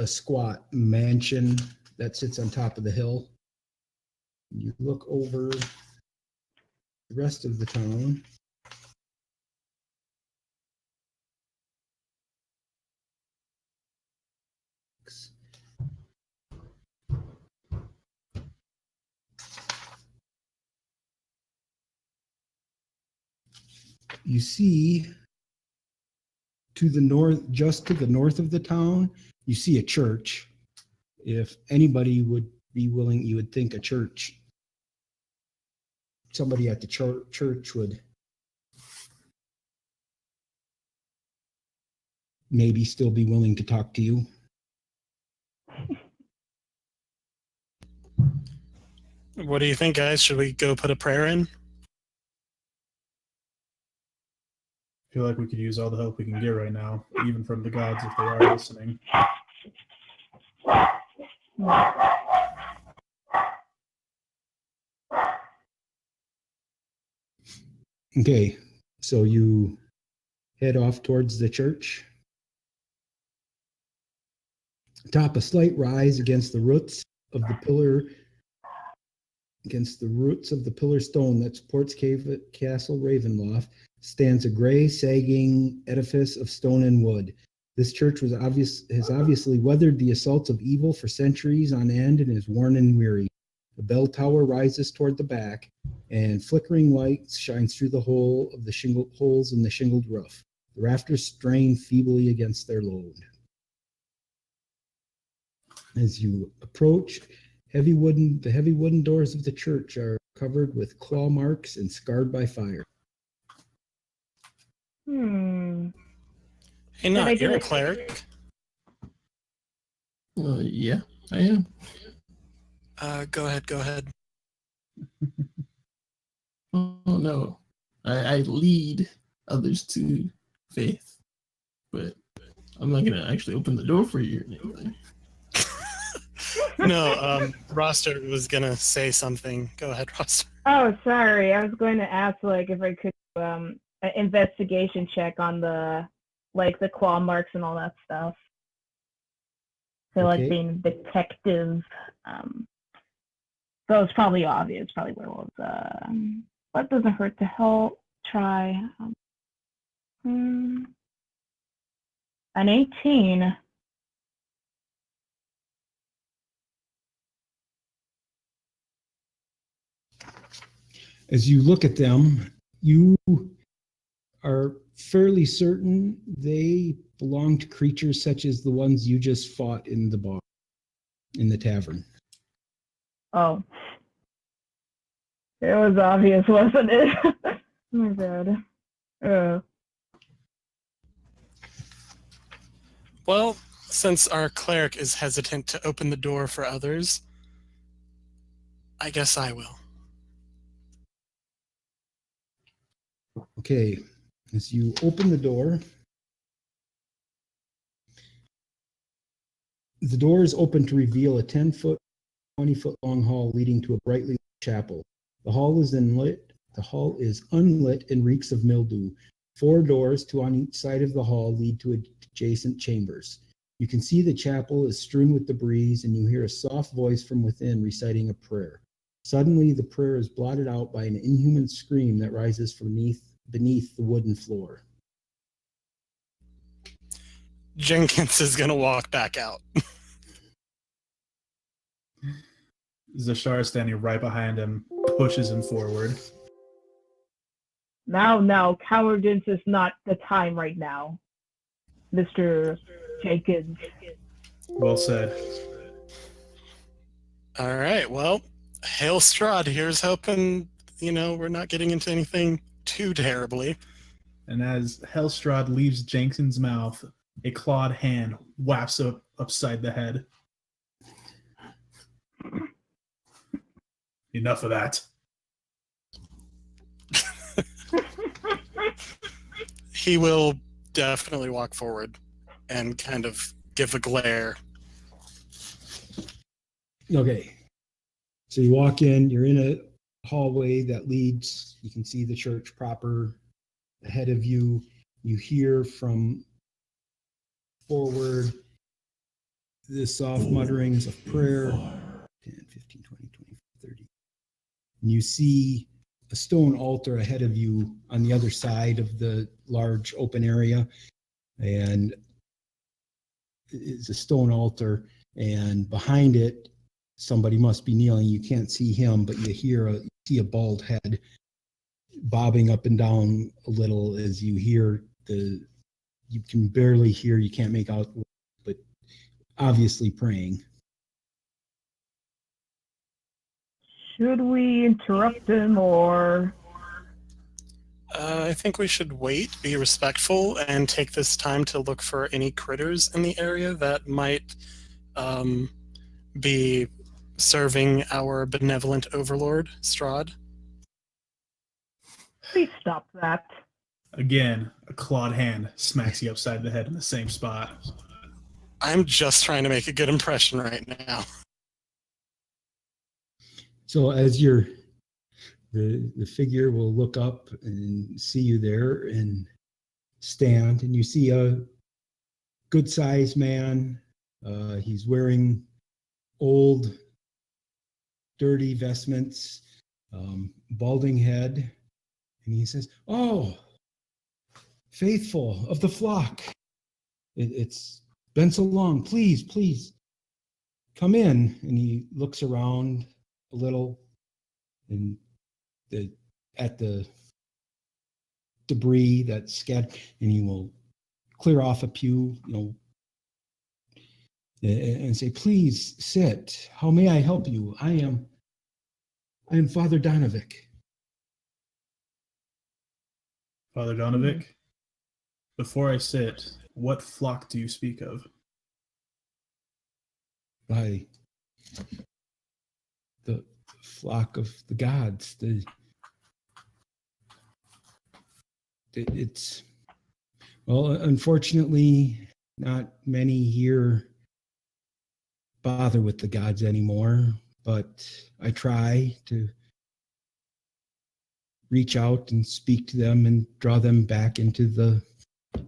squat mansion that sits on top of the hill. You look over the rest of the town. You see to the north, just to the north of the town, you see a church. If anybody would be willing, you would think a church, somebody at the church would maybe still be willing to talk to you. What do you think, guys? Should we go put a prayer in? I feel like we could use all the help we can get right now, even from the gods if they are listening. Okay, so you head off towards the church. Top a slight rise against the roots of the pillar, stone that supports Castle Ravenloft, stands a gray, sagging edifice of stone and wood. This church has obviously weathered the assaults of evil for centuries on end and is worn and weary. The bell tower rises toward the back, and flickering light shines through the holes in the shingled roof. The rafters strain feebly against their load. As you approach, the heavy wooden doors of the church are covered with claw marks and scarred by fire. Hey, Nut, you're a cleric. Yeah, I am. Go ahead. Oh no, I lead others to faith, but I'm not gonna actually open the door for you or anything. No, Roster was gonna say something. Go ahead, Roster. Oh, sorry. I was going to ask, like, if I could an investigation check on the claw marks and all that stuff. So, like, Okay. being a detective. So it's probably obvious, probably werewolves. But it doesn't hurt to help. Try. An 18. As you look at them, you are fairly certain they belong to creatures such as the ones you just fought in the bar. in the tavern. Oh. It was obvious, wasn't it? Oh my god. Well, since our cleric is hesitant to open the door for others, I guess I will. Okay, as you open the door is open to reveal a 10-foot, 20-foot long hall leading to a brightly lit chapel. The hall is unlit and reeks of mildew. 4 doors, 2 on each side of the hall, lead to adjacent chambers. You can see the chapel is strewn with debris, and you hear a soft voice from within reciting a prayer. Suddenly, the prayer is blotted out by an inhuman scream that rises from beneath the wooden floor. Jenkins is going to walk back out. Zashar, standing right behind him, pushes him forward. Now, cowardice is not the time right now, Mr. Jenkins. Well said. All right, well, hail Strahd. Here's hoping, we're not getting into anything too terribly. And as Hellstrahd leaves Jenkins's mouth, a clawed hand whaps up upside the head. Enough of that. He will definitely walk forward and kind of give a glare. Okay. So you walk in, you're in a hallway that leads, you can see the church proper ahead of you. You hear from forward the soft mutterings of prayer. 10, 15, 20, 25, 30. And you see a stone altar ahead of you on the other side of the large open area. And it's a stone altar, and behind it, somebody must be kneeling. You can't see him, but you see a bald head bobbing up and down a little as you hear you can barely hear, you can't make out, but obviously praying. Should we interrupt him or? I think we should wait, be respectful, and take this time to look for any critters in the area that might be serving our benevolent overlord, Strahd. Please stop that. Again, a clawed hand smacks you upside the head in the same spot. I'm just trying to make a good impression right now. So as the figure will look up and see you there and stand, and you see a good-sized man. He's wearing old, dirty vestments, balding head, and he says, "Oh, faithful of the flock, it's been so long. Please, come in." And he looks around a little, and at the debris that's scattered, and he will clear off a pew, and say, "Please sit. How may I help you? I am Father Donovic." Father Donovic, before I sit, what flock do you speak of? By the flock of the gods. It's, well, unfortunately, not many here bother with the gods anymore, but I try to reach out and speak to them and draw them back into the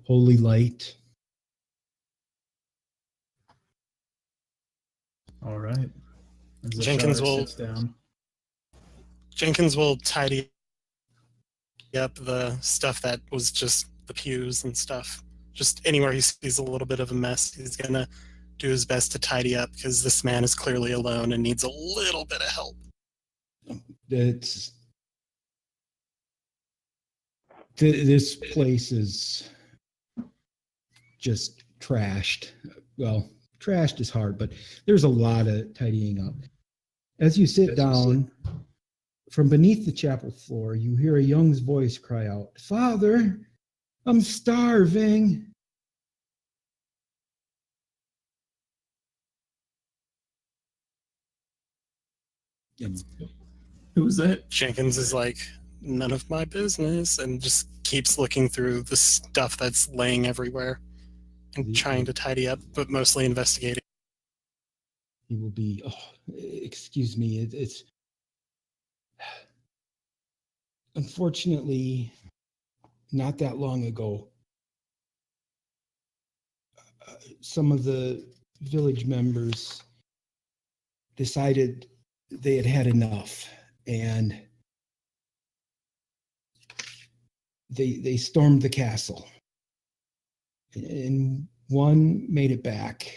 holy light. All right. As Jenkins Zashar will- sits down. Jenkins will tidy up the stuff that was just the pews and stuff. Just anywhere he sees a little bit of a mess, he's going to do his best to tidy up, because this man is clearly alone and needs a little bit of help. This place is just trashed. Well, trashed is hard, but there's a lot of tidying up. As you sit down, from beneath the chapel floor, you hear a young's voice cry out, "Father, I'm starving." And Who was that? Jenkins is like, none of my business, and just keeps looking through the stuff that's laying everywhere and trying to tidy up, but mostly investigating. he will be, excuse me, it's unfortunately not that long ago. Some of the village members decided they had had enough, and they stormed the castle, and one made it back,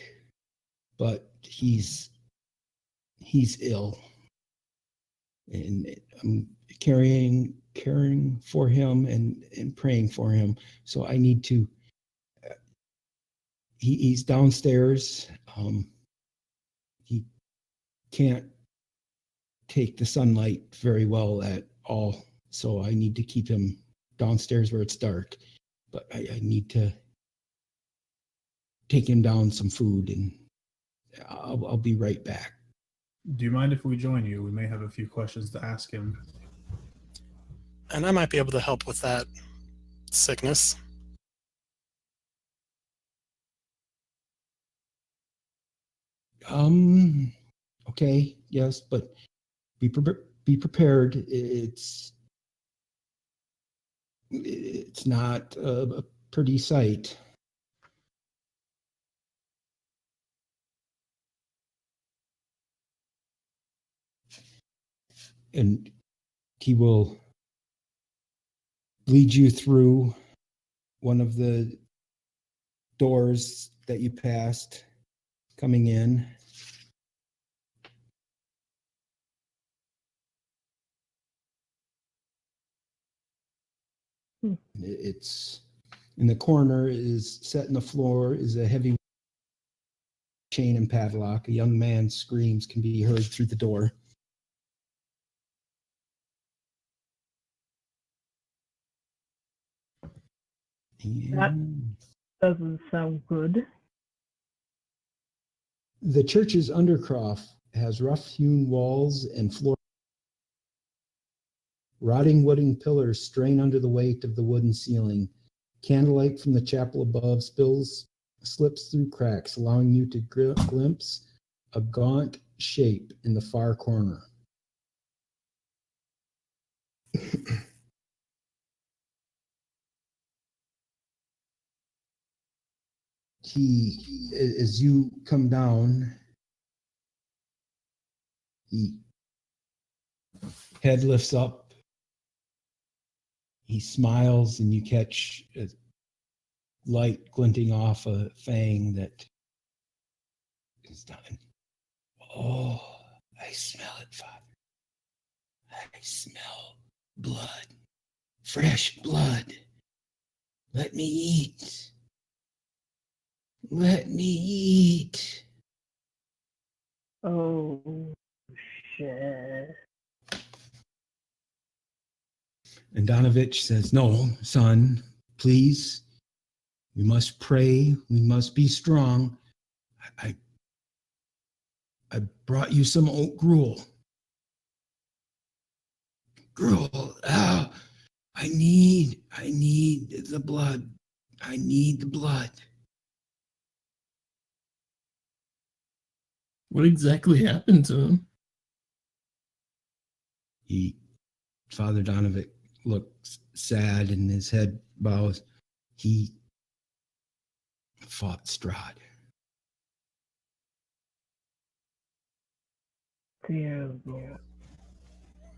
but he's ill, and I'm caring for him and praying for him. So I need to. He's downstairs. He can't take the sunlight very well at all, so I need to keep him downstairs where it's dark. But I need to take him down some food, and I'll be right back. Do you mind if we join you? We may have a few questions to ask him. And I might be able to help with that sickness. Okay, yes, but be prepared. It's not a pretty sight. And he will lead you through one of the doors that you passed coming in. It's in the corner, is set in the floor, is a heavy chain and padlock. A young man's screams can be heard through the door. And Doesn't sound good. the church's undercroft has rough-hewn walls and floor. Rotting wooden pillars strain under the weight of the wooden ceiling. Candlelight from the chapel above slips through cracks, allowing you to glimpse a gaunt shape in the far corner. As you come down, he head lifts up. He smiles, and you catch a light glinting off a fang that is done. Oh, I smell it, Father. I smell blood, fresh blood. Let me eat. Let me eat. Oh, shit. And Donovich says, "No, son, please. We must pray. We must be strong. I brought you some oat gruel. Gruel. Ah, I need the blood. I need the blood." What exactly happened to him? Father Donovic looks sad, and his head bows. He fought Strahd. Terrible.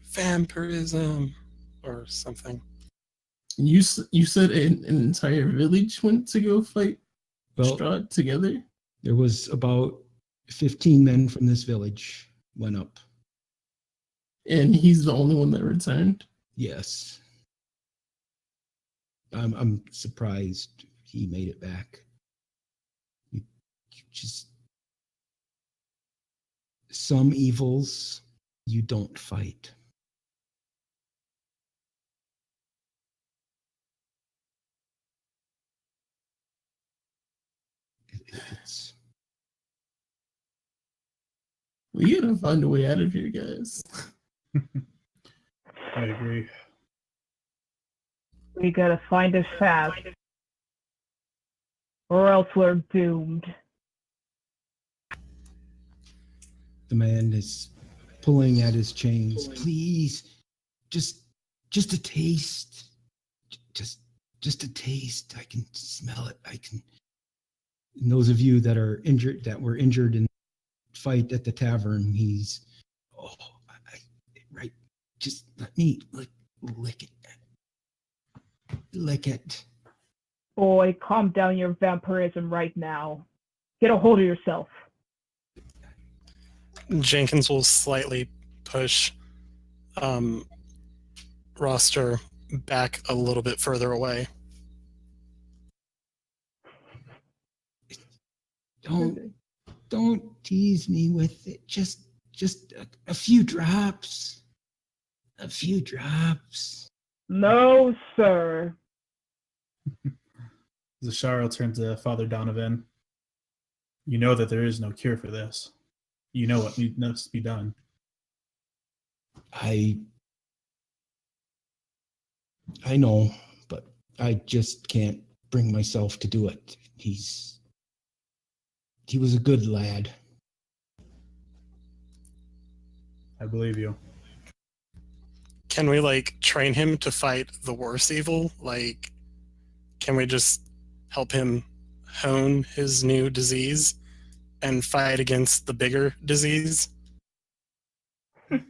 Vampirism or something. You said an entire village went to go fight Well, Strahd together? there was about 15 men from this village went up. And he's the only one that returned? Yes. I'm surprised he made it back. You just some evils you don't fight. It's We gotta find a way out of here, guys. I agree. We gotta find us fast, or else we're doomed. the man is pulling at his chains. Please, just a taste. Just a taste. I can smell it. I can. And those of you that were injured in the fight at the tavern, he's, right. Just let me lick it. Boy, calm down your vampirism right now. Get a hold of yourself. Jenkins will slightly push Roster back a little bit further away. Don't tease me with it. Just a few drops. A few drops. No, sir. Zashar will turn to Father Donovan. You know that there is no cure for this. You know what needs to be done. I know, but I just can't bring myself to do it. He was a good lad. I believe you. Can we train him to fight the worse evil? Can we just help him hone his new disease and fight against the bigger disease? It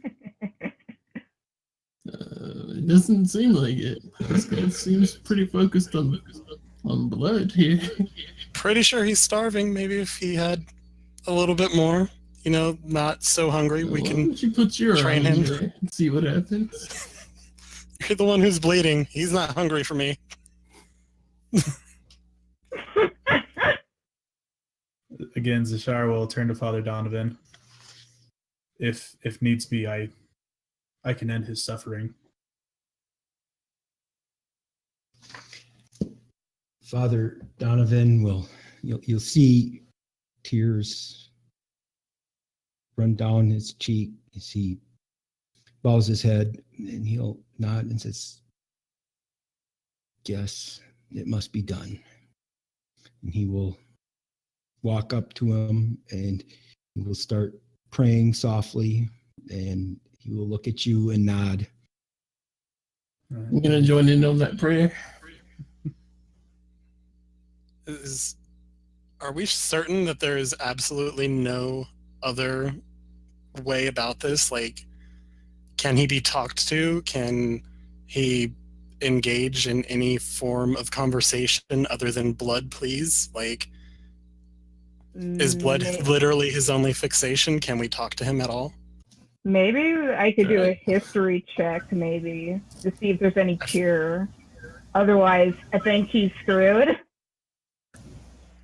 doesn't seem like it. This guy seems pretty focused on blood here. Pretty sure he's starving. Maybe if he had a little bit more, not so hungry, we Why can don't you put your train arm him. there and see what happens? You're the one who's bleeding. He's not hungry for me. Again, Zashar will turn to Father Donovan. If needs be, I can end his suffering. Father Donovan you'll see tears run down his cheek as he bows his head, and he'll nod and says, "Yes, it must be done." And he will walk up to him and he will start praying softly, and he will look at you and nod. I'm gonna join in on that prayer. Are we certain that there is absolutely no other way about this? Can he be talked to? Can he engage in any form of conversation other than blood, please? Is blood literally his only fixation? Can we talk to him at all? Maybe I could do a history check, maybe, to see if there's any cure. Otherwise, I think he's screwed.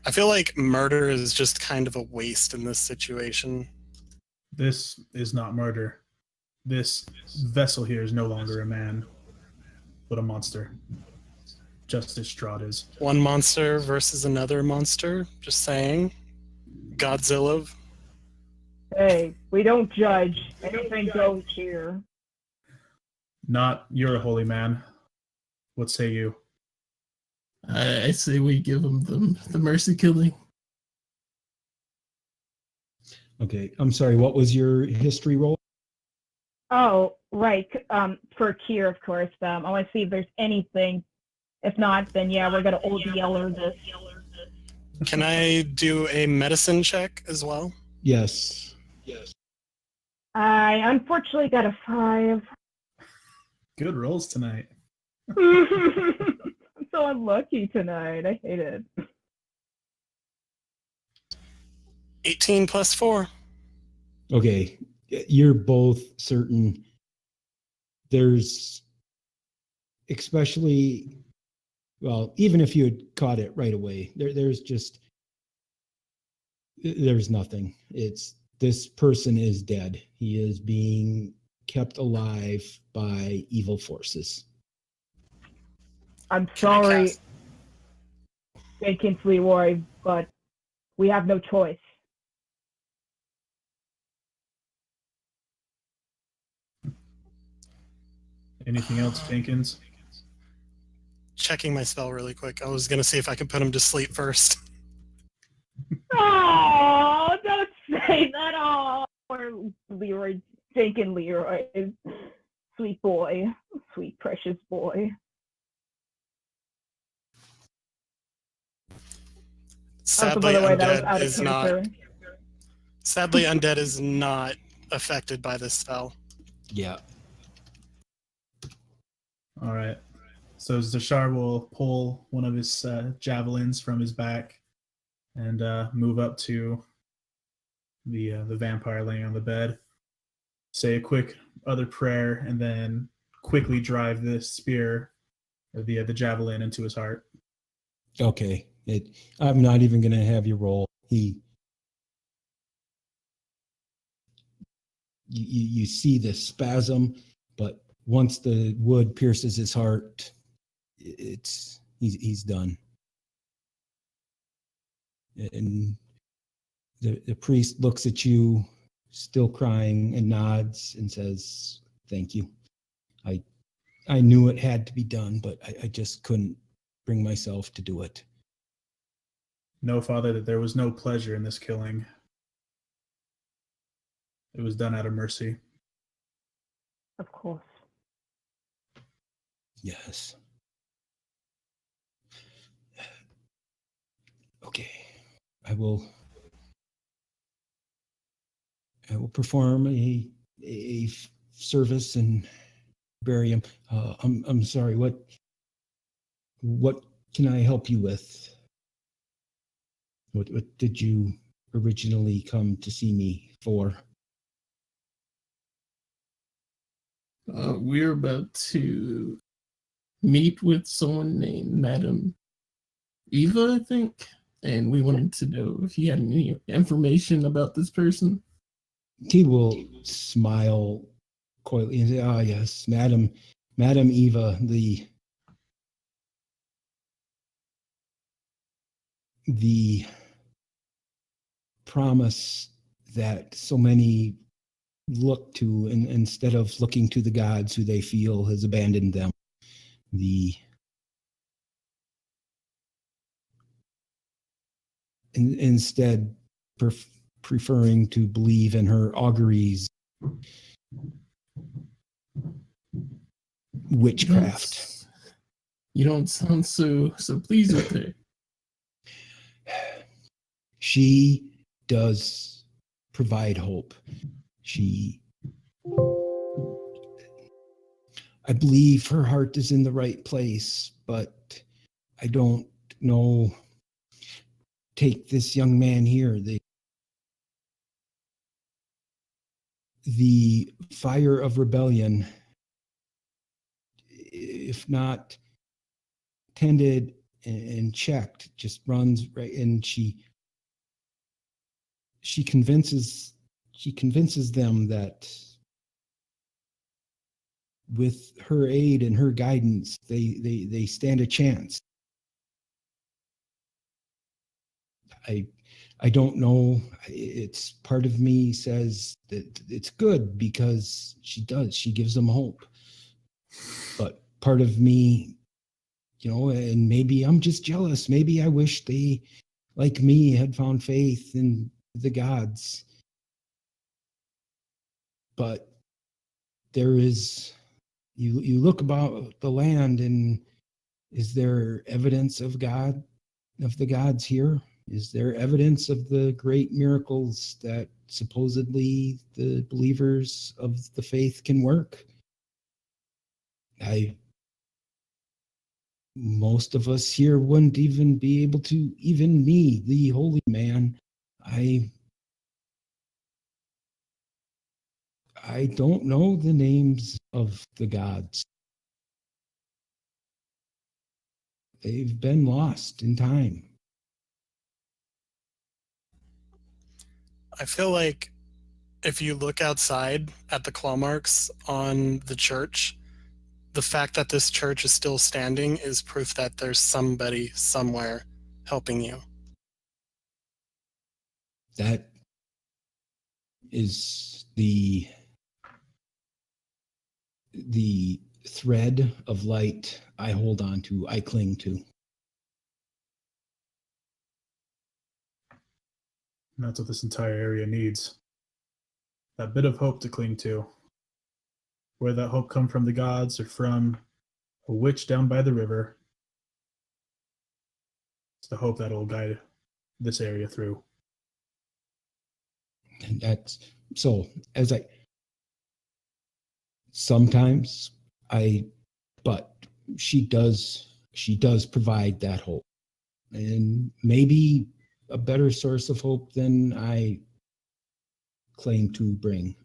I feel like murder is just kind of a waste in this situation. This is not murder. This vessel here is no longer a man, but a monster. Just as Strahd is. One monster versus another monster, just saying. Godzilla. Hey, we don't judge. Anything goes here. Not you're a holy man. What say you? I say we give him the mercy killing. Okay, I'm sorry, what was your history roll? Oh, right. For cure, of course. I want to see if there's anything. If not, then yeah, we're gonna ODL this. Can I do a medicine check as well? Yes. I unfortunately got a 5. Good rolls tonight. I'm so unlucky tonight. I hate it. 18 plus 4. Okay, you're both certain there's, especially, well, even if you had caught it right away, there's nothing. It's this person is dead. He is being kept alive by evil forces. I'm Can I sorry, cast- Jenkins Leroy, but we have no choice. Anything else, Jenkins? Checking my spell really quick. I was gonna see if I could put him to sleep first. Oh, don't say that. Oh, poor Leroy, Jenkins Leroy, sweet boy, sweet precious boy. Sadly, by the way, that was undead out of is not. character. Sadly, undead is not affected by this spell. Yeah. All right. So Zashar will pull one of his javelins from his back and move up to the vampire laying on the bed. Say a quick other prayer, and then quickly drive this spear, or the javelin, into his heart. Okay. I'm not even going to have you roll. You see the spasm, but once the wood pierces his heart, he's done. And the priest looks at you, still crying, and nods and says, "Thank you. I knew it had to be done, but I just couldn't bring myself to do it." Know, Father, that there was no pleasure in this killing. It was done out of mercy. Of course. Yes. Okay. I will perform a service and bury him. I'm sorry. What can I help you with? What did you originally come to see me for? We're about to meet with someone named Madam Eva, I think, and we wanted to know if you had any information about this person. He will smile coyly and say, "Ah, yes, Madam Eva, the promise that so many look to, and instead of looking to the gods who they feel has abandoned them, instead preferring to believe in her auguries, witchcraft." You don't sound so pleased with her. She does provide hope. I believe her heart is in the right place, but I don't know. Take this young man here. The fire of rebellion, if not tended and checked, just runs right, and she convinces them that with her aid and her guidance, they stand a chance. I don't know. It's part of me says that it's good because she gives them hope. But part of me, and maybe I'm just jealous. Maybe I wish they, like me, had found faith in the gods. But there is, you look about the land, and is there evidence of the gods here? Is there evidence of the great miracles that supposedly the believers of the faith can work? Most of us here wouldn't even be able to, even me, the holy man, I don't know the names of the gods. They've been lost in time. I feel like if you look outside at the claw marks on the church, the fact that this church is still standing is proof that there's somebody somewhere helping you. That is the thread of light I hold on to, I cling to. And that's what this entire area needs. That bit of hope to cling to. Where that hope come from the gods or from a witch down by the river, it's the hope that will guide this area through. And that's so as I sometimes but she does provide that hope, and maybe a better source of hope than I claim to bring.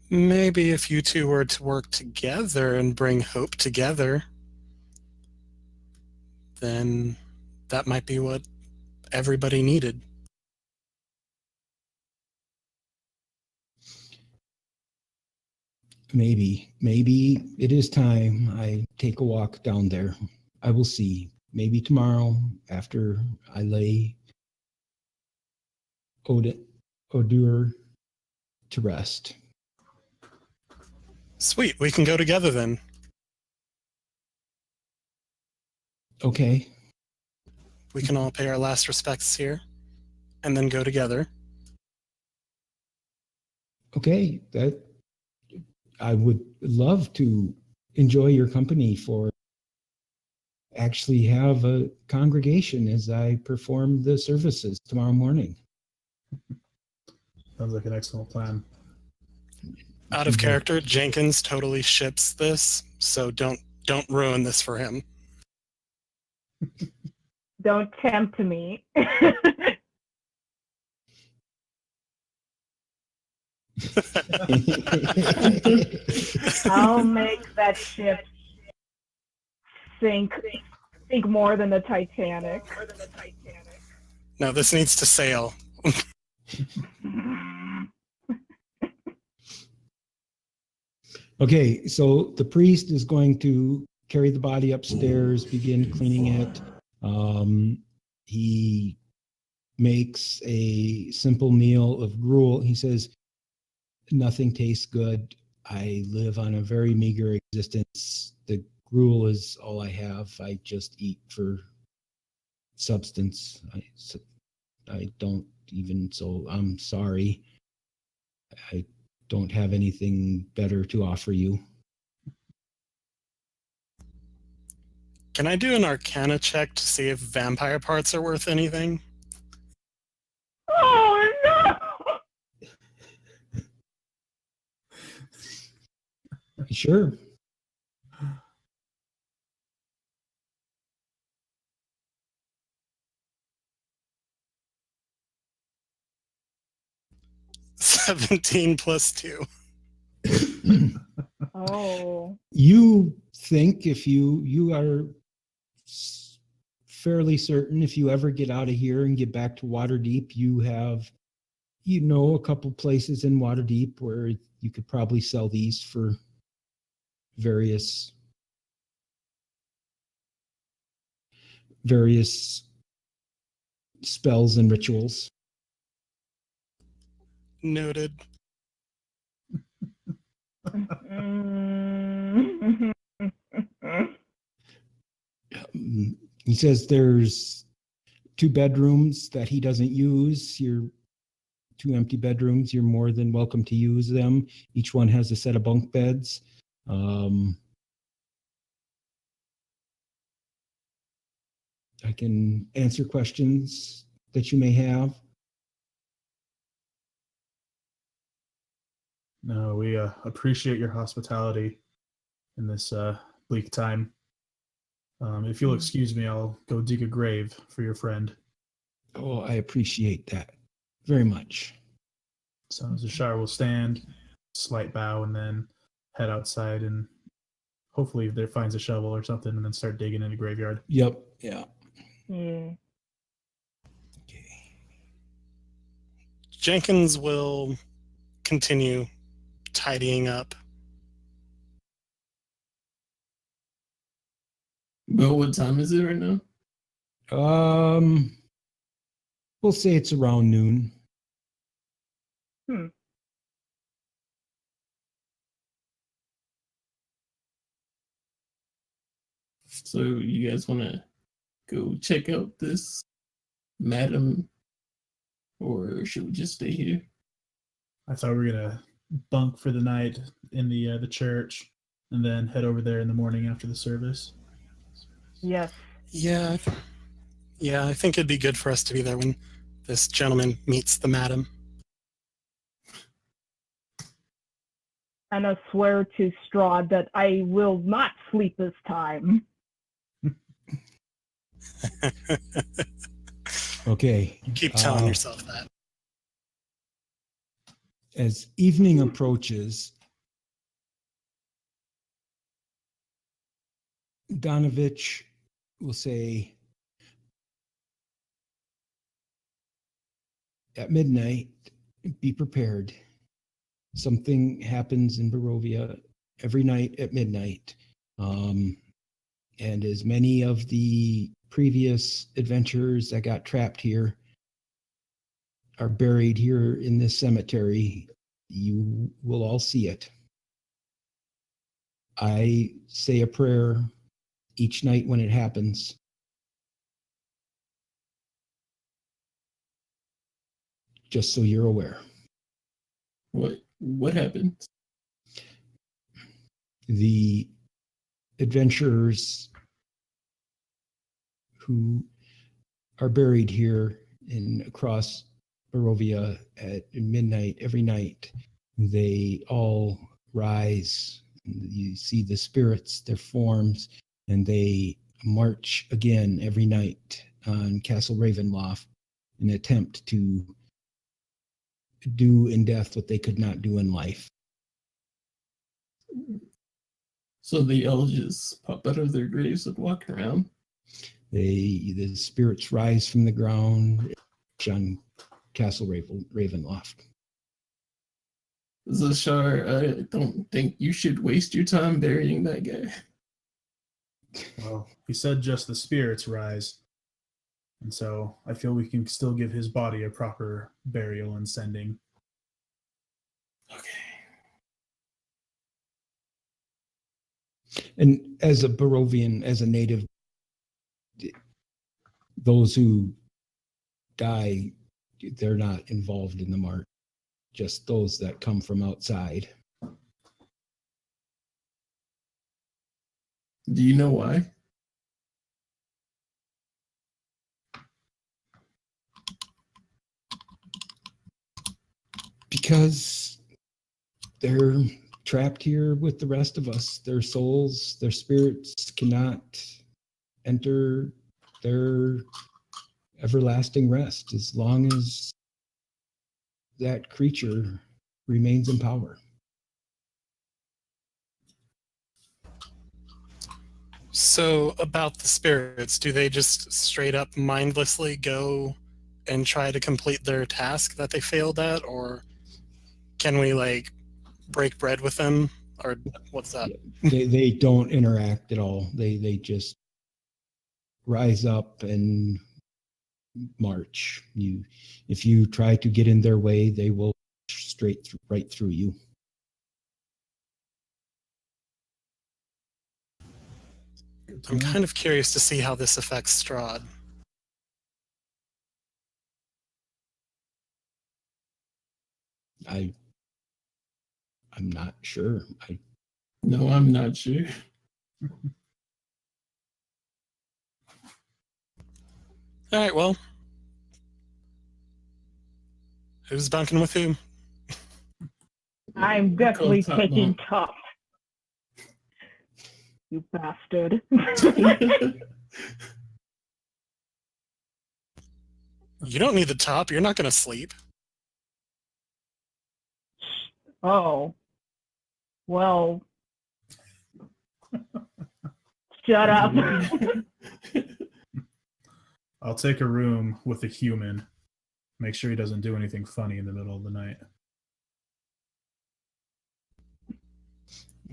Maybe if you two were to work together and bring hope together, then that might be what everybody needed. Maybe it is time I take a walk down there. I will see. Maybe tomorrow after I lay Odur to rest. Sweet, we can go together then. Okay. We can all pay our last respects here, and then go together. Okay. That I would love to enjoy your company for actually have a congregation as I perform the services tomorrow morning. Sounds like an excellent plan. Out of character, Jenkins totally ships this, so don't ruin this for him. Don't tempt me. I'll make that ship sink more than the Titanic. No, this needs to sail. Okay, so the priest is going to carry the body upstairs, begin cleaning it. He makes a simple meal of gruel. He says, nothing tastes good. I live on a very meager existence. The gruel is all I have. I just eat for substance. I don't even, so I'm sorry. I don't have anything better to offer you. Can I do an Arcana check to see if vampire parts are worth anything? Oh no! Sure. $17 plus 2. Oh. You think if you are fairly certain if you ever get out of here and get back to Waterdeep, you have, a couple places in Waterdeep where you could probably sell these for various spells and rituals. Noted. He says there's 2 bedrooms that he doesn't use. Your 2 empty bedrooms, you're more than welcome to use them. Each one has a set of bunk beds. I can answer questions that you may have. No, we appreciate your hospitality in this bleak time. If you'll excuse me, I'll go dig a grave for your friend. Oh, I appreciate that very much. So Zashar will stand, slight bow, and then head outside and hopefully there finds a shovel or something and then start digging in the graveyard. Yep. Yeah. Yeah. Okay. Jenkins will continue tidying up. But what time is it right now? We'll say it's around noon. So you guys want to go check out this madam, or should we just stay here? I thought we were gonna bunk for the night in the church, and then head over there in the morning after the service. Yes. Yeah, I think it'd be good for us to be there when this gentleman meets the madam. And I swear to Strahd that I will not sleep this time. Okay. Keep telling yourself that. As evening approaches, Donovich will say, at midnight, be prepared. Something happens in Barovia every night at midnight. And as many of the previous adventurers that got trapped here are buried here in this cemetery, you will all see it. I say a prayer each night when it happens. Just so you're aware. What happened? The adventurers who are buried here and across Barovia at midnight every night, they all rise. You see the spirits, their forms, and they march again every night on Castle Ravenloft in an attempt to do in death what they could not do in life. So they all just pop out of their graves and walk around? The spirits rise from the ground on Castle Ravenloft. Zashar, I don't think you should waste your time burying that guy. Well, he said just the spirits rise. And so I feel we can still give his body a proper burial and sending. Okay. And as a Barovian, as a native, those who die, they're not involved in the march, just those that come from outside. Do you know why? Because they're trapped here with the rest of us. Their souls, their spirits cannot enter their everlasting rest as long as that creature remains in power. So about the spirits, do they just straight up mindlessly go and try to complete their task that they failed at, or can we like break bread with them, or what's that? They don't interact at all. They just rise up and march. If you try to get in their way, they will right through you. I'm kind of curious to see how this affects Strahd. I'm not sure. No, I'm not sure. All right, well, who's bunking with whom? I'm definitely Top taking bunk. top. You bastard. You don't need the top. You're not going to sleep. Oh. Well. Shut up. I'll take a room with a human. Make sure he doesn't do anything funny in the middle of the night.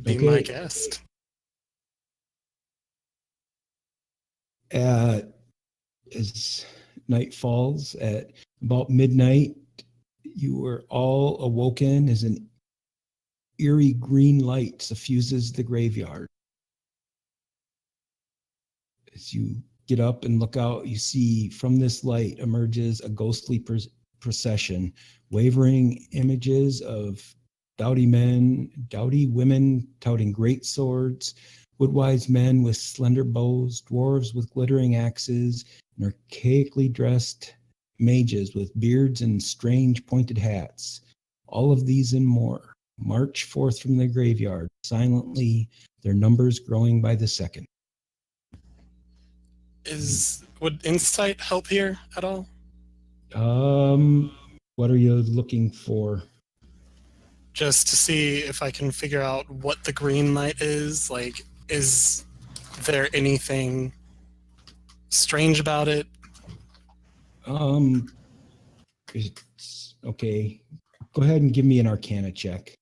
Be my guest. As night falls at about midnight, you were all awoken as an eerie green light suffuses the graveyard. As you get up and look out, you see from this light emerges a ghostly procession, wavering images of doughty men, doughty women touting great swords, woodwise men with slender bows, dwarves with glittering axes, and archaically dressed mages with beards and strange pointed hats. All of these and more march forth from the graveyard, silently, their numbers growing by the second. Would insight help here at all? What are you looking for? Just to see if I can figure out what the green light is. Like, is there anything strange about it? It's okay. Go ahead and give me an Arcana check.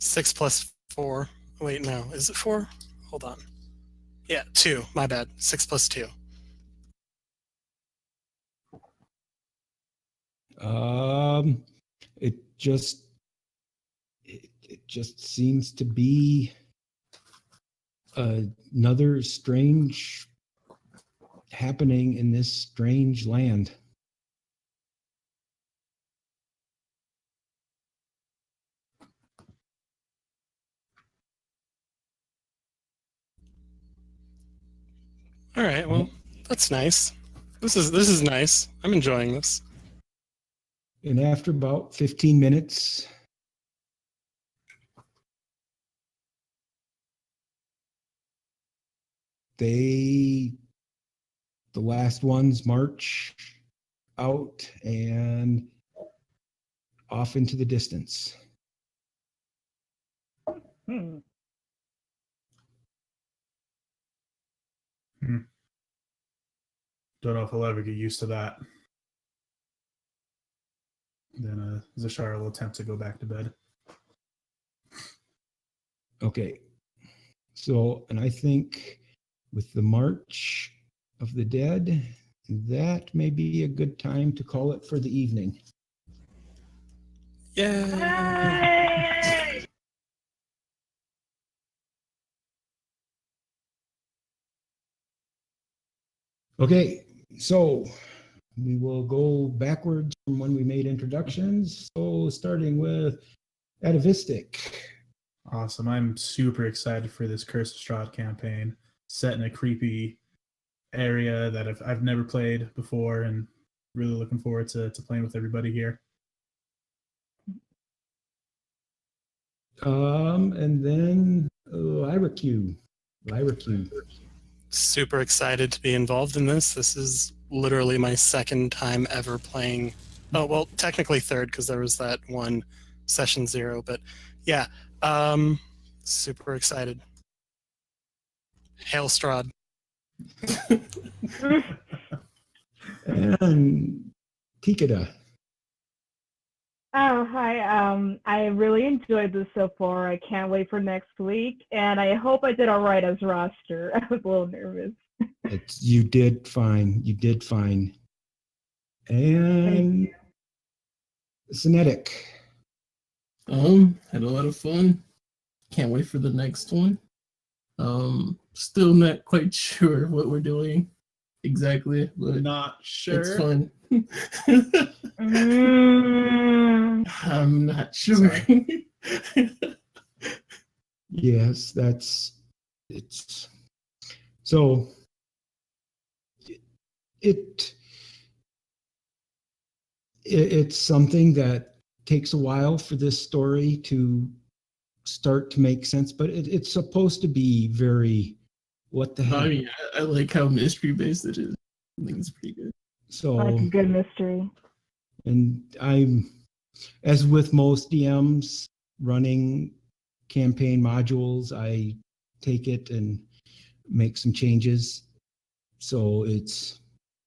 Six plus 4. Wait, no. Is it 4? Hold on. Yeah, 2. My bad. 6 plus 2. It just seems to be another strange happening in this strange land. All right. Well, that's nice. This is nice. I'm enjoying this. And after about 15 minutes, the last ones march out and off into the distance. Hmm. Don't know if I'll ever get used to that. Then Zashara will attempt to go back to bed. Okay. So, and I think with the March of the Dead, that may be a good time to call it for the evening. Yeah. Okay, so we will go backwards from when we made introductions. So starting with Atavistic. Awesome. I'm super excited for this Curse of Strahd campaign, set in a creepy area that I've never played before, and really looking forward to playing with everybody here. And then Lyraque. Super excited to be involved in this. This is literally my second time ever playing. Oh, well, technically third because there was that one session 0, but yeah, super excited. Hail Strahd. And Tikada. Oh, hi. I really enjoyed this so far. I can't wait for next week, and I hope I did all right as roster. I was a little nervous. You did fine. You did fine. And Cinetic. Had a lot of fun. Can't wait for the next one. Still not quite sure what we're doing exactly, but Not sure. it's fun. Mm. I'm not sure. Yes, it's so it's something that takes a while for this story to start to make sense, but it's supposed to be very what the heck. I mean, I like how mystery based it is. I think it's pretty good. So Like a good mystery. and I'm, as with most DMs, running campaign modules, I take it and make some changes. So it's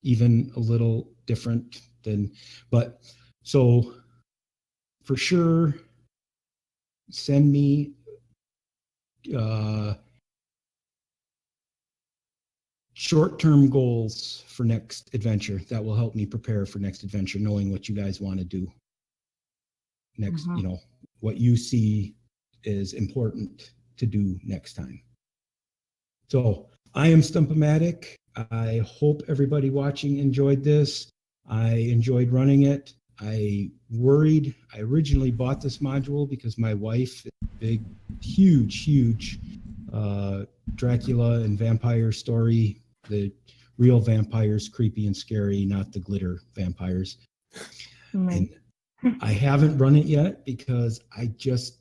even a little different than, but so for sure, send me short-term goals for next adventure. That will help me prepare for next adventure, knowing what you guys want to do next, you know, what you see is important to do next time. So I am Stump-O-Matic. I hope everybody watching enjoyed this. I enjoyed running it. I originally bought this module because my wife is a big, huge Dracula and vampire story. The real vampires, creepy and scary, not the glitter vampires. And I haven't run it yet because I just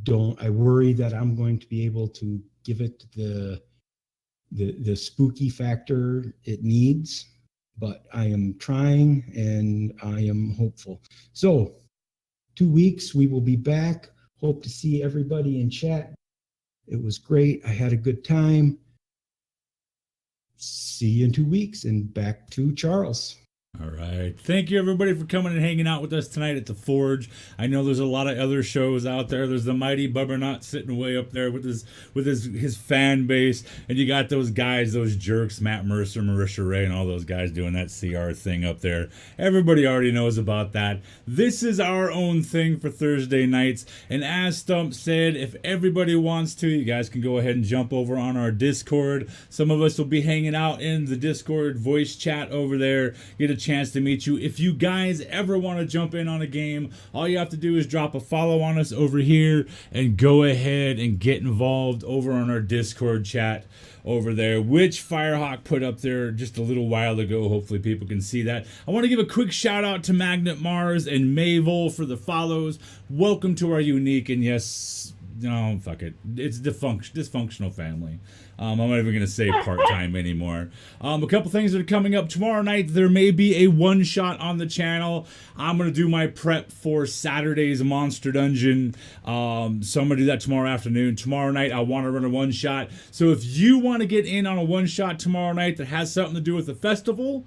I worry that I'm going to be able to give it the spooky factor it needs, but I am trying and I am hopeful. So 2 weeks, we will be back. Hope to see everybody in chat. It was great. I had a good time. See you in 2 weeks, and back to Charles. All right. Thank you, everybody, for coming and hanging out with us tonight at the Forge. I know there's a lot of other shows out there. There's the mighty Bubbernut sitting way up there with his fan base, and you got those guys, those jerks, Matt Mercer, Marisha Ray, and all those guys doing that CR thing up there. Everybody already knows about that. This is our own thing for Thursday nights, and as Stump said, if everybody wants to, you guys can go ahead and jump over on our Discord. Some of us will be hanging out in the Discord voice chat over there. Get a chance to meet you. If you guys ever want to jump in on a game, all you have to do is drop a follow on us over here and go ahead and get involved over on our Discord chat over there, which Firehawk put up there just a little while ago. Hopefully people can see that. I want to give a quick shout out to Magnet Mars and Mayvol for the follows. Welcome to our unique and yes, no, fuck it. It's dysfunctional family. I'm not even going to say part-time anymore. A couple things that are coming up tomorrow night. There may be a one-shot on the channel. I'm going to do my prep for Saturday's Monster Dungeon. So I'm going to do that tomorrow afternoon. Tomorrow night, I want to run a one-shot. So if you want to get in on a one-shot tomorrow night that has something to do with the festival,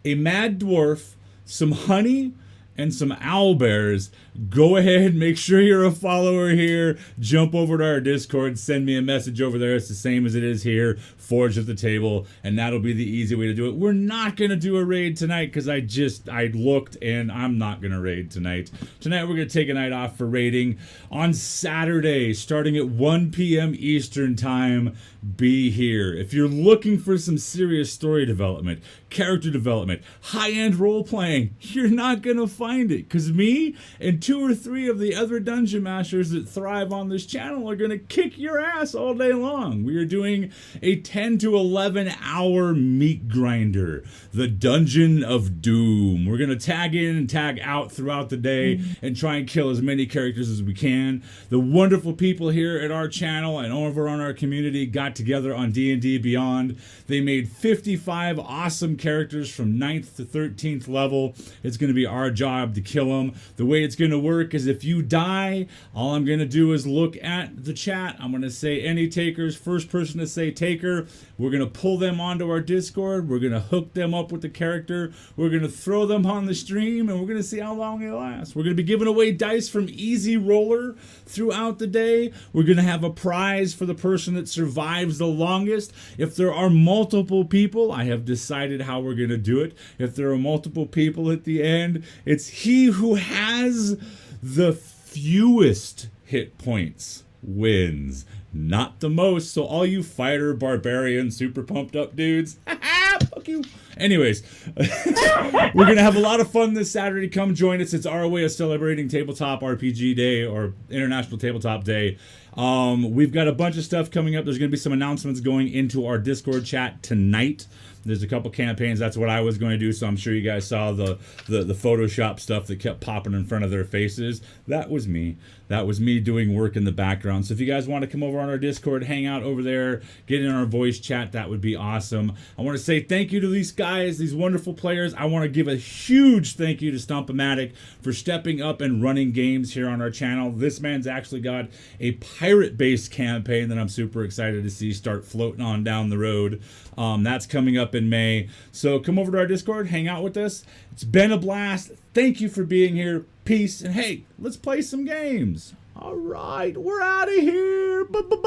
a mad dwarf, some honey, and some owlbears, go ahead, make sure you're a follower here, jump over to our Discord, send me a message over there. It's the same as it is here, Forge at the Table, and that'll be the easy way to do it. We're not going to do a raid tonight because I looked and I'm not going to raid tonight. Tonight we're going to take a night off for raiding. On Saturday, starting at 1 p.m. Eastern Time, be here. If you're looking for some serious story development, character development, high-end role-playing, you're not going to find it because me and 2 or 3 of the other Dungeon Masters that thrive on this channel are going to kick your ass all day long. We are doing a 10 to 11 hour meat grinder, the Dungeon of Doom. We're going to tag in and tag out throughout the day and try and kill as many characters as we can. The wonderful people here at our channel and over on our community got together on D&D Beyond. They made 55 awesome characters from 9th to 13th level. It's going to be our job to kill them. The way it's going to work is if you die, all I'm going to do is look at the chat. I'm going to say any takers. First person to say taker, we're going to pull them onto our Discord. We're going to hook them up with the character. We're going to throw them on the stream, and we're going to see how long they last. We're going to be giving away dice from Easy Roller throughout the day. We're going to have a prize for the person that survives the longest. If there are multiple people, I have decided how we're going to do it. If there are multiple people at the end, it's he who has the fewest hit points wins, not the most. So all you fighter, barbarian, super pumped up dudes, fuck you. Anyways, we're going to have a lot of fun this Saturday. Come join us. It's our way of celebrating Tabletop RPG Day or International Tabletop Day. We've got a bunch of stuff coming up. There's going to be some announcements going into our Discord chat tonight. There's a couple campaigns. That's what I was going to do. So I'm sure you guys saw the Photoshop stuff that kept popping in front of their faces. That was me. That was me doing work in the background. So if you guys want to come over on our Discord, hang out over there, get in our voice chat, that would be awesome. I want to say thank you to these guys, these wonderful players. I want to give a huge thank you to Stomp-O-Matic for stepping up and running games here on our channel. This man's actually got a pirate-based campaign that I'm super excited to see start floating on down the road. That's coming up in May. So come over to our Discord, hang out with us. It's been a blast. Thank you for being here. Peace. And hey, let's play some games. All right, we're out of here. Bye-bye.